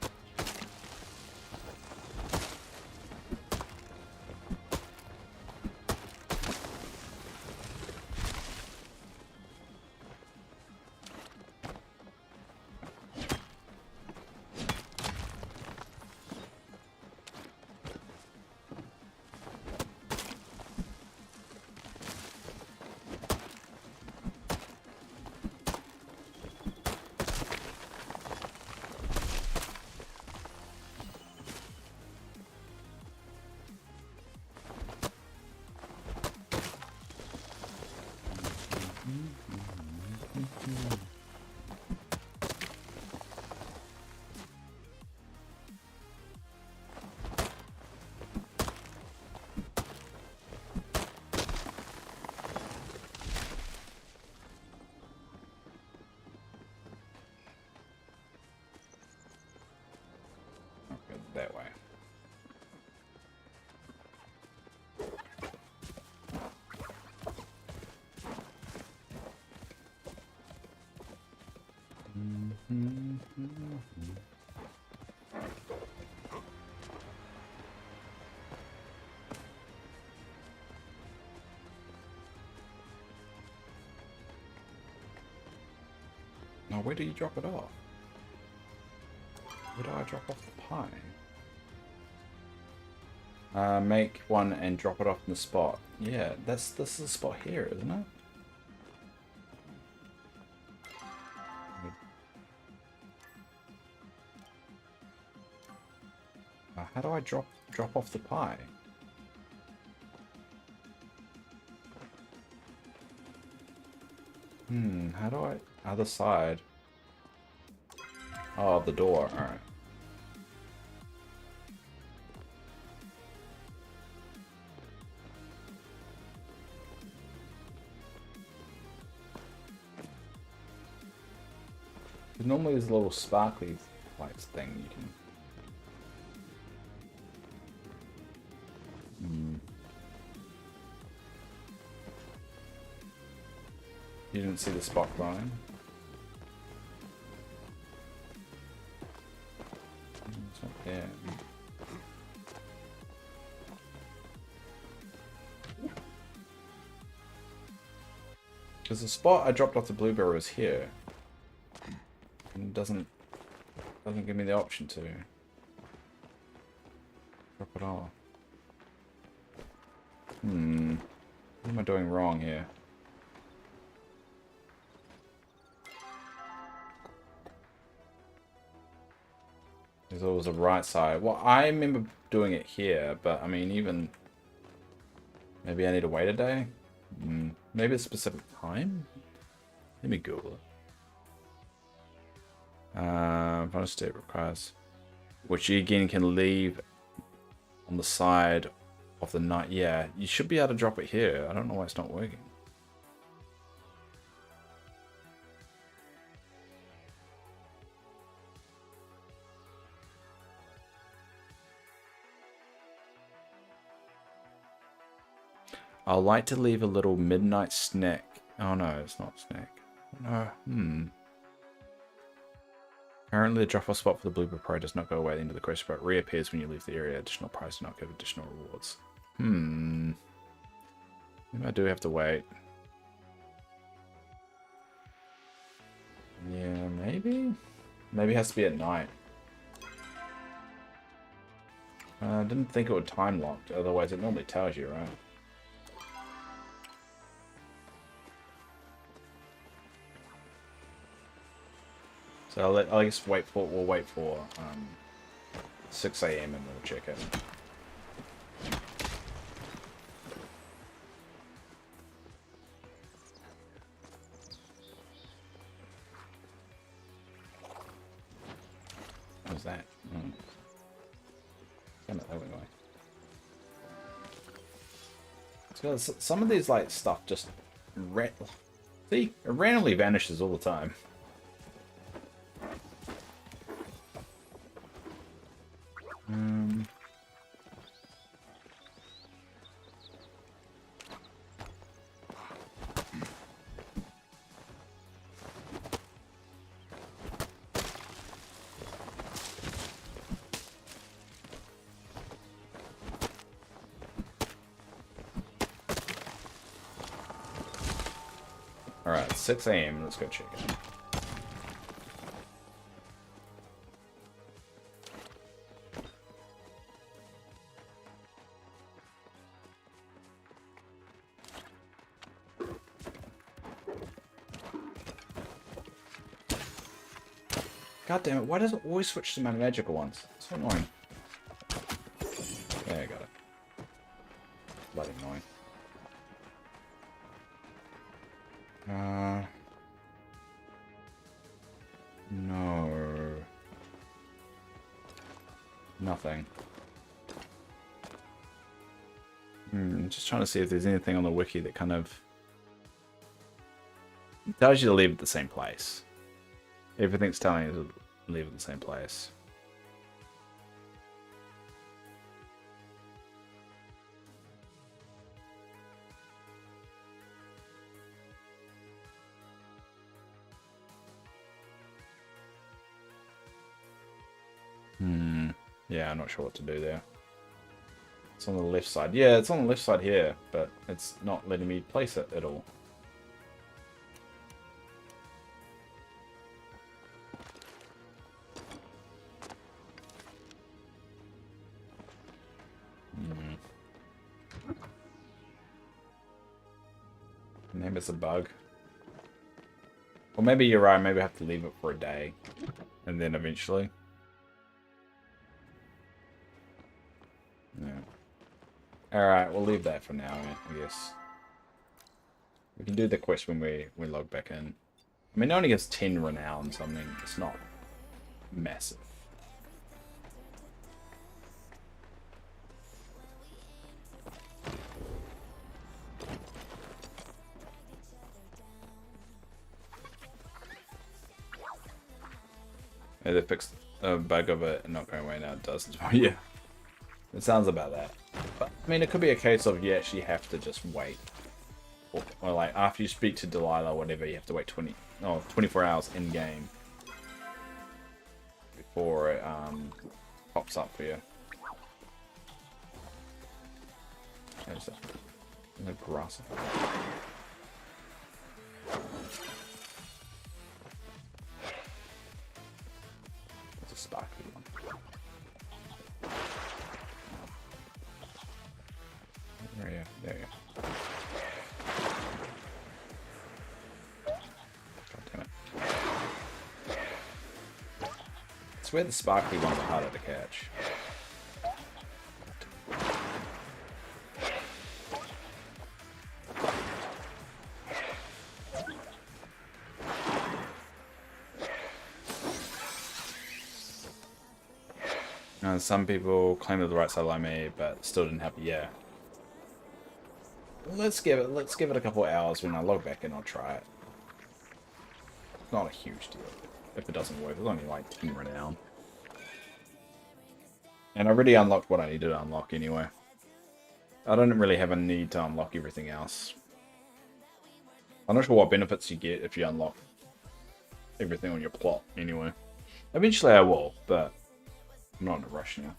That way. Now, where do you drop it off? Where do I drop off the pie? Make one and drop it off in the spot. Yeah, this is the spot here, isn't it? How do I drop off the pie? How do I... Other side. Oh, the door. Alright. Normally there's a little sparkly lights thing you can... You didn't see the spot glowing? It's not there. Because the spot I dropped off the blueberry was here. And it doesn't give me the option to drop it off. What am I doing wrong here? There's always a right side. Well, I remember doing it here, but I mean, even... Maybe I need to wait a day? Maybe a specific time? Let me Google it. Final state requires... Which you again can leave on the side of the night. Yeah, you should be able to drop it here. I don't know why it's not working. I'd like to leave a little midnight snack. Oh no, it's not snack. No, Apparently the drop-off spot for the blueberry pie does not go away at the end of the quest, but reappears when you leave the area. Additional prize do not give additional rewards. Maybe I do have to wait. Yeah, maybe? Maybe it has to be at night. I didn't think it would time locked, otherwise it normally tells you, right? So I guess we'll wait for 6 AM and we'll check it. What was that? Damn it, that went away. So some of these like stuff just see, it randomly vanishes all the time. Alright, 6 AM, let's go check it. God damn it, why does it always switch to my magical ones? It's so annoying. Yeah, I got it. Bloody annoying. No. Nothing. Just trying to see if there's anything on the wiki that kind of tells you to leave it the same place. Everything's telling you to leave it the same place. Yeah, I'm not sure what to do there. It's on the left side. Yeah, it's on the left side here, but it's not letting me place it at all. Maybe it's a bug. Or maybe you're right, maybe I have to leave it for a day. And then eventually. Yeah. Alright, we'll leave that for now, I guess. We can do the quest when we log back in. I mean, it only gets 10 renown, so I mean, it's not massive. Yeah, they fixed a bug of it and not going away now. It does. Yeah. It sounds about that. But, I mean, it could be a case of you actually have to just wait. Or like, after you speak to Delilah or whatever, you have to wait 24 hours in-game. Before it pops up for you. There's no grass. It's a sparkly one. There you go. There you go. God damn it. I swear the sparkly ones are harder to catch. Some people claim they're the right side like me, but still didn't have it. Yeah. Let's give it a couple of hours. When I log back in, I'll try it. It's not a huge deal if it doesn't work. It's only like 10 renown. And I already unlocked what I needed to unlock anyway. I don't really have a need to unlock everything else. I'm not sure what benefits you get if you unlock everything on your plot anyway. Eventually I will, but I'm not in a rush now.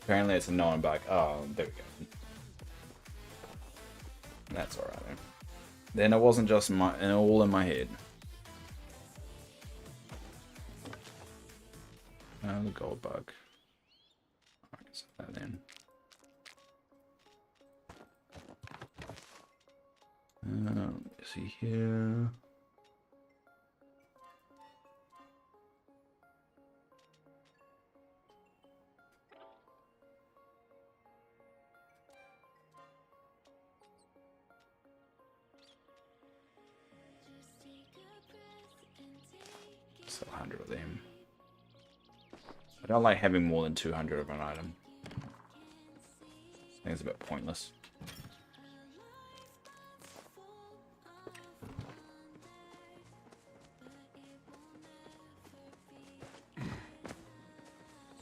Apparently it's a known bug. Oh, there we Then it wasn't just all in my head. The gold bug. I can set that then. Let's see here. Still 100 of them. I don't like having more than 200 of an item. I think it's a bit pointless.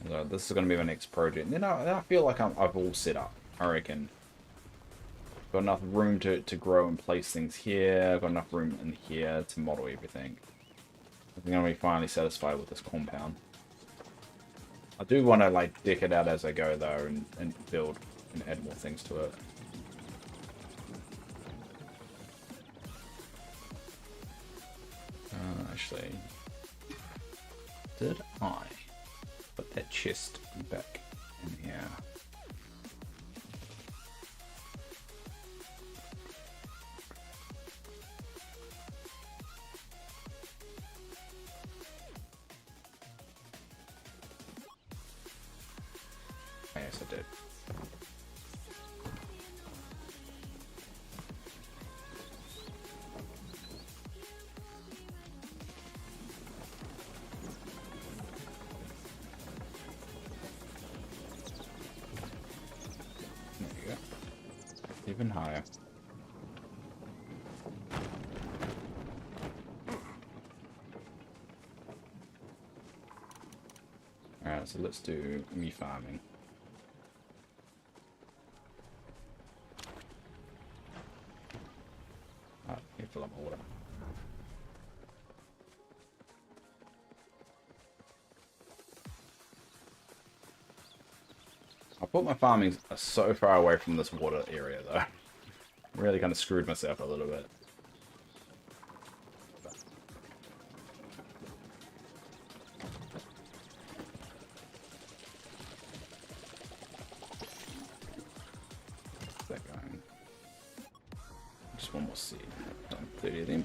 So this is going to be my next project. Then I feel like I've all set up, I reckon. Got enough room to grow and place things here. Got enough room in here to model everything. I think I'm going to be finally satisfied with this compound. I do want to like deck it out as I go though and build and add more things to it. Actually, did I put that chest back in here? Yes, I did. There you go. Even higher. Alright, so let's do me farming. Fill up my water. I put my farming so far away from this water area though. Really kind of screwed myself a little bit. Where's that going? Just one more seed. Done 30 of them.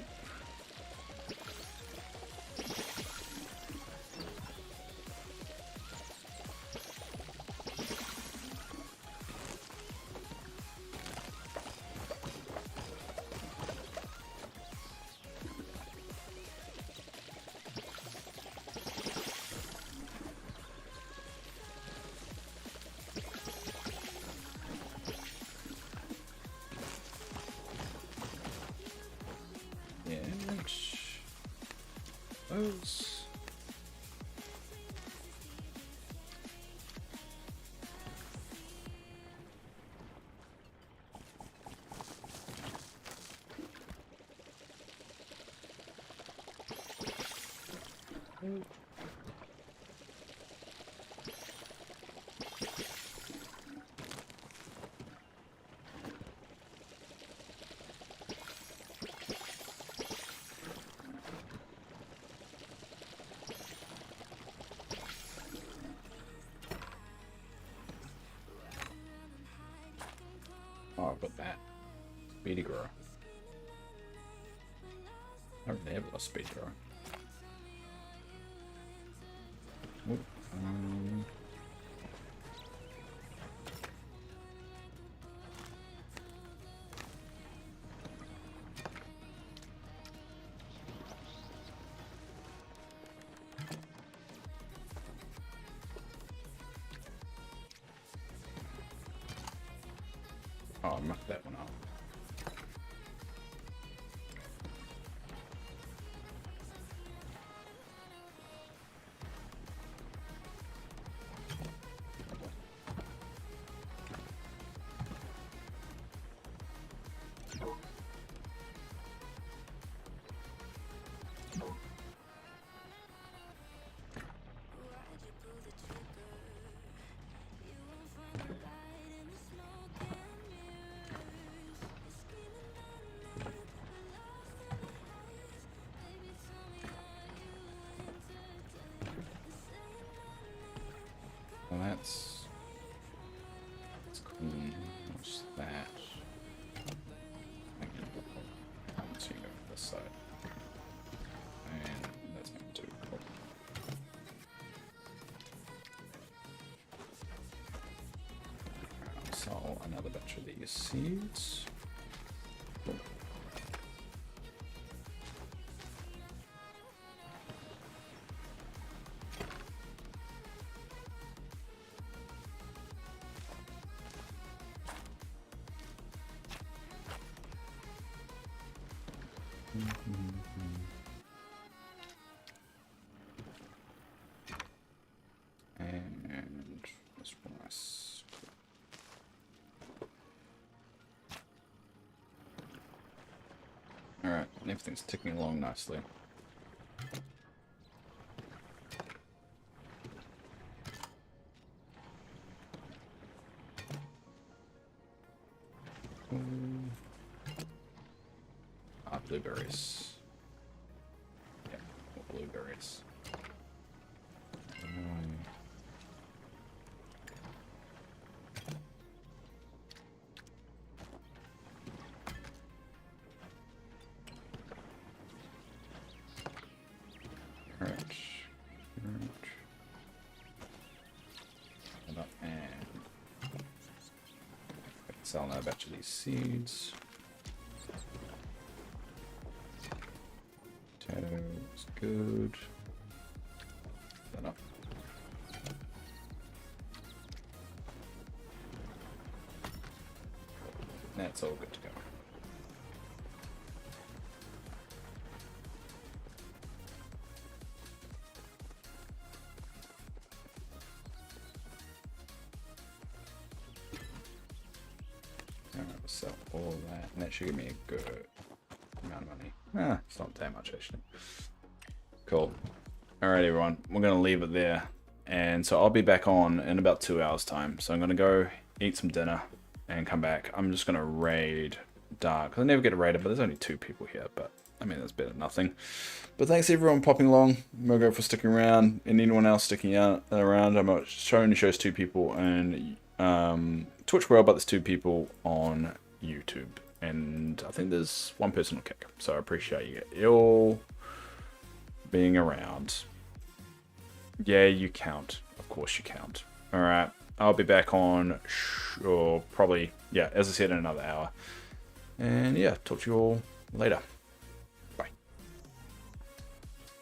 Those. Oh, I've got that. Speedy grower. I don't really have a speed grower. Ooh, oh, I mucked that one up. this side. And that's going to do. Cool. I'll sell another batch of these seeds. Cool. And this rice. Alright, everything's ticking along nicely. Blueberries. Yeah, blueberries. Alright. And sell another batch of these seeds. Potatoes, good. That up. That's all good to go. Alright, we'll sell all that, and that should give me a good amount of money. It's not that much actually. Cool. Alright everyone, we're going to leave it there. And so I'll be back on in about 2 hours time. So I'm going to go eat some dinner and come back. I'm just going to raid Dark. I never get raided, but there's only 2 people here. But I mean, that's better than nothing. But thanks everyone popping along. Mogo for sticking around. And anyone else sticking around. I'm only shows 2 people on Twitch World, but there's 2 people on YouTube. And I think there's 1 person on Kick. So I appreciate you all being around. Yeah, you count. Of course you count. Alright. I'll be back on, probably, yeah, as I said, in another hour. And yeah, talk to you all later.